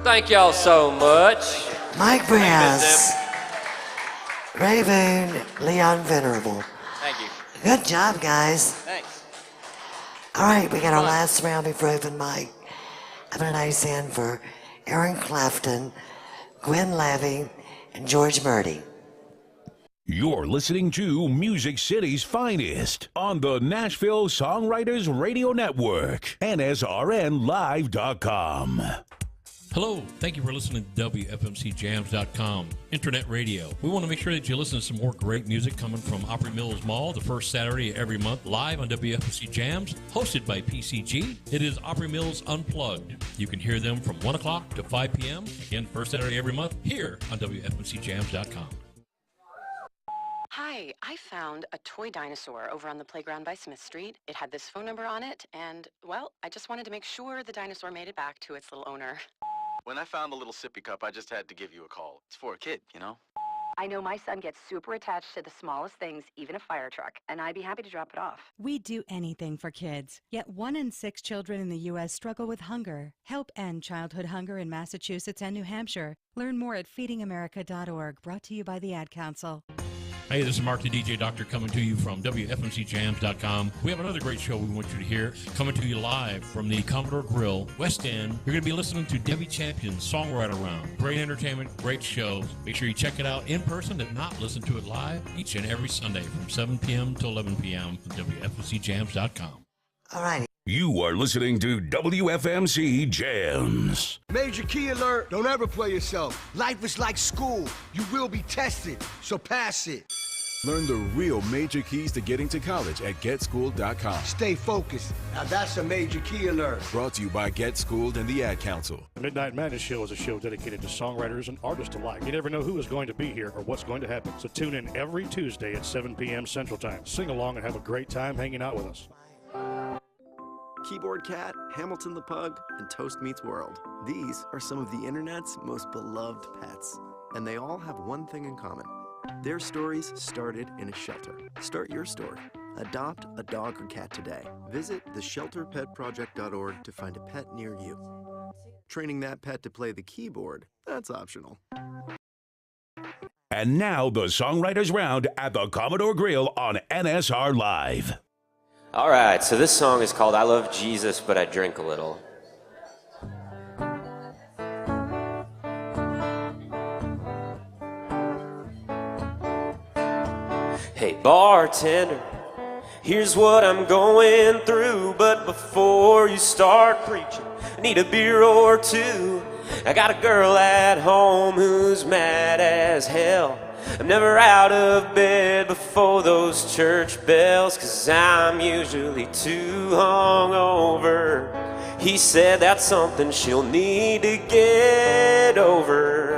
Thank y'all so much. Mike Brass. Raven, Leon Venerable. Thank you. Good job, guys. Thanks. All right, we got our last round before open mic. Having a nice hand for Aaron Clafton, Gwen Lavey, and George Murdy. You're listening to Music City's finest on the Nashville Songwriters Radio Network, NSRNlive.com. Hello, thank you for listening to WFMCJams.com, Internet Radio. We want to make sure that you listen to some more great music coming from Opry Mills Mall the first Saturday of every month, live on WFMC Jams, hosted by PCG. It is Opry Mills Unplugged. You can hear them from 1 o'clock to 5 p.m., again, first Saturday every month, here on WFMCJams.com. Hi, I found a toy dinosaur over on the playground by Smith Street. It had this phone number on it, and, well, I just wanted to make sure the dinosaur made it back to its little owner. When I found the little sippy cup, I just had to give you a call. It's for a kid, you know? I know my son gets super attached to the smallest things, even a fire truck, and I'd be happy to drop it off. We do anything for kids, yet 1 in 6 children in the U.S. struggle with hunger. Help end childhood hunger in Massachusetts and New Hampshire. Learn more at feedingamerica.org, brought to you by the Ad Council. Hey, this is Mark the DJ Doctor coming to you from WFMCJams.com. We have another great show we want you to hear, coming to you live from the Commodore Grille, West End. You're going to be listening to Debbie Champion's Songwriter Round. Great entertainment, great shows. Make sure you check it out in person, if not, listen to it live each and every Sunday from 7 p.m. to 11 p.m. on WFMCJams.com. All right. You are listening to WFMC Jams. Major key alert. Don't ever play yourself. Life is like school. You will be tested, so pass it. Learn the real major keys to getting to college at GetSchooled.com. Stay focused. Now that's a major key alert. Brought to you by Get Schooled and the Ad Council. The Midnight Madness Show is a show dedicated to songwriters and artists alike. You never know who is going to be here or what's going to happen. So tune in every Tuesday at 7 p.m. Central Time. Sing along and have a great time hanging out with us. Keyboard Cat, Hamilton the Pug, and Toast Meets World. These are some of the internet's most beloved pets, and they all have one thing in common. Their stories started in a shelter. Start your story. Adopt a dog or cat today. Visit theshelterpetproject.org to find a pet near you. Training that pet to play the keyboard, that's optional. And now the Songwriters Round at the Commodore Grille on NSR Live. All right, so this song is called I Love Jesus, But I Drink a Little. Hey, bartender, here's what I'm going through, but before you start preaching, I need a beer or two. I got a girl at home who's mad as hell. I'm never out of bed before those church bells, 'cause I'm usually too hungover. He said that's something she'll need to get over.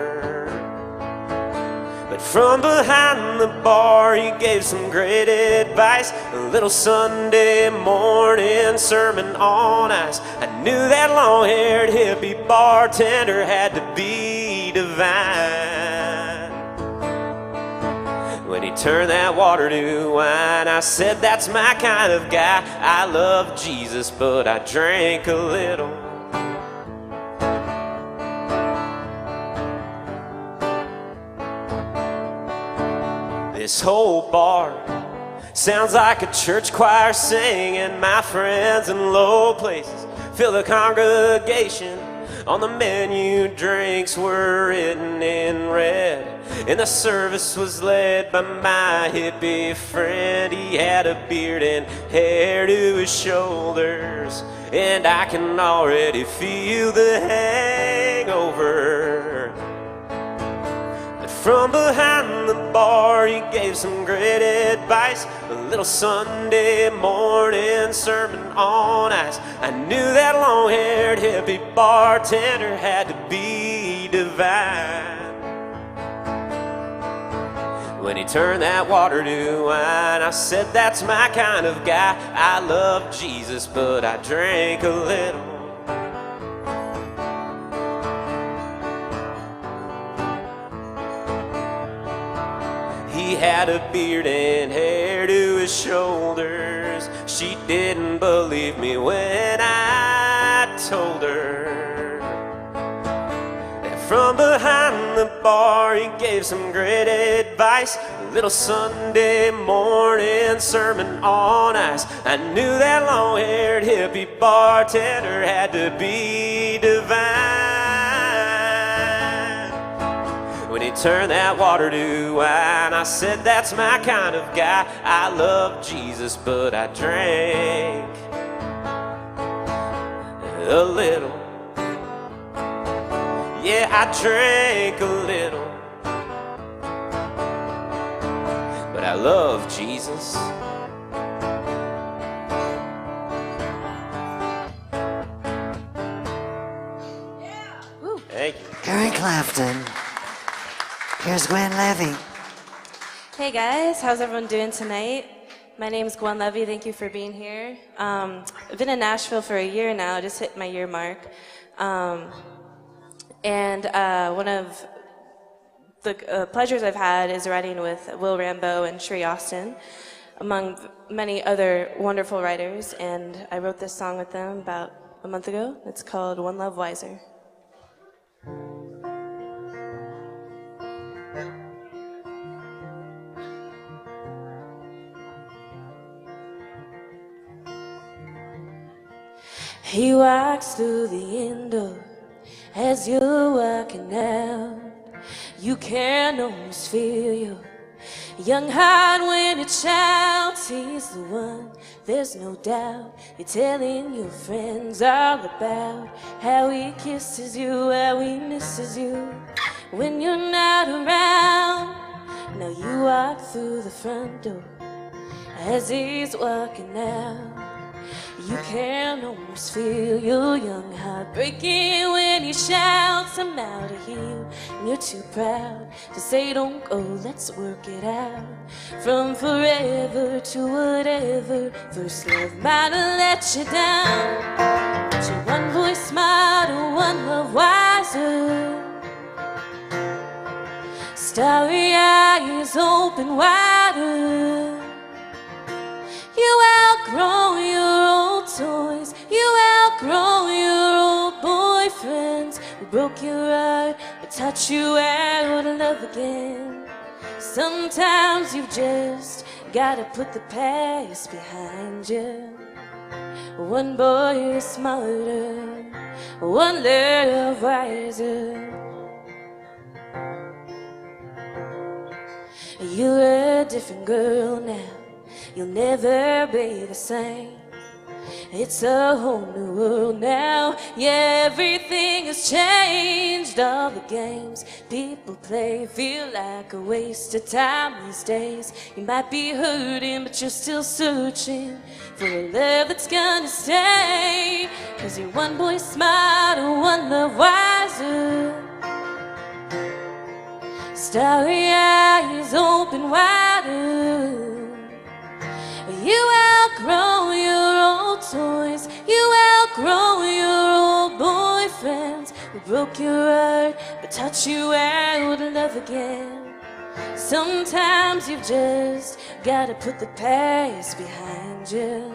But from behind the bar he gave some great advice, a little Sunday morning sermon on ice. I knew that long-haired hippie bartender had to be divine. When he turned that water to wine, I said that's my kind of guy. I love Jesus, but I drank a little. This whole bar sounds like a church choir singing. My friends in low places fill the congregation. On the menu, drinks were written in red, and the service was led by my hippie friend. He had a beard and hair to his shoulders, and I can already feel the hangover. From behind the bar he gave some great advice, a little Sunday morning sermon on ice. I knew that long-haired hippie bartender had to be divine. When he turned that water to wine, I said that's my kind of guy. I love Jesus, but I drank a little. He had a beard and hair to his shoulders. She didn't believe me when I told her that from behind the bar he gave some great advice, a little Sunday morning sermon on ice. I knew that long-haired hippie bartender had to be divine. When he turned that water to wine, I said that's my kind of guy. I love Jesus, but I drank a little. Yeah, I drank a little, but I love Jesus. Thank you. Gary Clapton. Here's Gwen Levy. Hey guys, how's everyone doing tonight? My name is Gwen Levy. Thank you for being here. I've been in Nashville for a year now. I just hit my year mark. And one of the pleasures I've had is writing with Will Rambeau and Sheree Austin, among many other wonderful writers. And I wrote this song with them about a month ago. It's called One Love Wiser. He walks through the window as you're walking out. You can almost feel your young heart when it shouts. He's the one, there's no doubt. You're telling your friends all about how he kisses you, how he misses you when you're not around. Now you walk through the front door as he's walking out. You can almost feel your young heart breaking when he shouts, I'm out of here. And you're too proud to say don't go, let's work it out. From forever to whatever, first love might have let you down. But you're one voice smarter, one love wiser. Starry-eyed eyes open wider. You outgrow your old toys. You outgrow your old boyfriends who broke your heart but taught you how to love again. Sometimes you've just gotta put the past behind you. One boy is smarter, one little wiser. You're a different girl now. You'll never be the same. It's a whole new world now. Yeah, everything has changed. All the games people play feel like a waste of time these days. You might be hurting, but you're still searching for a love that's gonna stay. 'Cause you're one boy smarter, one love wiser. Starry eyes open wider. You outgrow your old toys. You outgrow your old boyfriends who broke your heart but taught you how to love again. Sometimes you've just gotta put the past behind you.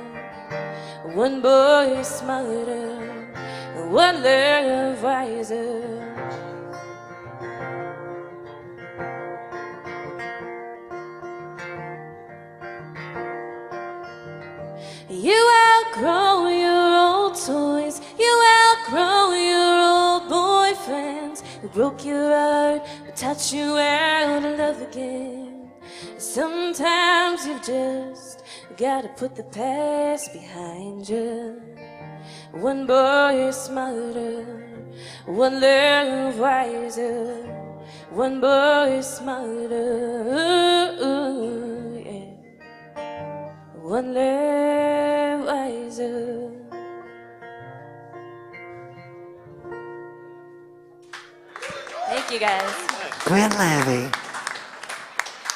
One boy is smarter, one love wiser. You outgrow your old toys. You outgrow your old boyfriends who broke your heart but taught you how to love again. Sometimes you've just gotta put the past behind you. One boy is smarter, one love wiser. One boy is smarter, yeah. One love wiser. Thank you, guys. Gwen Levy.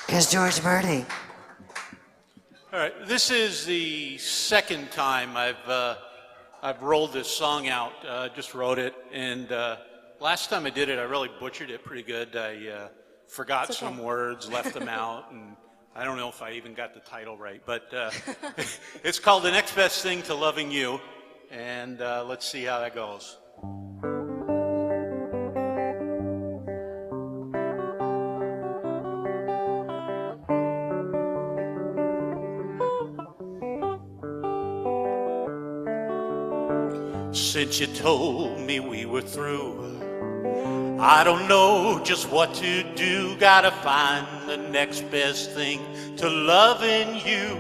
Here's George Birdie. All right, this is the second time I've rolled this song out. Just wrote it, and last time I did it, I really butchered it pretty good. I forgot some words, left them out, and I don't know if I even got the title right, but it's called The Next Best Thing to Loving You, and let's see how that goes. Since you told me we were through, I don't know just what to do. Gotta find the next best thing to loving you.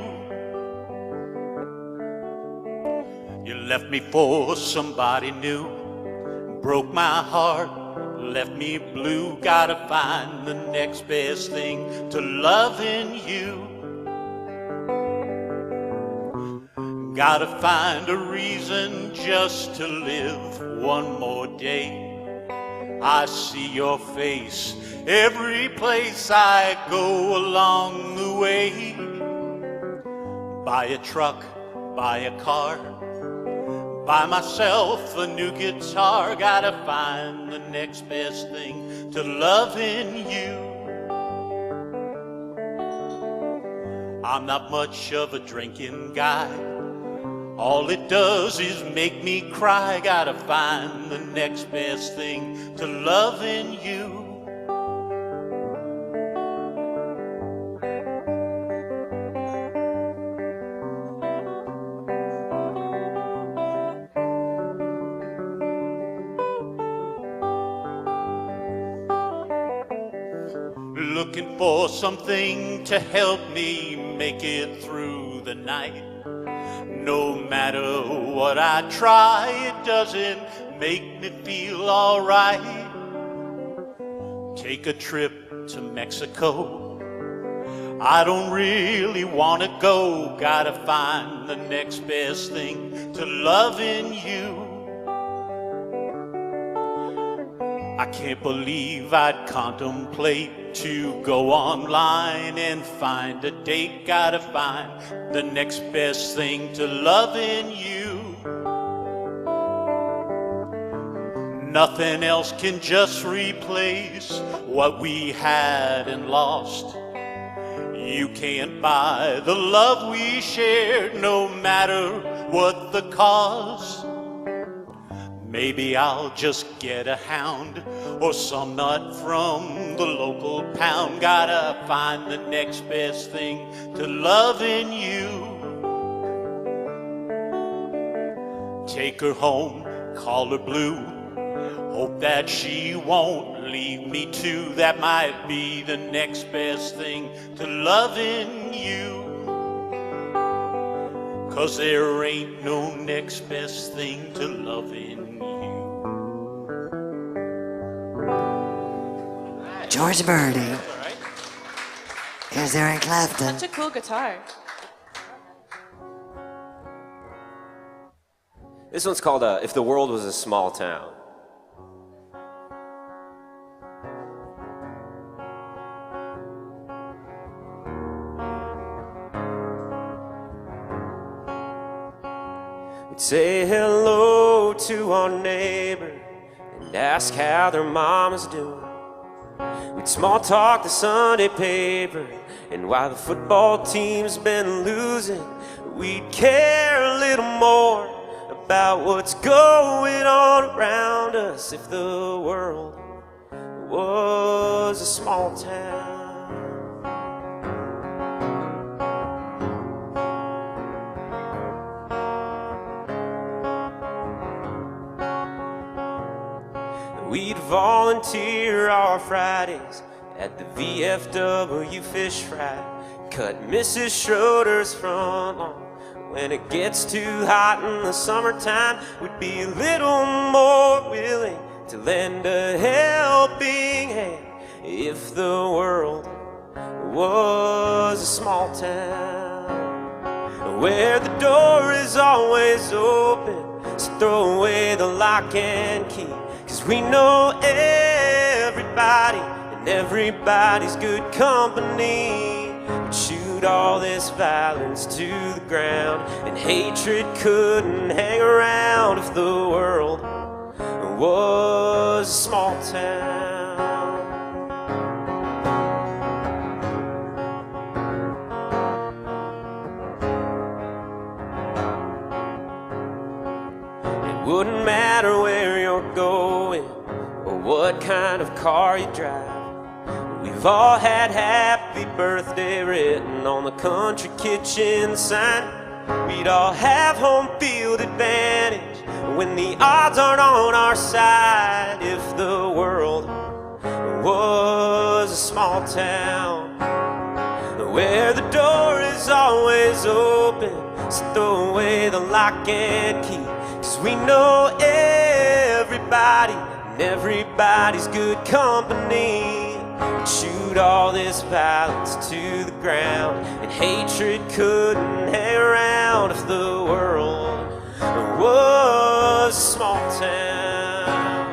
You left me for somebody new, broke my heart, left me blue. Gotta find the next best thing to loving you. Gotta find a reason just to live one more day. I see your face every place I go along the way. Buy a truck, buy a car, buy myself a new guitar. Gotta find the next best thing to loving you. I'm not much of a drinking guy. All it does is make me cry. Gotta find the next best thing to loving you. Looking for something to help me make it through the night. No matter what I try, it doesn't make me feel alright. Take a trip to Mexico. I don't really want to go. Gotta find the next best thing to loving you. I can't believe I'd contemplate to go online and find a date. Gotta find the next best thing to loving you. Nothing else can just replace what we had and lost. You can't buy the love we shared, no matter what the cost. Maybe I'll just get a hound or some nut from the local pound. Gotta find the next best thing to loving you. Take her home, call her Blue. Hope that she won't leave me too. That might be the next best thing to loving you. 'Cause there ain't no next best thing to loving you. George Birdie. Here's Eric Clapton. Such a cool guitar. This one's called If the World Was a Small Town. We'd say hello to our neighbor and ask how their mama's doing. We'd small talk the Sunday paper and why the football team's been losing. We'd care a little more about what's going on around us if the world was a small town. We'd volunteer our Fridays at the VFW fish fry, cut Mrs. Schroeder's front lawn. When it gets too hot in the summertime, we'd be a little more willing to lend a helping hand if the world was a small town where the door is always open. So throw away the lock and key, 'cause we know everybody and everybody's good company. Shoot all this violence to the ground, and hatred couldn't hang around if the world was a small town. It wouldn't matter where you're going or what kind of car you drive. We've all had happy birthday written on the country kitchen sign. We'd all have home field advantage when the odds aren't on our side if the world was a small town where the door is always open. So throw away the lock and key, 'cause we know everybody and everybody's good company. Shoot all this violence to the ground, and hatred couldn't hang around if the world was a small town.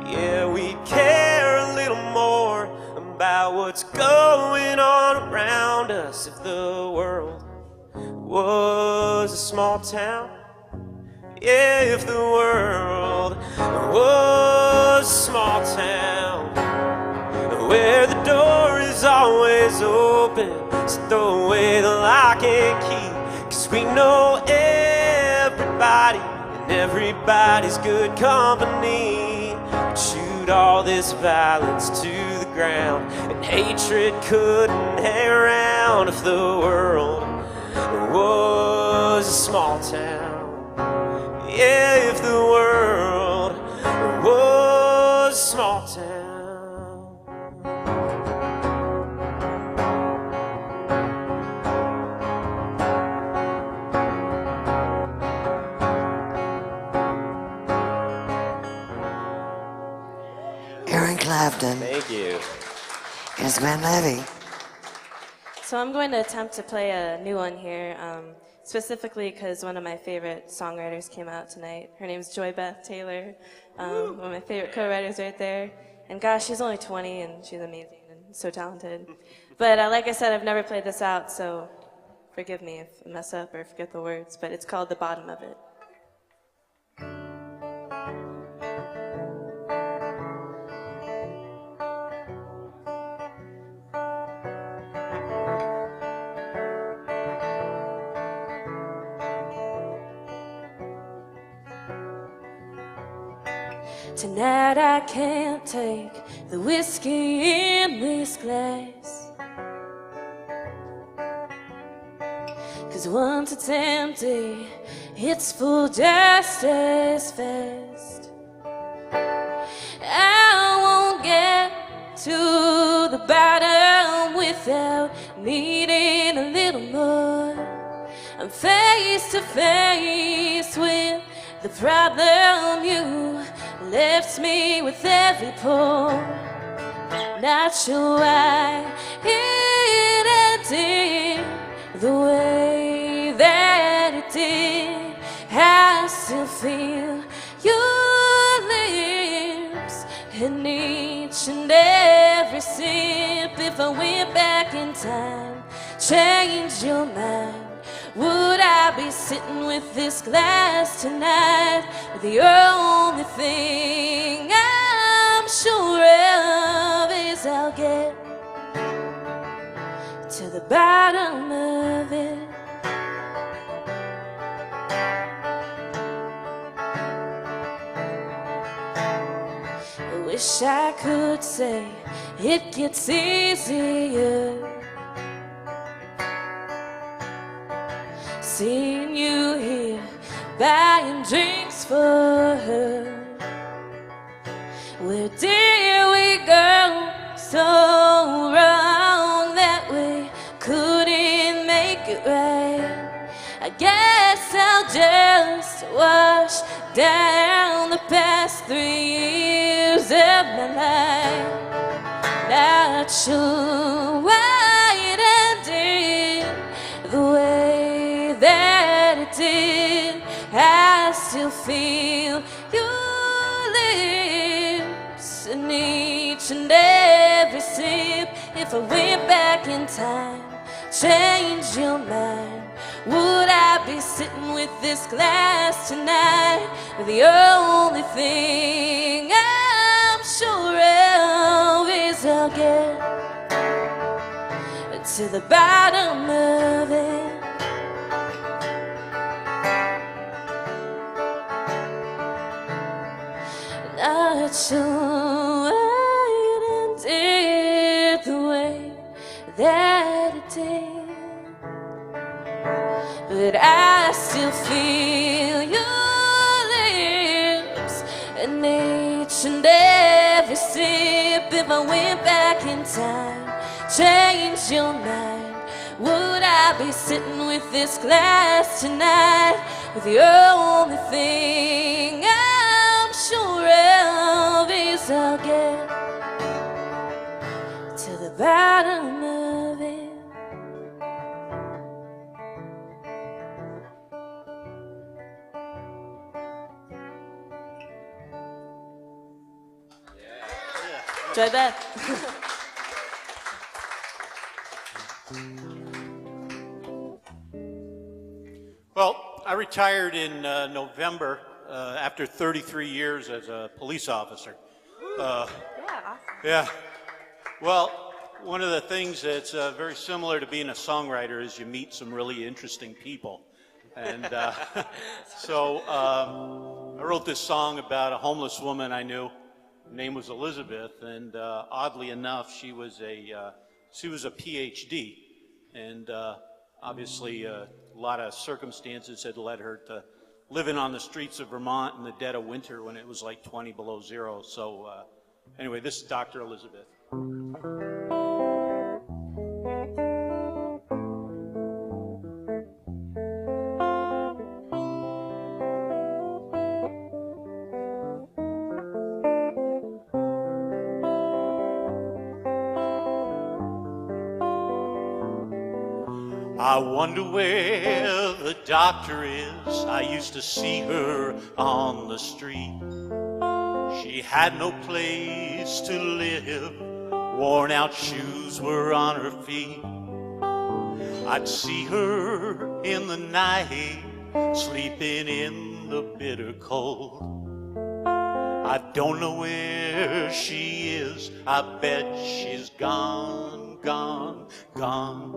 Yeah, we care a little more about what's going on around us if the world was a small town. Yeah, if the world was a small town where the door is always open. So throw away the lock and key, 'cause we know everybody and everybody's good company. Shoot all this violence to the ground, and hatred couldn't hang around if the world was a small town. Yeah, if the world was a small town. Eric Clapton. Thank you. Here's Gwen Levy. So I'm going to attempt to play a new one here, specifically because one of my favorite songwriters came out tonight. Her name's Joy Beth Taylor, one of my favorite co-writers right there. And gosh, she's only 20 and she's amazing and so talented. But like I said, I've never played this out, so forgive me if I mess up or forget the words, but it's called The Bottom of It. Tonight I can't take the whiskey in this glass, 'cause once it's empty, it's full just as fast. I won't get to the bottom without needing a little more. I'm face to face with the problem you left me with every pour. Not sure why it ended the way that it did. I still feel your lips in each and every sip. If I went back in time, change your mind, would I be sitting with this glass tonight? With the only thing I'm sure of is I'll get to the bottom of it. I wish I could say it gets easier, seeing you here buying drinks for her. Where did we go so wrong that we couldn't make it right? I guess I'll just wash down the past 3 years of my life. Not sure why it ended the way that it did. I still feel your lips in each and every sip. If I went back in time, change your mind, would I be sitting with this glass tonight? With the only thing I'm sure of is I'll get to the bottom of it. Not sure why it ended the way that it did, but I still feel your lips in each and every sip. If I went back in time, change your mind, would I be sitting with this glass tonight? With the only thing I'm sure of is I'll get to the bottom of it. Enjoy that. Well, I retired in November after 33 years as a police officer. Yeah. Well, one of the things that's very similar to being a songwriter is you meet some really interesting people. And so I wrote this song about a homeless woman I knew. Her name was Elizabeth, and oddly enough, she was a PhD, and obviously a lot of circumstances had led her to living on the streets of Vermont in the dead of winter when it was like 20 below zero. So anyway, this is Dr. Elizabeth. I wonder where the doctor is. I used to see her on the street. She had no place to live. Worn out shoes were on her feet. I'd see her in the night, sleeping in the bitter cold. I don't know where she is. I bet she's gone, gone, gone.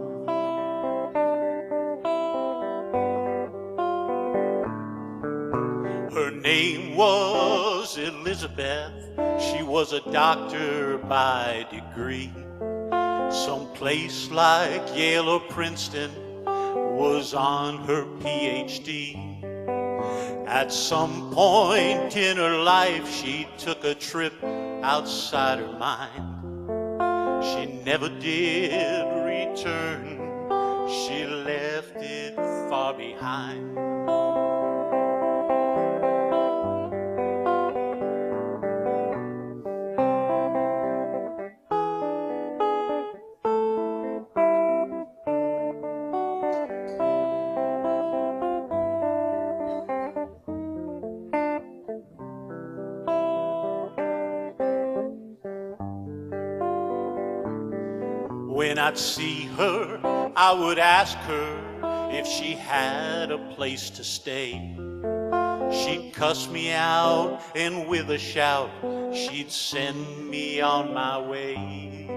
Her name was Elizabeth. She was a doctor by degree. Someplace like Yale or Princeton was on her PhD. At some point in her life, she took a trip outside her mind. She never did return. She left it far behind. When I'd see her, I would ask her if she had a place to stay. She'd cuss me out, and with a shout, she'd send me on my way.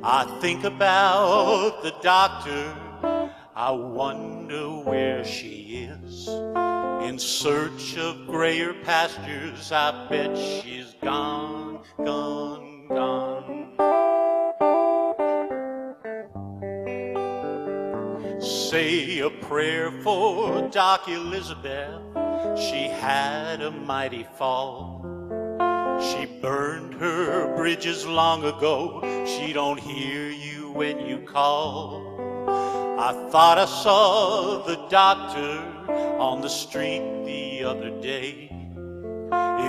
I think about the doctor, I wonder where she is. In search of grayer pastures, I bet she's gone, gone, gone. Say a prayer for Doc Elizabeth. She had a mighty fall. She burned her bridges long ago. She don't hear you when you call. I thought I saw the doctor on the street the other day.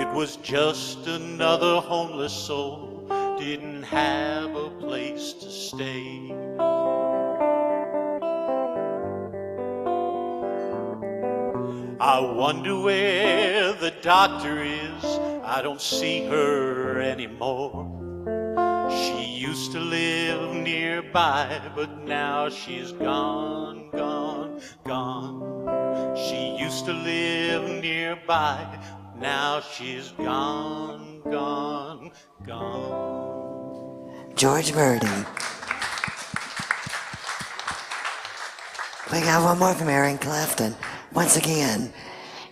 It was just another homeless soul, didn't have a place to stay. I wonder where the doctor is. I don't see her anymore. She used to live nearby, but now she's gone, gone, gone. She used to live nearby, now she's gone, gone, gone. George Verdi. We got one more from Eric Clapton. Once again,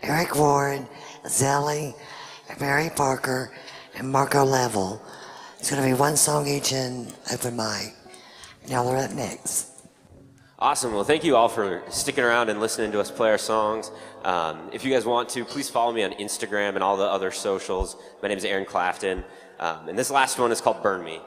Eric Ward, Zelly, Barry Parker, and Marco Level. It's going to be one song each in open mic. Y'all are up next. Awesome. Well, thank you all for sticking around and listening to us play our songs. If you guys want to, please follow me on Instagram and all the other socials. My name is Aaron Clapton. And this last one is called Burn Me.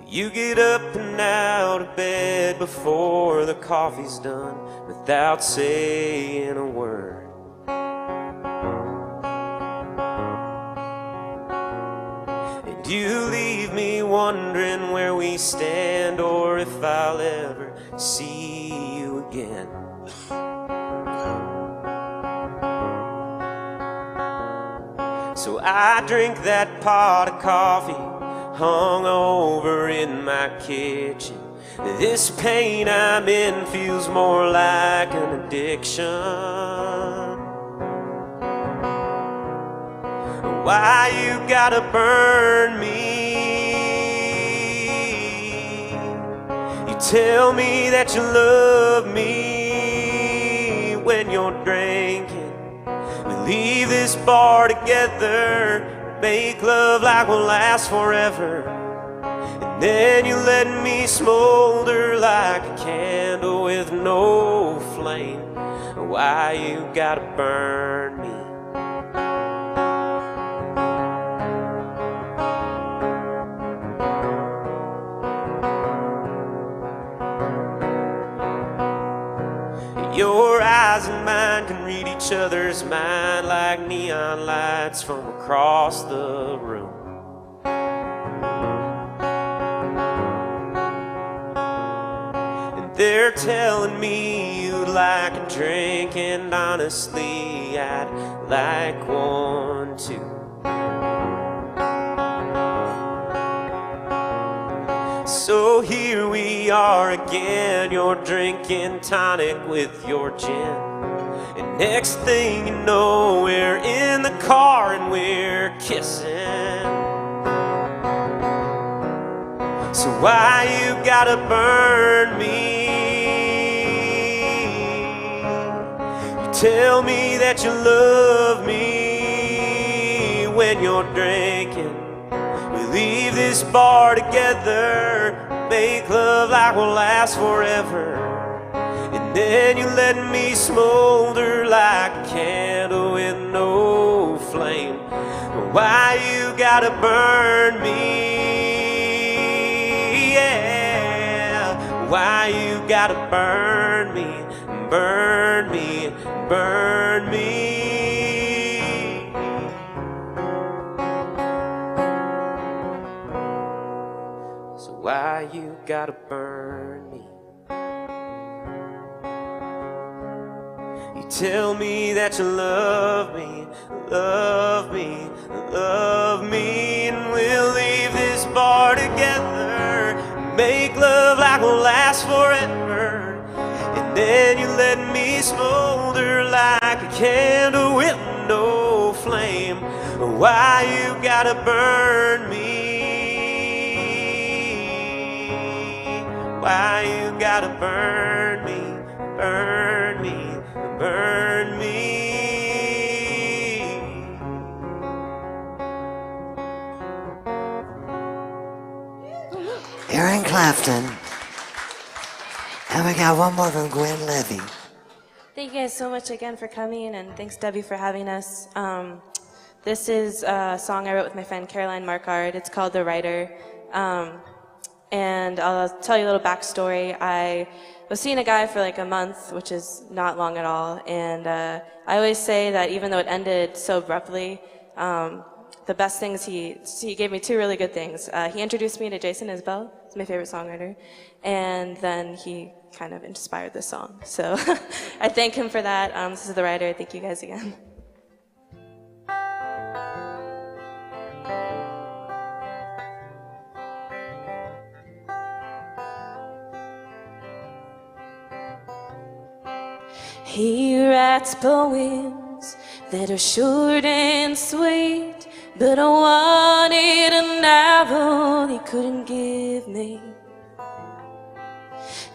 You get up and out of bed before the coffee's done without saying a word. And you leave me wondering where we stand or if I'll ever see you again. So I drink that pot of coffee hung over in my kitchen. This pain I'm in feels more like an addiction. Why you gotta burn me? You tell me that you love me when you're drinking. We leave this bar together, make love like we'll last forever. And then you let me smolder like a candle with no flame. Why you gotta burn me? Your eyes and mine can read each other's mind like neon lights from across the room. They're telling me you'd like a drink, and honestly, I'd like one too. So here we are again, you're drinking tonic with your gin. And next thing you know, we're in the car and we're kissing. So why you gotta burn me? You tell me that you love me when you're drinking. We leave this bar together, make love like we'll last forever. And then you let me smolder like a candle with no flame. Why you gotta burn me? Why you gotta burn me, burn me, burn me? So why you gotta burn me? You tell me that you love me, love me, love me, and we'll leave this bar together, make love like we'll last forever. And then you let me smolder like a candle with no flame. Why you gotta burn me? Why you gotta burn me, burn me, burn me? Aaron Clapton. And we got one more from Gwen Levy. Thank you guys so much again for coming, and thanks Debbie for having us. This is a song I wrote with my friend Caroline Markard. It's called The Writer. And I'll tell you a little backstory. I was seeing a guy for like a month, which is not long at all. And I always say that even though it ended so abruptly, the best things he gave me two really good things. He introduced me to Jason Isbell. He's my favorite songwriter. And then he kind of inspired this song. So I thank him for that. This is The Writer. Thank you guys again. He writes poems that are short and sweet, but I wanted a novel he couldn't give me.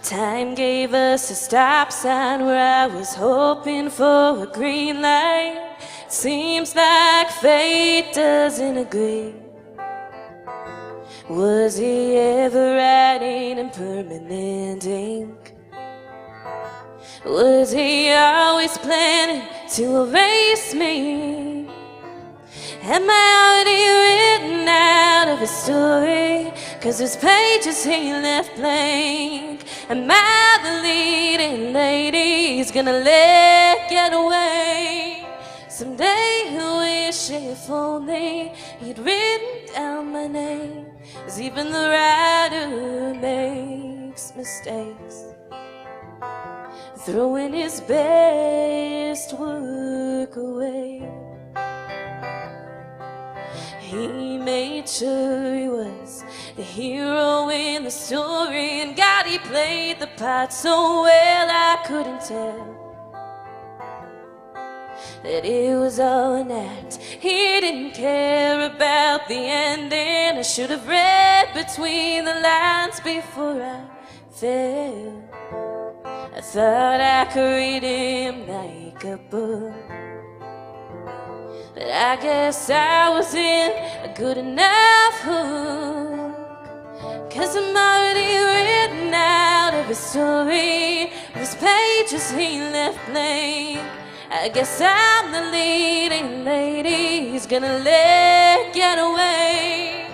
Time gave us a stop sign where I was hoping for a green light. Seems like fate doesn't agree. Was he ever writing in permanent ink? Was he always planning to erase me? Am I already written out of his story? 'Cause there's pages he left blank. Am I the leading lady he's gonna let get away? Someday he'll wish if only he'd written down my name. 'Cause even the writer makes mistakes, throwing his best work away. He made sure he was the hero in the story, and God, he played the part so well I couldn't tell that it was all an act. He didn't care about the ending. I should have read between the lines before I fell. I thought I could read him like a book, but I guess I wasn't a good enough hook. 'Cause I'm already written out of his story, those pages he left blank. I guess I'm the leading lady he's gonna let get away.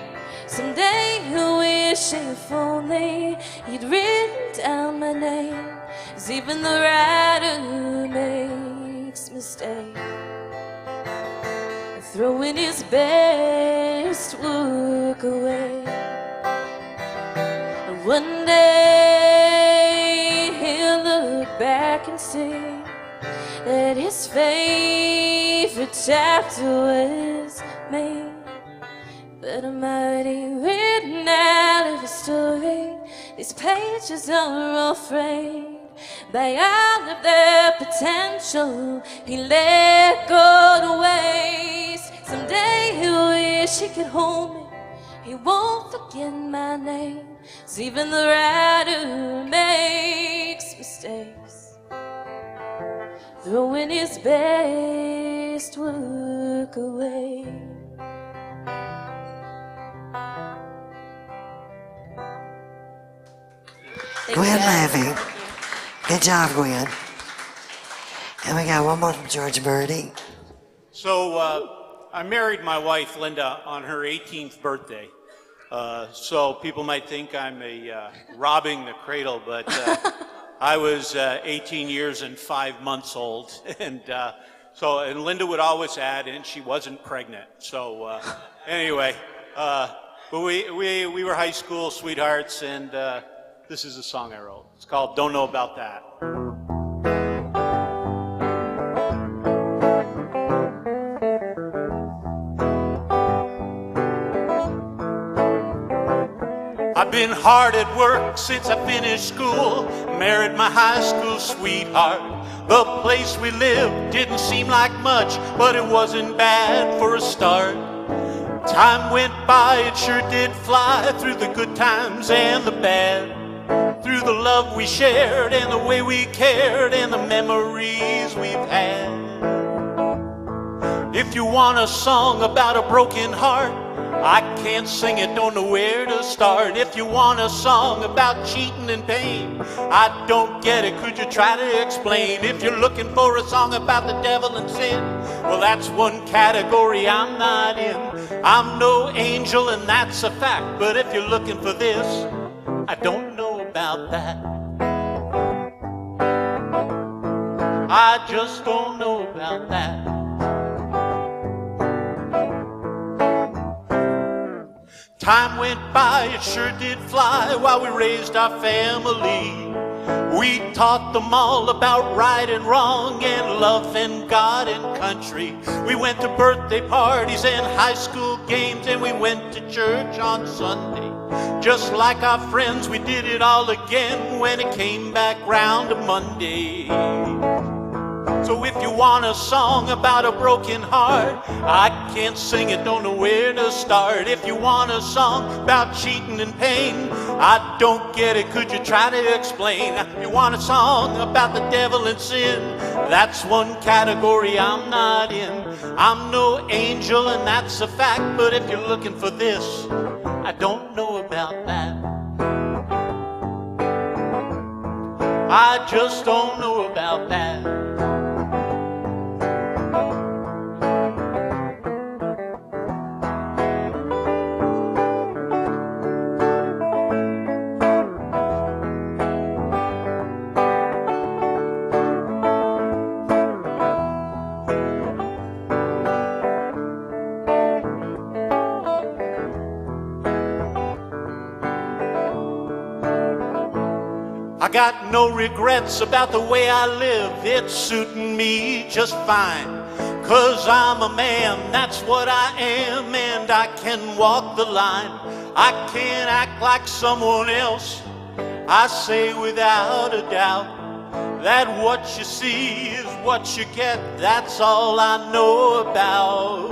Someday he'll wish if only he'd written down my name. 'Cause even the writer makes mistakes, throwing his best work away. One day back and see that his favorite chapter was me. But a mighty written out of his story. These pages are all framed by all of their potential. He let go to waste. Someday he'll wish he could hold me. He won't forget my name. 'Cause even the writer makes mistakes, throwing his best work away. Gwen Levy. Good job, Gwen. And we got one more from George Birdie. So I married my wife, Linda, on her 18th birthday. So people might think I'm robbing the cradle, but I was 18 years and 5 months old. And Linda would always add, and she wasn't pregnant. So anyway, but we were high school sweethearts, and this is a song I wrote. It's called Don't Know About That. I've been hard at work since I finished school, married my high school sweetheart. The place we lived didn't seem like much, but it wasn't bad for a start. Time went by, it sure did fly, through the good times and the bad, through the love we shared and the way we cared and the memories we've had. If you want a song about a broken heart, I can't sing it, don't know where to start. If you want a song about cheating and pain, I don't get it, could you try to explain? If you're looking for a song about the devil and sin, well, that's one category I'm not in. I'm no angel and that's a fact, but if you're looking for this, I don't know about that. I just don't know about that. Time went by, it sure did fly, while we raised our family. We taught them all about right and wrong and love and God and country. We went to birthday parties and high school games, and we went to church on Sunday. Just like our friends, we did it all again when it came back round to Monday. So if you want a song about a broken heart, I can't sing it, don't know where to start. If you want a song about cheating and pain, I don't get it, could you try to explain? If you want a song about the devil and sin, that's one category I'm not in. I'm no angel and that's a fact, but if you're looking for this, I don't know about that. I just don't know about that. I got no regrets about the way I live, it's suiting me just fine. 'Cause I'm a man, that's what I am, and I can walk the line. I can't act like someone else, I say without a doubt that what you see is what you get, that's all I know about.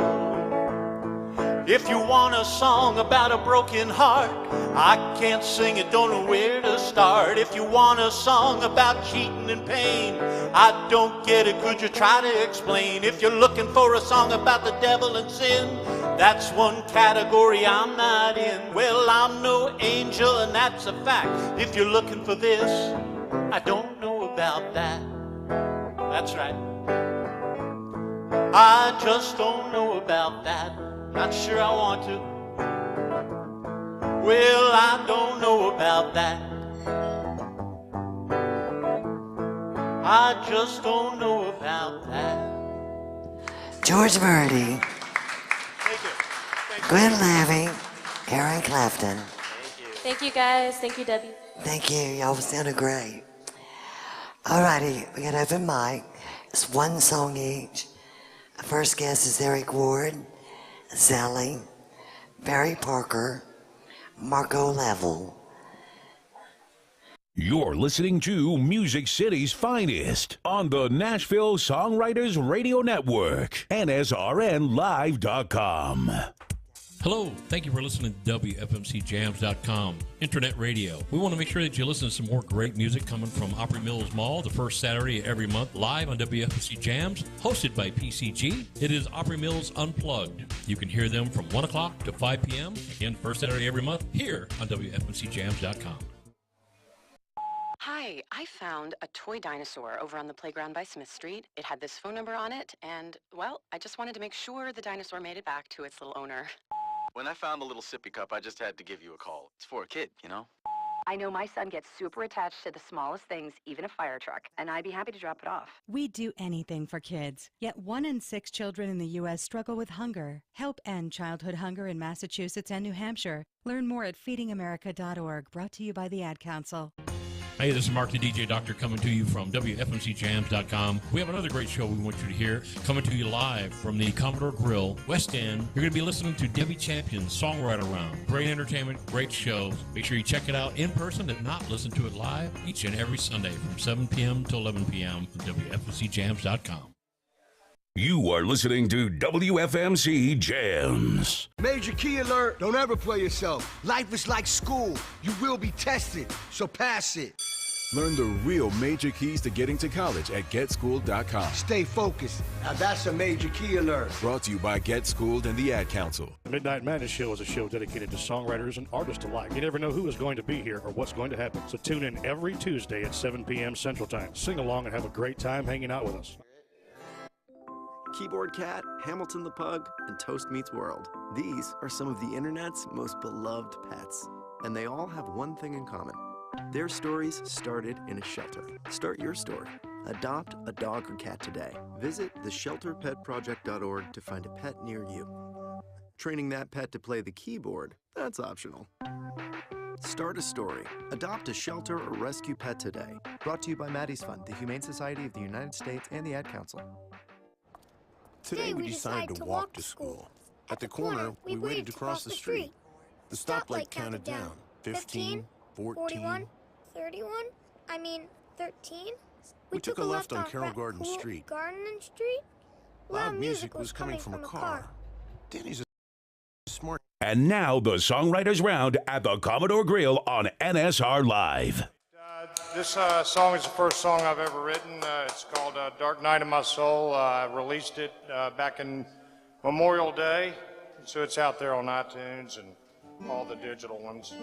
If you want a song about a broken heart, I can't sing it, don't know where to start. If you want a song about cheating and pain, I don't get it, could you try to explain? If you're looking for a song about the devil and sin, that's one category I'm not in. Well, I'm no angel and that's a fact. If you're looking for this, I don't know about that. That's right. I just don't know about that. Not sure I want to. Well, I don't know about that. I just don't know about that. George Birdie. Thank you. Gwen Levy. Aaron Clapton. Thank you, guys. Thank you, Debbie. Thank you. Y'all sounded great. Alrighty, we got open mic. It's one song each. Our first guest is Eric Ward, Sally, Barry Parker, Marco Level. You're listening to Music City's finest on the Nashville Songwriters Radio Network, NSRNlive.com. Hello, thank you for listening to WFMCJams.com, Internet Radio. We want to make sure that you listen to some more great music coming from Opry Mills Mall the first Saturday every month, live on WFMC Jams, hosted by PCG. It is Opry Mills Unplugged. You can hear them from 1 o'clock to 5 p.m., again, first Saturday every month, here on WFMCJams.com. Hi, I found a toy dinosaur over on the playground by Smith Street. It had this phone number on it, and, well, I just wanted to make sure the dinosaur made it back to its little owner. When I found the little sippy cup, I just had to give you a call. It's for a kid, you know? I know my son gets super attached to the smallest things, even a fire truck, and I'd be happy to drop it off. We do anything for kids, yet 1 in 6 children in the U.S. struggle with hunger. Help end childhood hunger in Massachusetts and New Hampshire. Learn more at feedingamerica.org, brought to you by the Ad Council. Hey, this is Mark the DJ Doctor coming to you from WFMCJams.com. We have another great show we want you to hear, coming to you live from the Commodore Grille, West End. You're going to be listening to Debbie Champion's Songwriter Round. Great entertainment, great shows. Make sure you check it out in person, if not, listen to it live each and every Sunday from 7 p.m. to 11 p.m. on WFMCJams.com. You are listening to WFMC Jams. Major key alert. Don't ever play yourself. Life is like school. You will be tested, so pass it. Learn the real major keys to getting to college at GetSchooled.com. Stay focused. Now that's a major key alert. Brought to you by Get Schooled and the Ad Council. The Midnight Madness Show is a show dedicated to songwriters and artists alike. You never know who is going to be here or what's going to happen. So tune in every Tuesday at 7 p.m. Central Time. Sing along and have a great time hanging out with us. Keyboard Cat, Hamilton the Pug, and Toast Meets World. These are some of the internet's most beloved pets, and they all have one thing in common. Their stories started in a shelter. Start your story. Adopt a dog or cat today. Visit theshelterpetproject.org to find a pet near you. Training that pet to play the keyboard, that's optional. Start a story. Adopt a shelter or rescue pet today. Brought to you by Maddie's Fund, the Humane Society of the United States, and the Ad Council. Today we decided to walk to school. At the corner, we waited to cross the street. The stoplight counted down. 15, 14, 31, 13. We took a left on Carroll Garden Street. Garden Street? Loud music was coming from a car. Danny's a smart. And now the Songwriters Round at the Commodore Grille on NSR Live. This song is the first song I've ever written. It's called Dark Night of My Soul. I released it back in Memorial Day, so it's out there on iTunes and all the digital ones.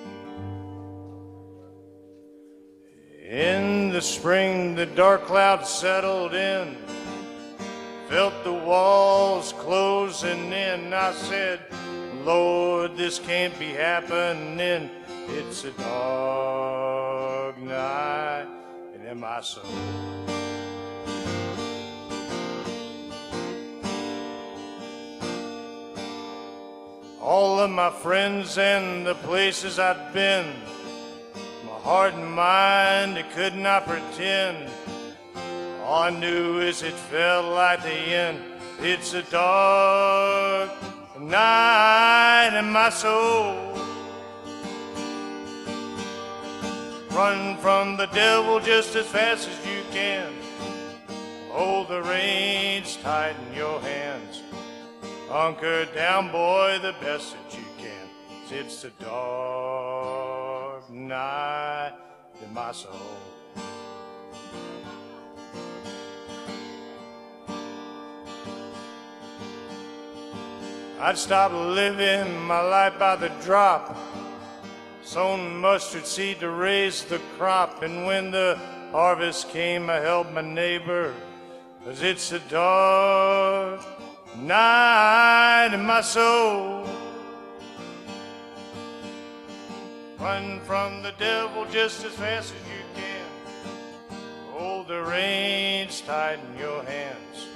In the spring, the dark clouds settled in, felt the walls closing in. I said, Lord, this can't be happening. It's a dark night in my soul. All of my friends and the places I'd been, my heart and mind, it could not pretend. All I knew is it felt like the end. It's a dark night in my soul. Run from the devil just as fast as you can. Hold the reins tight in your hands. Hunker down, boy, the best that you can. It's a dark night in my soul. I'd stop living my life by the drop, sown mustard seed to raise the crop, and when the harvest came I helped my neighbor, 'cause it's a dark night in my soul. Run from the devil just as fast as you can. Hold the reins tight in your hands.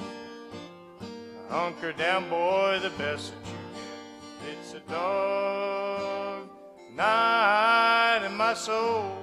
Hunker down, boy, the best that you can. It's a dark night in my soul.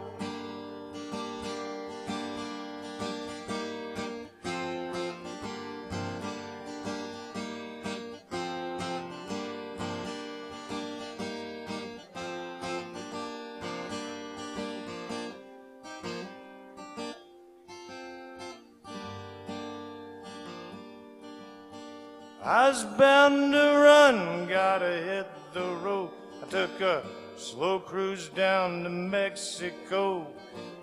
I was bound to run, gotta hit the road. I took a slow cruise down to Mexico.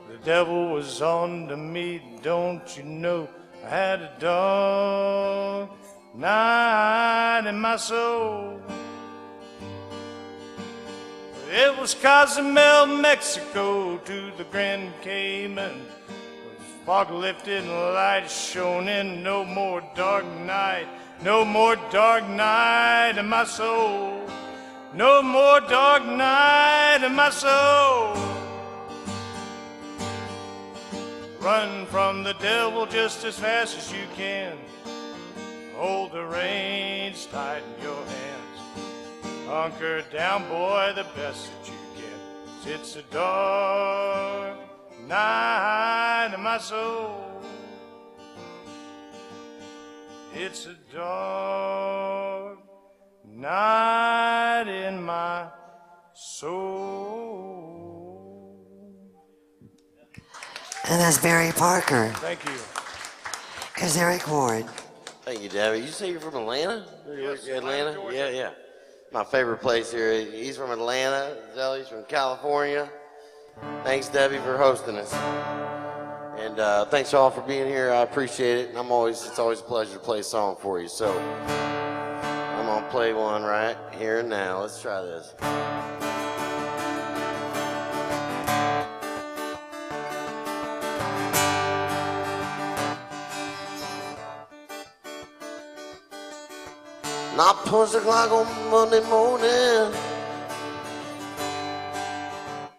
The devil was on to me, don't you know? I had a dark night in my soul. It was Cozumel, Mexico to the Grand Cayman. Fog lifted and light shone in. No more dark night, no more dark night in my soul. No more dark night in my soul. Run from the devil just as fast as you can. Hold the reins tight in your hands. Hunker down, boy, the best that you can. 'Cause it's a dark night in my soul. It's a dark night in my soul. And that's Barry Parker. Thank you. Here's Eric Ward. Thank you, Debbie. You say you're from Atlanta? Yes, Atlanta? Georgia. Yeah. My favorite place here. He's from Atlanta. Zelly's from California. Thanks, Debbie, for hosting us. And thanks all for being here. I appreciate it. And it's always a pleasure to play a song for you. So I'm gonna play one right here and now. Let's try this. Not punch the clock on Monday morning.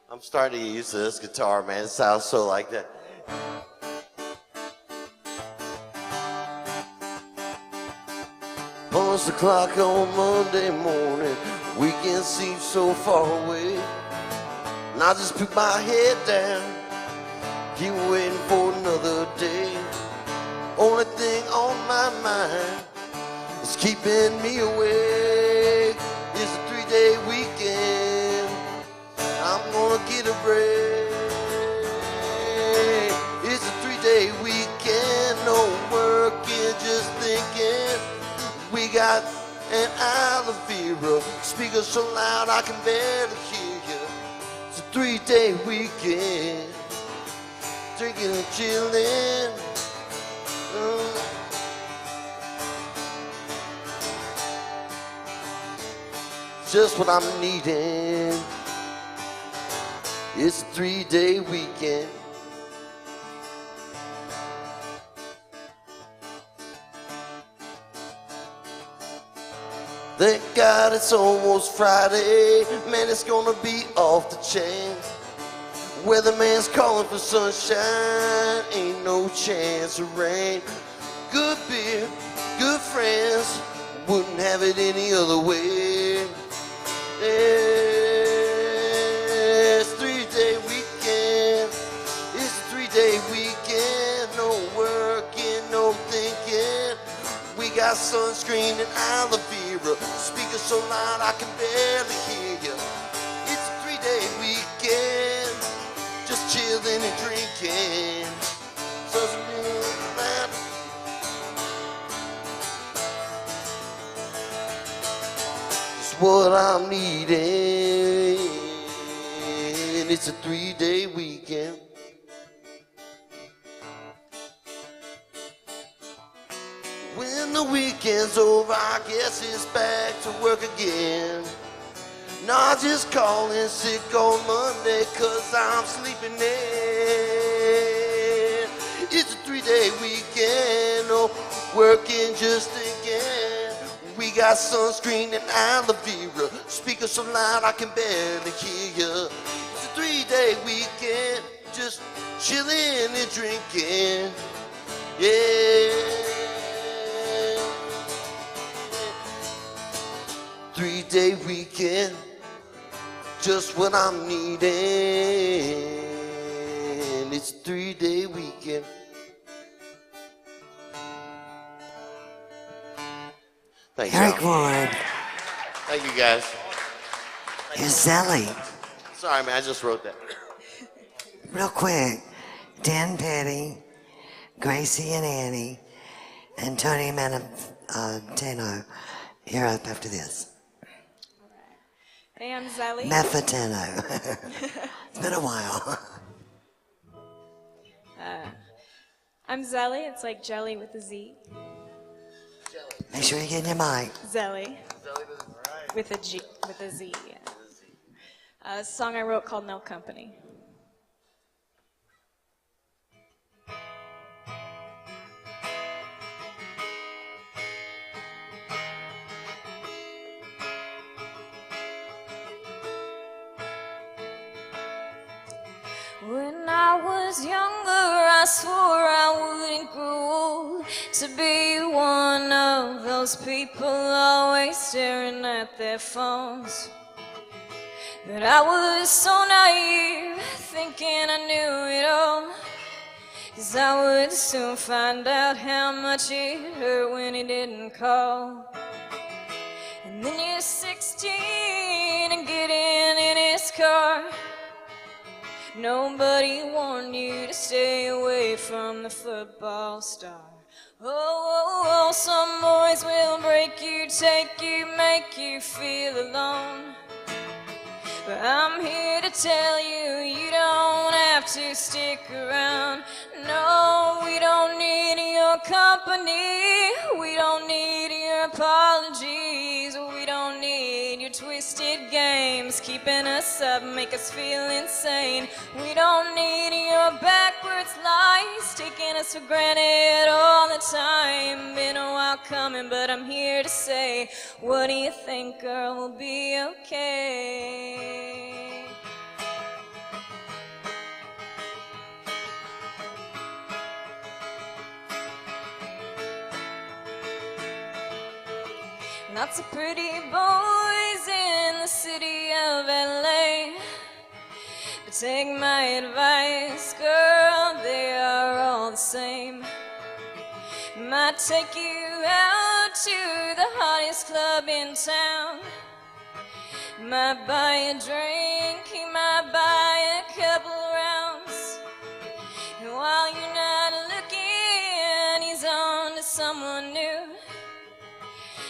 I'm starting to get used to this guitar, man. It sounds so like that. Punch the clock on Monday morning. Weekend seems so far away. And I just put my head down, keep waiting for another day. Only thing on my mind is keeping me awake. It's a 3-day weekend. I'm gonna get a break. It's a 3-day weekend. No working, just thinking. We got an aloe vera speaker so loud I can barely hear you. It's a 3-day weekend. Drinking and chilling. Just what I'm needing. It's a 3-day weekend. Thank God it's almost Friday. Man, it's gonna be off the chain. Weatherman's calling for sunshine. Ain't no chance of rain. Good beer, good friends. Wouldn't have it any other way. It's a 3-day weekend. It's a 3-day weekend. No working, no thinking. We got sunscreen and aloe vera. Speaker so loud I can barely hear you. It's a 3-day weekend. Just chilling and drinking. Doesn't really matter. It's what I'm needing. It's a 3-day weekend. When the weekend's over, I guess it's back to work again. Not just calling sick on Monday, 'cause I'm sleeping in. It's a 3-day weekend, no working, just thinking. We got sunscreen and aloe vera. Speaker so loud I can barely hear you. It's a 3-day weekend, just chilling and drinking. Yeah. 3-day weekend, just what I'm needing. It's a 3-day weekend. Thanks, Eric y'all. Ward. Thank you, guys. Here's Sally. Sorry, man, I just wrote that. Real quick, Dan Petty, Gracie and Annie, and Tony Tano. You're up after this. Hey, I'm Zelly. Methatano. It's been a while. I'm Zelly. It's like jelly with a Z. Make sure you get in your mic. Zelly. With a G, with a Z. Yeah. A song I wrote called No Company. When I was younger, I swore I wouldn't grow old to be one of those people always staring at their phones. But I was so naive, thinking I knew it all, 'cause I would soon find out how much it hurt when he didn't call. And then you're 16 and getting in his car. Nobody warned you to stay away from the football star. Oh, some boys will break you, take you, make you feel alone. But I'm here to tell you, you don't have to stick around. No, we don't need your company. We don't need your apologies. We don't need your twisted games, keeping us up, make us feel insane. We don't need your backwards lies, taking us for granted all the time. Been a while coming, but I'm here to say, what do you think, girl, will be okay? Lots of pretty boys in the city of LA, but take my advice, girl, they are all the same. Might take you out to the hottest club in town, might buy a drink, he might buy a couple rounds. And while you're not looking, he's on to someone new,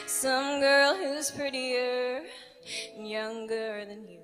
some girl who's prettier and younger than you.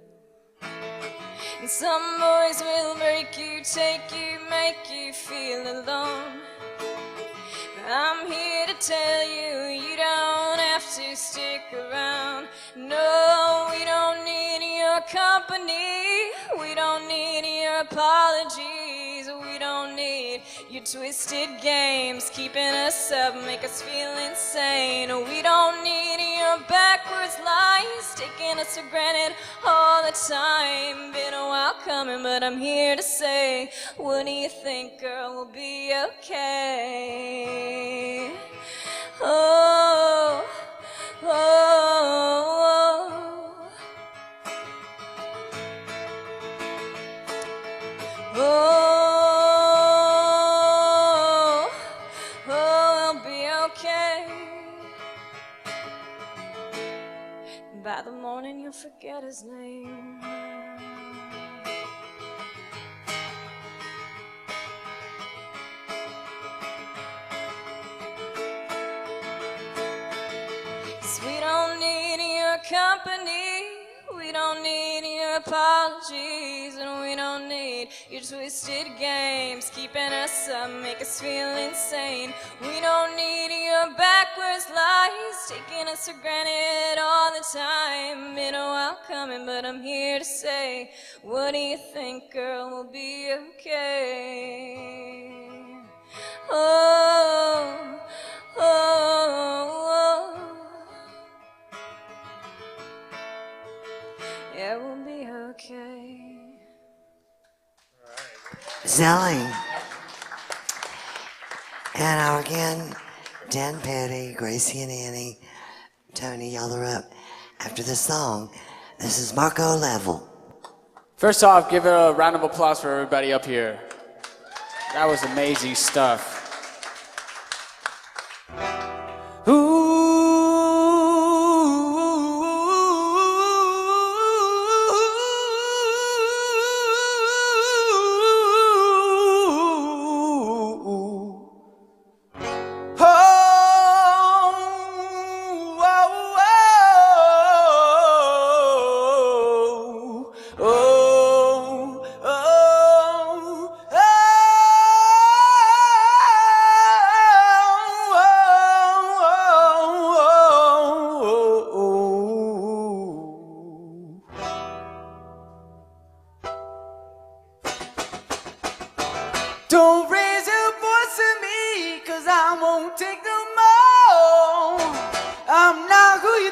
And some boys will break you, take you, make you feel alone. But I'm here to tell you, you don't have to stick around. No, we don't need your company. We don't need your apologies. We don't need your twisted games, keeping us up, make us feel insane. We don't need your backwards lies, taking us for granted all the time. Been a while coming, but I'm here to say, what do you think, girl, will be okay? Oh, oh, oh. Oh, oh, it'll be okay. By the morning you'll forget his name. Cause we don't need your company, we don't need your apologies, and we don't need your twisted games, keeping us up, make us feel insane. We don't need your backwards lies, taking us for granted all the time. Been a while coming, but I'm here to say, what do you think, girl, will be okay? Oh, oh, oh. Yeah, we'll be okay. Zelly. And our again, Dan Petty, Gracie and Annie, Tony, y'all are up after the song. This is Marco Level. First off, give a round of applause for everybody up here. That was amazing stuff.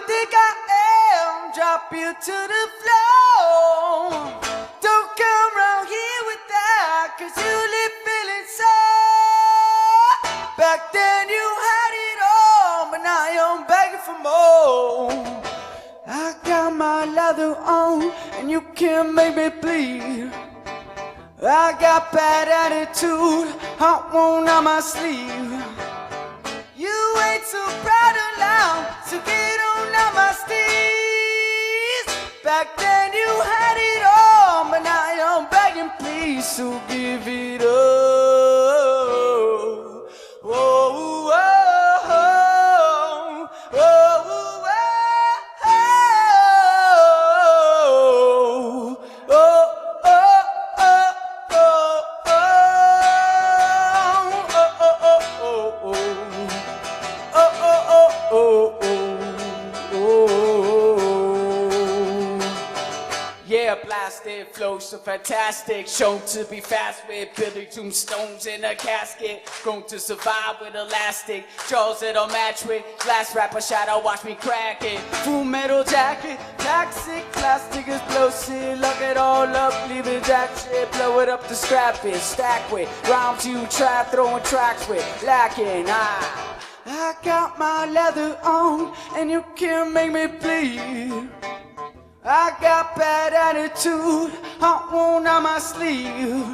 think I am? Drop you to the floor. Don't come round here with that, 'cause you live feeling sad. Back then you had it all, but now you're begging for more. I got my leather on, and you can't make me bleed. I got bad attitude, hot one on my sleeve. You ain't so proud of now, so get on out my steez. Back then you had it all, but now you're begging please, so give it up. Whoa, whoa, whoa, whoa, whoa, yeah, blasted, flow so fantastic. Shown to be fast with Billy tombstones in a casket. Grown to survive with elastic jaws that don't match with last rapper shadow. Watch me crack it. Full metal jacket, toxic plastic explosive. Lock it all up, leave it jack shit. Blow it up to scrap it. Stack with rhymes you trap, throwing tracks with lacking. I got my leather on, and you can't make me bleed. I got bad attitude, hot one on my sleeve.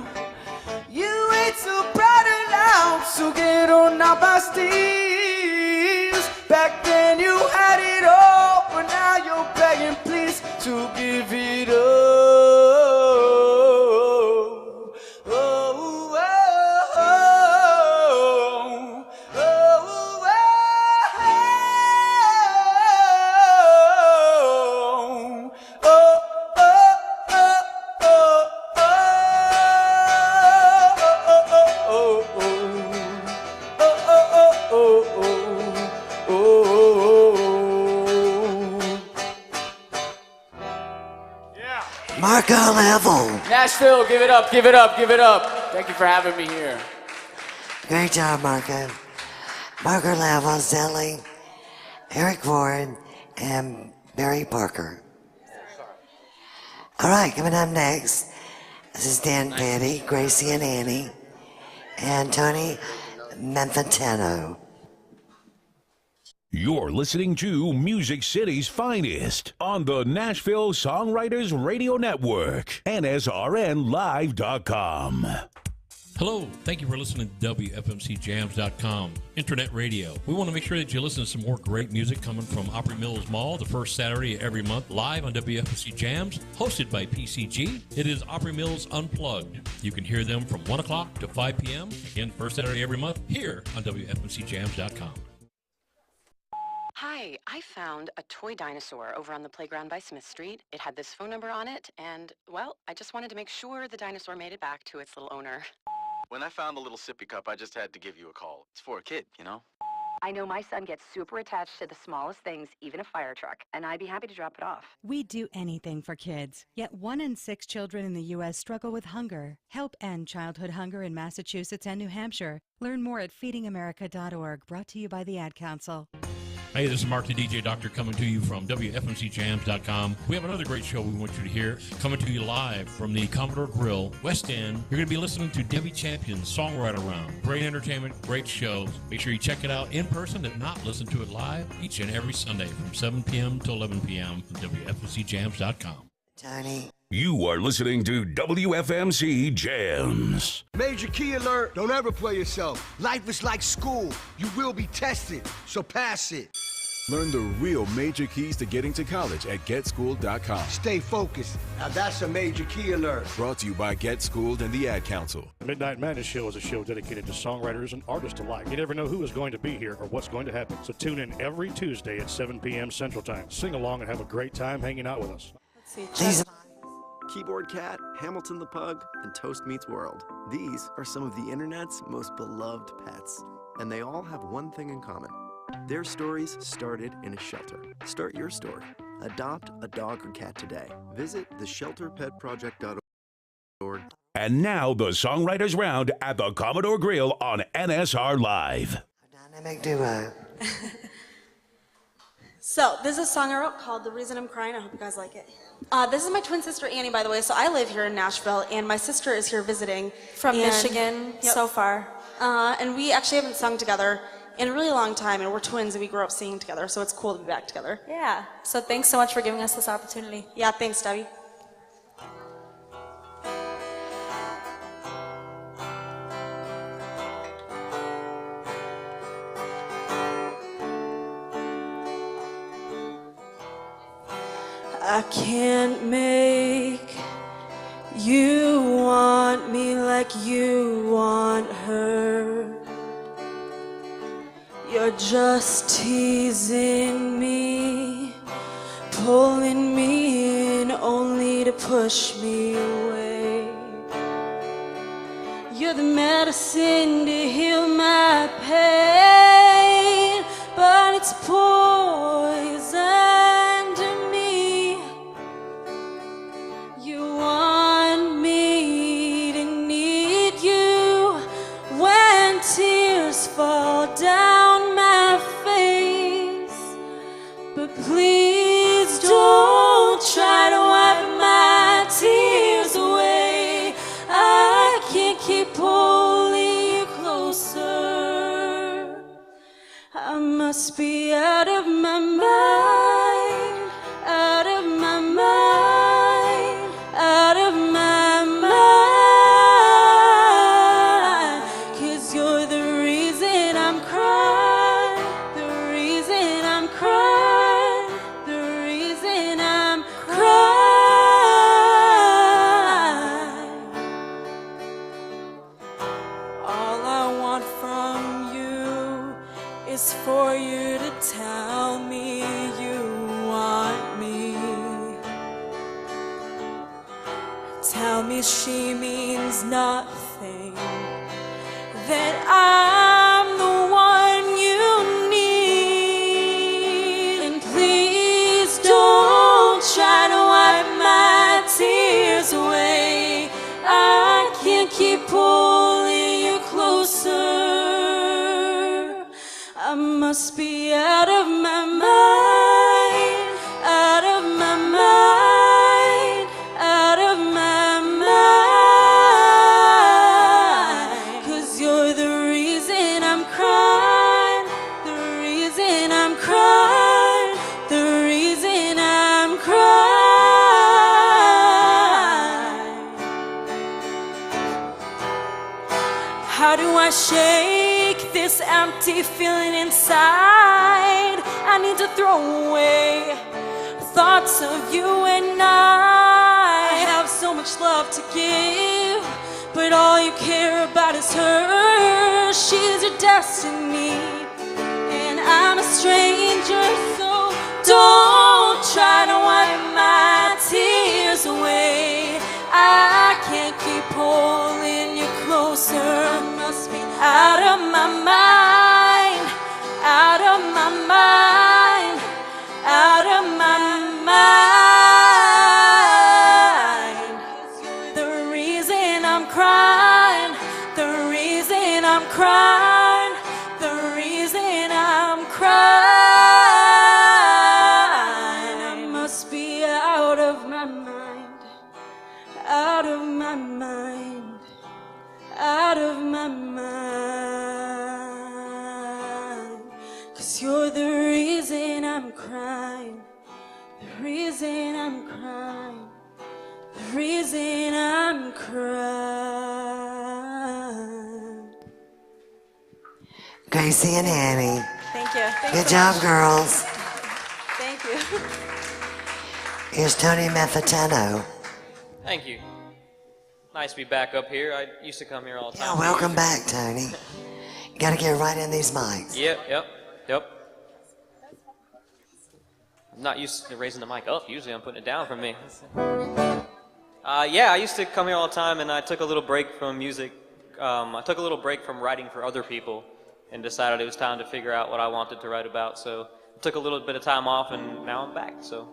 You ain't so proud of now, so get on out my steez. Back then you had it all, but now you're begging please to give it up. Marco level. Nashville, give it up, give it up, give it up. Thank you for having me here. Great job, Marco. Marco level, Zelly, Eric Warren, and Barry Parker. All right, coming up next, this is Dan Petty, Gracie and Annie, and Tony Menthatano. You're listening to Music City's finest on the Nashville Songwriters Radio Network, NSRNlive.com. Hello, thank you for listening to WFMCJams.com, Internet Radio. We want to make sure that you listen to some more great music coming from Opry Mills Mall the first Saturday of every month, live on WFMC Jams, hosted by PCG. It is Opry Mills Unplugged. You can hear them from 1 o'clock to 5 p.m., again, first Saturday every month, here on WFMCJams.com. Hi, I found a toy dinosaur over on the playground by Smith Street. It had this phone number on it, and, well, I just wanted to make sure the dinosaur made it back to its little owner. When I found the little sippy cup, I just had to give you a call. It's for a kid, you know? I know my son gets super attached to the smallest things, even a fire truck, and I'd be happy to drop it off. We do anything for kids, yet 1 in 6 children in the U.S. struggle with hunger. Help end childhood hunger in Massachusetts and New Hampshire. Learn more at feedingamerica.org, brought to you by the Ad Council. Hey, this is Mark the DJ Doctor coming to you from WFMCJams.com. We have another great show we want you to hear, coming to you live from the Commodore Grille, West End. You're going to be listening to Debbie Champion's Songwriter Round. Great entertainment, great shows. Make sure you check it out in person, if not, listen to it live each and every Sunday from 7 p.m. to 11 p.m. on WFMCJams.com. Tony. You are listening to WFMC Jams. Major key alert. Don't ever play yourself. Life is like school. You will be tested, so pass it. Learn the real major keys to getting to college at GetSchooled.com. Stay focused. Now that's a major key alert. Brought to you by Get Schooled and the Ad Council. The Midnight Madness Show is a show dedicated to songwriters and artists alike. You never know who is going to be here or what's going to happen. So tune in every Tuesday at 7 p.m. Central Time. Sing along and have a great time hanging out with us. Keyboard Cat, Hamilton the Pug, and Toast Meets World. These are some of the internet's most beloved pets, and they all have one thing in common. Their stories started in a shelter. Start your story. Adopt a dog or cat today. Visit theshelterpetproject.org. And now the Songwriters Round at the Commodore Grille on NSR Live. Dynamic duo. So, this is a song I wrote called The Reason I'm Crying. I hope you guys like it. This is my twin sister, Annie, by the way. So, I live here in Nashville, and my sister is here visiting. From And- Michigan, Yep. so far. And we actually haven't sung together in a really long time, and we're twins, and we grew up singing together, so it's cool to be back together. Yeah. So thanks so much for giving us this opportunity. Yeah, thanks, Debbie. I can't make you want me like you want her. You're just teasing me, pulling me in only to push me away. You're the medicine to heal my pain, but it's poison to me. You want me to need you when tears fall down my face, but please don't try to wipe my tears away. I can't keep pulling you closer. I must be out of my mind, out of my mind, out of my mind. 'Cause you're the reason I'm crying, the reason I'm crying, the reason I'm crying. All I want from you is for you to tell me you want me. Tell me she means nothing, that I'm the one you need. And please don't try to wipe my tears away. I can't keep pulling you closer. I must be out of my mind, out of my mind, out of my mind. 'Cause you're the reason I'm crying, the reason I'm crying, the reason I'm crying. How do I shake this empty feeling inside? I need to throw away thoughts of you and I have so much love to give, but all you care about is her. She's your destiny, and I'm a stranger, so don't try to wipe my tears away. I can't keep pulling you closer. Must be out of my mind, out of my mind, out of my mind. The reason I'm crying, the reason I'm crying, the reason I'm crying. I must be out of my mind, out of my mind, out of my mind. 'Cause you're the reason I'm crying, the reason I'm crying, the reason I'm crying. Gracie and Annie. Thank you. Thanks Good so job, much. girls. Thank you. Here's Tony Methatano. Thank you. Nice to be back up here. I used to come here all the time. Yeah, welcome back, Tony. You gotta get right in these mics. Yep. I'm not used to raising the mic up. Usually I'm putting it down from me. Yeah, I used to come here all the time, and I took a little break from music. I took a little break from writing for other people and decided it was time to figure out what I wanted to write about. So I took a little bit of time off, and now I'm back. So.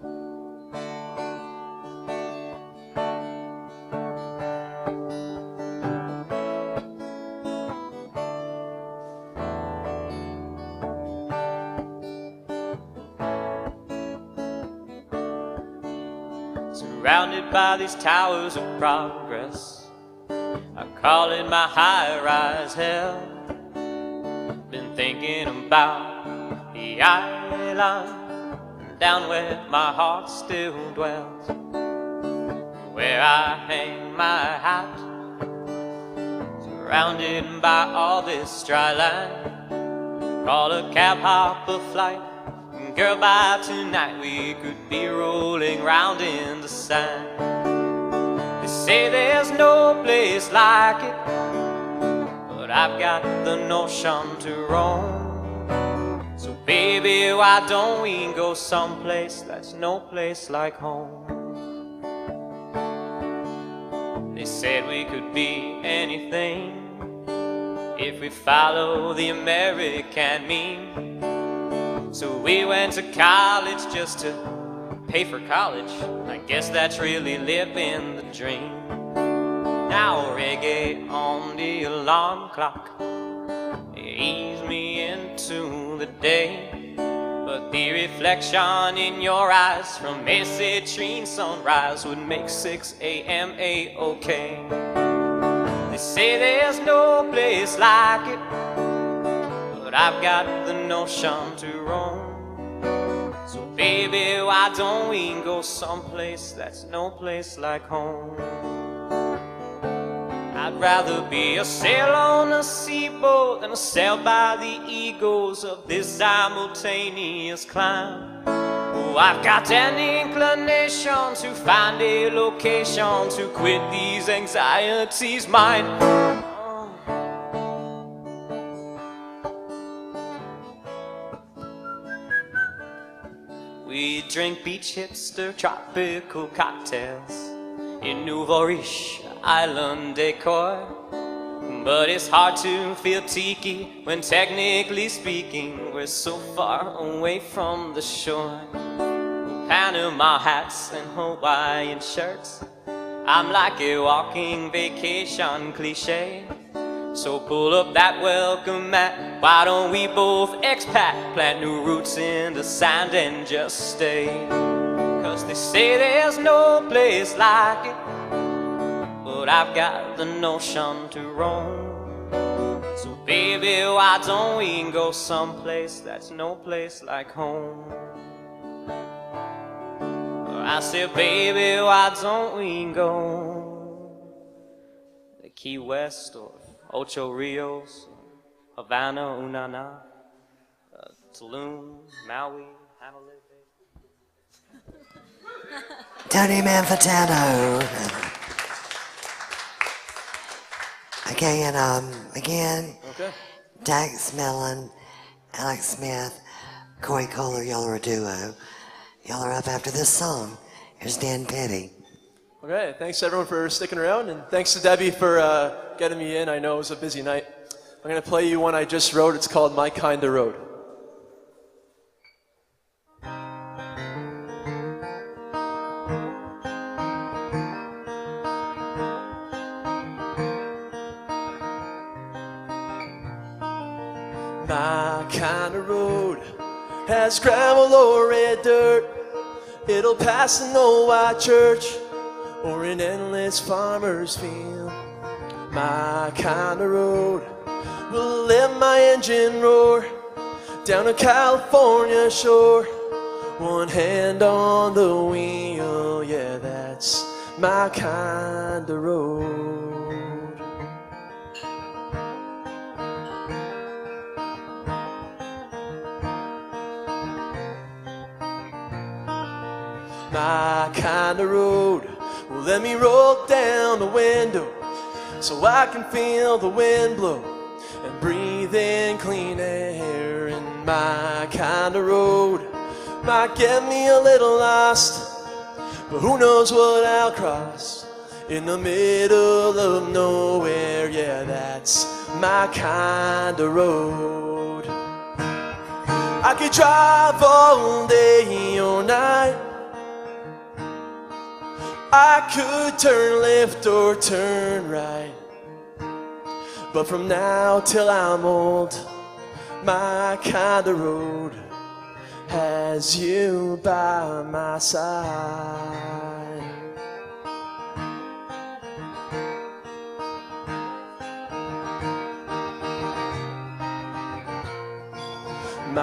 surrounded by these towers of progress. I call it my high-rise hell. Been thinking about the island down where my heart still dwells, where I hang my hat, surrounded by all this dry land. Call a cab, hop a flight, and girl, by tonight we could be rolling round in the sand. They say there's no place like it, but I've got the notion to roam. So baby, why don't we go someplace that's no place like home? They said we could be anything if we follow the American meme. So we went to college just to pay for college. I guess that's really living the dream. Now reggae on the alarm clock, ease me into the day. But the reflection in your eyes from a citrine sunrise would make 6 a.m. a-okay. They say there's no place like it, but I've got the notion to roam. So baby, why don't we go someplace that's no place like home? I'd rather be a sail on a seaboat than a sail by the egos of this simultaneous climb. Oh, I've got an inclination to find a location to quit these anxieties mine. We drink beach hipster tropical cocktails in nouveau riche island decor, but it's hard to feel tiki when technically speaking we're so far away from the shore. Panama hats and Hawaiian shirts, I'm like a walking vacation cliche. So pull up that welcome mat, why don't we both expat, plant new roots in the sand and just stay? Cause they say there's no place like it, but I've got the notion to roam. So baby, why don't we go someplace that's no place like home? I said, baby, why don't we go to Key West or Ocho Rios, Havana, Unana, Tulum, Maui, Honolulu. Tony Manfantano. Okay, and again, Okay. Dax Mellon, Alex Smith, Corey Kohler, y'all are a duo. Y'all are up after this song. Here's Dan Petty. Okay, thanks everyone for sticking around, and thanks to Debbie for getting me in. I know it was a busy night. I'm going to play you one I just wrote. It's called My Kinda Road. My kinda road has gravel or red dirt. It'll pass an old white church or an endless farmer's field. My kinda road will let my engine roar down a California shore. One hand on the wheel, yeah, that's my kinda road. My kinda road will let me roll down the window so I can feel the wind blow and breathe in clean air. And my kinda road might get me a little lost, but who knows what I'll cross in the middle of nowhere. Yeah, that's my kinda road. I could drive all day or night, I could turn left or turn right, but from now till I'm old, my kinda road has you by my side.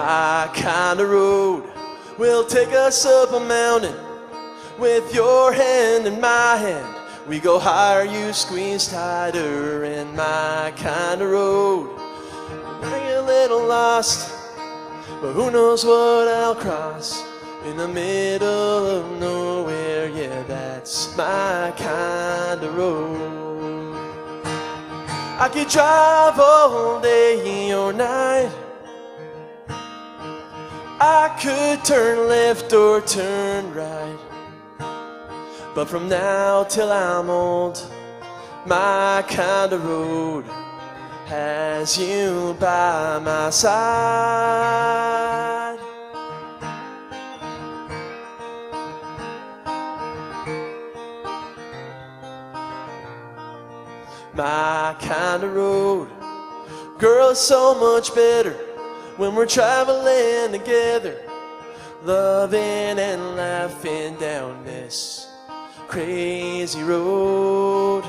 my kind of road. We'll take us up a mountain with your hand in my hand. We go higher, you squeeze tighter in my kind of road. I get a little lost, but who knows what I'll cross in the middle of nowhere. Yeah, that's my kind of road. I could drive all day or night. I could turn left or turn right. But from now till I'm old, my kind of road has you by my side. My kind of road, girl, is so much better when we're traveling together, loving and laughing down this crazy road.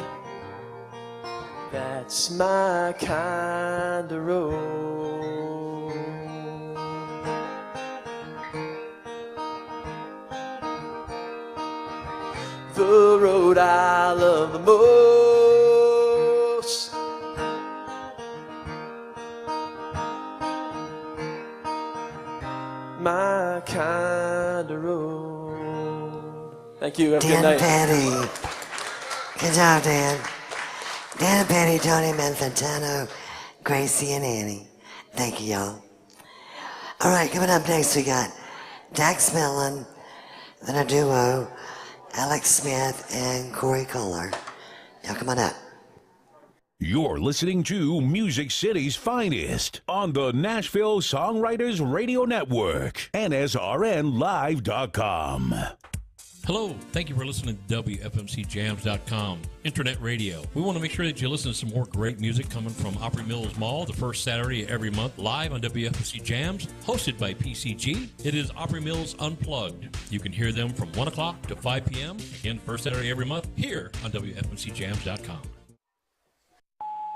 That's my kind of road. The road I love the most. My kind of road. Thank you. Have a good Dan night. Petty. Good job, Dan. Dan Petty, Tony Manfantano, Gracie, and Annie. Thank you, y'all. All right, coming up next, we got Dax Mellon, then a duo, Alex Smith and Corey Kohler. Y'all come on up. You're listening to Music City's finest on the Nashville Songwriters Radio Network, NSRNlive.com. Hello, thank you for listening to WFMCJams.com, Internet Radio. We want to make sure that you listen to some more great music coming from Opry Mills Mall the first Saturday of every month, live on WFMC Jams, hosted by PCG. It is Opry Mills Unplugged. You can hear them from 1 o'clock to 5 p.m., again, first Saturday every month, here on WFMCJams.com.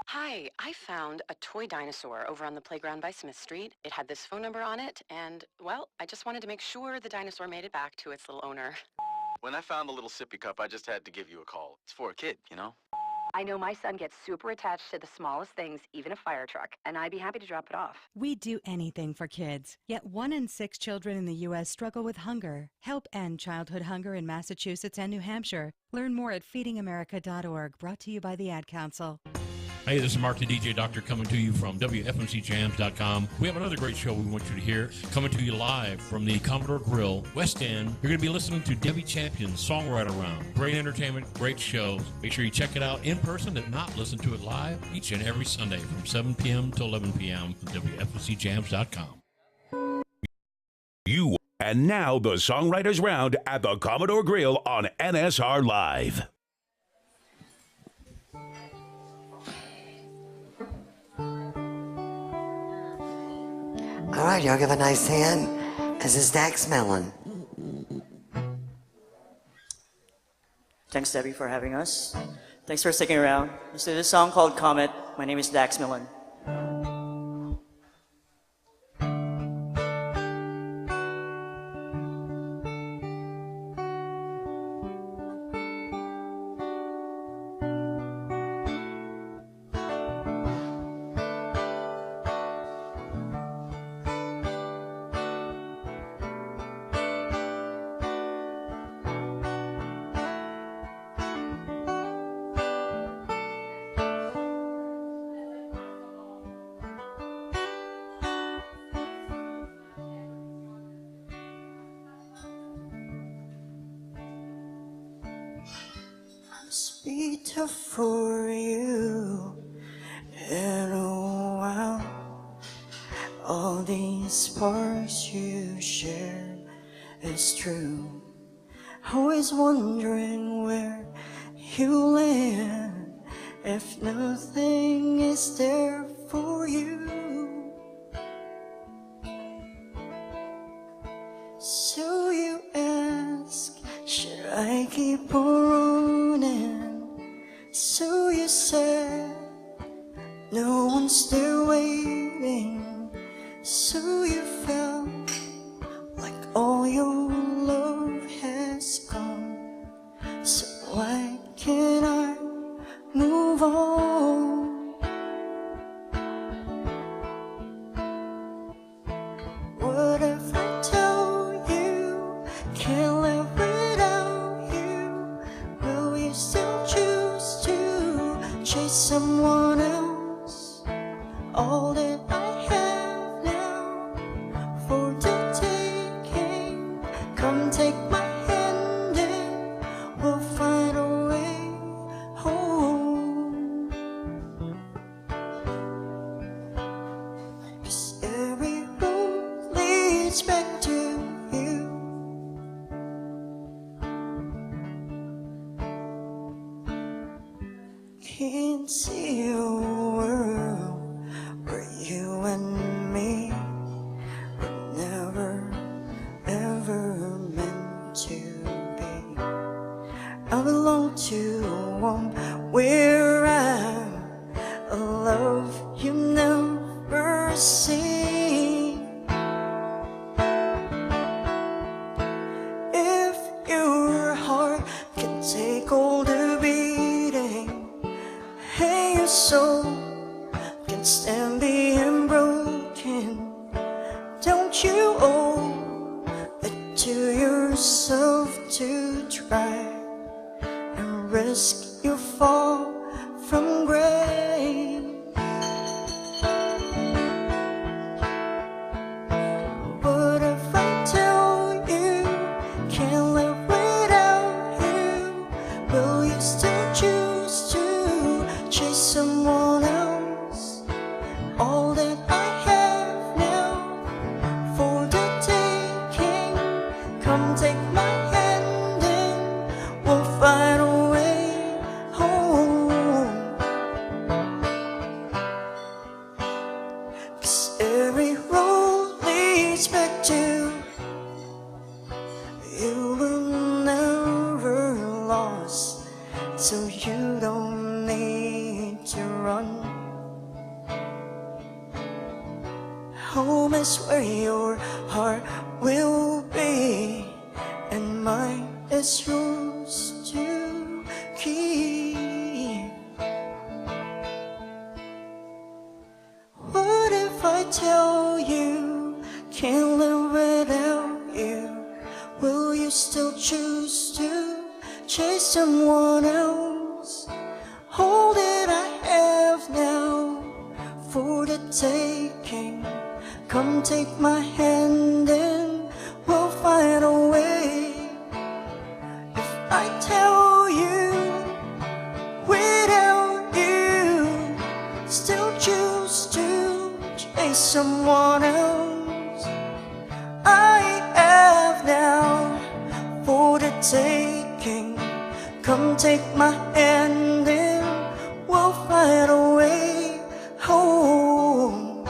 Hi, I found a toy dinosaur over on the playground by Smith Street. It had this phone number on it, and, well, I just wanted to make sure the dinosaur made it back to its little owner. When I found the little sippy cup, I just had to give you a call. It's for a kid, you know? I know my son gets super attached to the smallest things, even a fire truck, and I'd be happy to drop it off. We do anything for kids, yet 1 in 6 children in the U.S. struggle with hunger. Help end childhood hunger in Massachusetts and New Hampshire. Learn more at feedingamerica.org, brought to you by the Ad Council. Hey, this is Mark the DJ Doctor coming to you from WFMCJams.com. We have another great show we want you to hear, coming to you live from the Commodore Grille, West End. You're going to be listening to Debbie Champion's Songwriter Round. Great entertainment, great shows. Make sure you check it out in person and not listen to it live each and every Sunday from 7 p.m. to 11 p.m. from WFMCJams.com. And now the Songwriters Round at the Commodore Grille on NSR Live. All right, y'all give a nice hand. This is Dax Mellon. Thanks, Debbie, for having us. Thanks for sticking around. Let's do this song called Comet. My name is Dax Mellon. Be tough for you in a while. All these sparks you share is true. Always wondering where you land if nothing is there for you. So you ask, should I keep on running? So you said, no one's there waiting. So you felt someone else. All that I have now for the taking. Come take my hand and we'll find a way home. 'Cause every road leads back to you. Can't see a world where you and me were never, ever meant to be. I belong to one where I'm a love you never seen. If your heart can take all the beating, hey, your soul can stand being broken. Don't you owe it to yourself to try and risk your fall from grace? What if I tell you can't live without you? Will you still choose to chase someone else? All that I have now for the taking. Come take my hand and we'll find a way home. 'Cause every road leads back to you. Were never lost, so you don't need to run. Home is where your heart will be, and mine is yours to keep. What if I tell you can't live without you? Will you still choose to chase someone else? All that I have now for the taking. Come take my hand and we'll find a way. If I tell you without you, still choose to chase someone else. I have now for the taking. Come take my hand and we'll find a way home.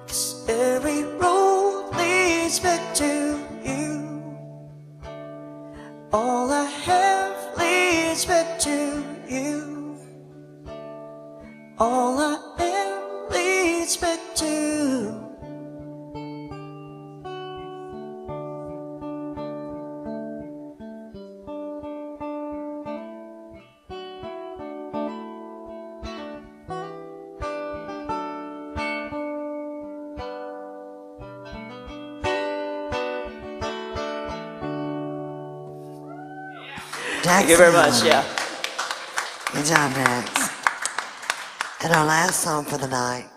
'Cause every road leads back to you. All I have leads back to you. All I am leads back to. Dax Thank you very Allen. much, yeah. Good job, Dax. And our last song for the night,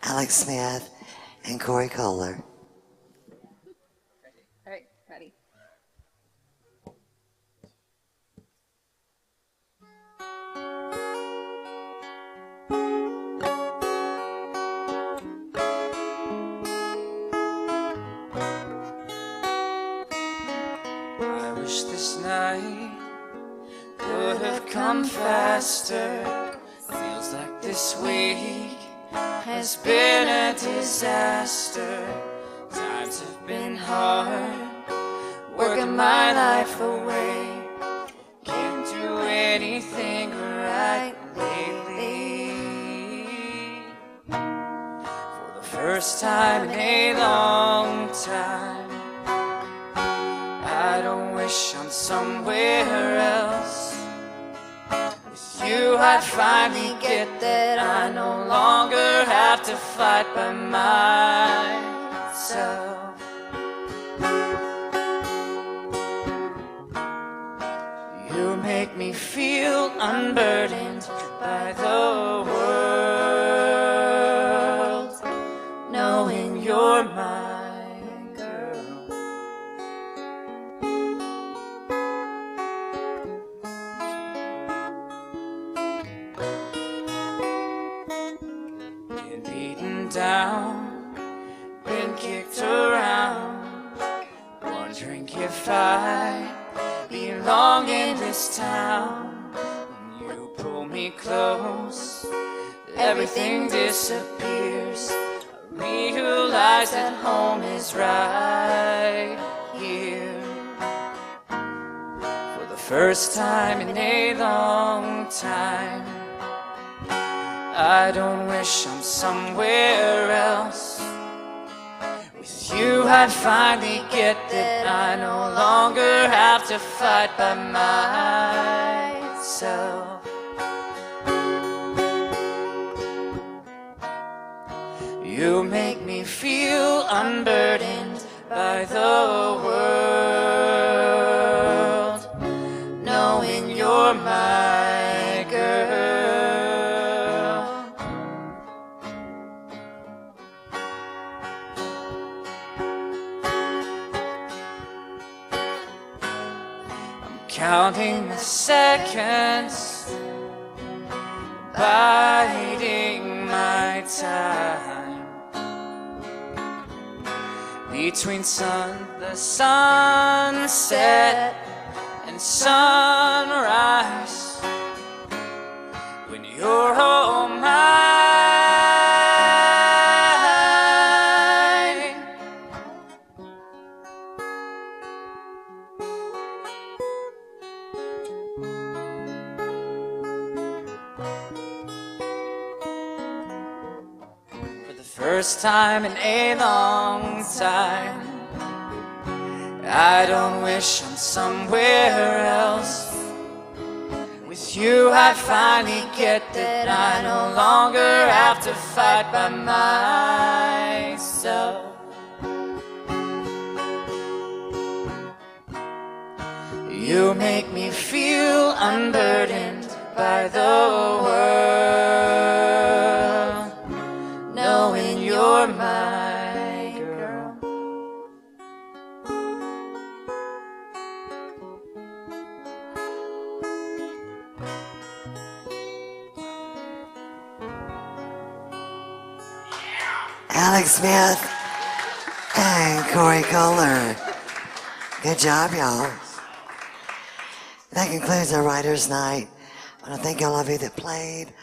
Alex Smith and Corey Kohler. All right, ready. I wish this night would have come faster. Feels like this week has been a disaster. Times have been hard, working my life away. Can't do anything right lately. For the first time in a long time, I don't wish I'm somewhere else. With you I'd finally get that I no longer have to fight by myself. You make me feel unburdened by the world, knowing you're my girl. Been beaten down, been kicked around, wondering if I belong in this town. When you pull me close, everything disappears. I realize that home is right here. For the first time in a long time, I don't wish I'm somewhere else. With you I'd finally get that I no longer have to fight by myself. You make me feel unburdened by the world, knowing you're my girl. Counting the seconds, biding my time between the sunset and sunrise, when you're all mine. First time in a long time, I don't wish I'm somewhere else. With you I finally get that I no longer have to fight by myself. You make me feel unburdened by the world, knowing you're my girl. Alex Smith and Corey Kohler. Good job, y'all. That concludes our Writers' Night. I want to thank all of you that played,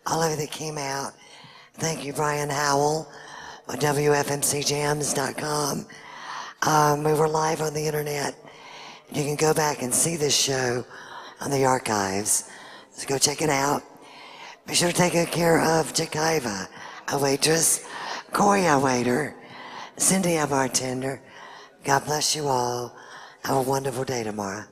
all of you that came out. Thank you, Brian Howell on WFMCJams.com. We were live on the internet. You can go back and see this show on the archives. So go check it out. Be sure to take good care of Jakaiva, a waitress, Corey, a waiter, Cindy, a bartender. God bless you all. Have a wonderful day tomorrow.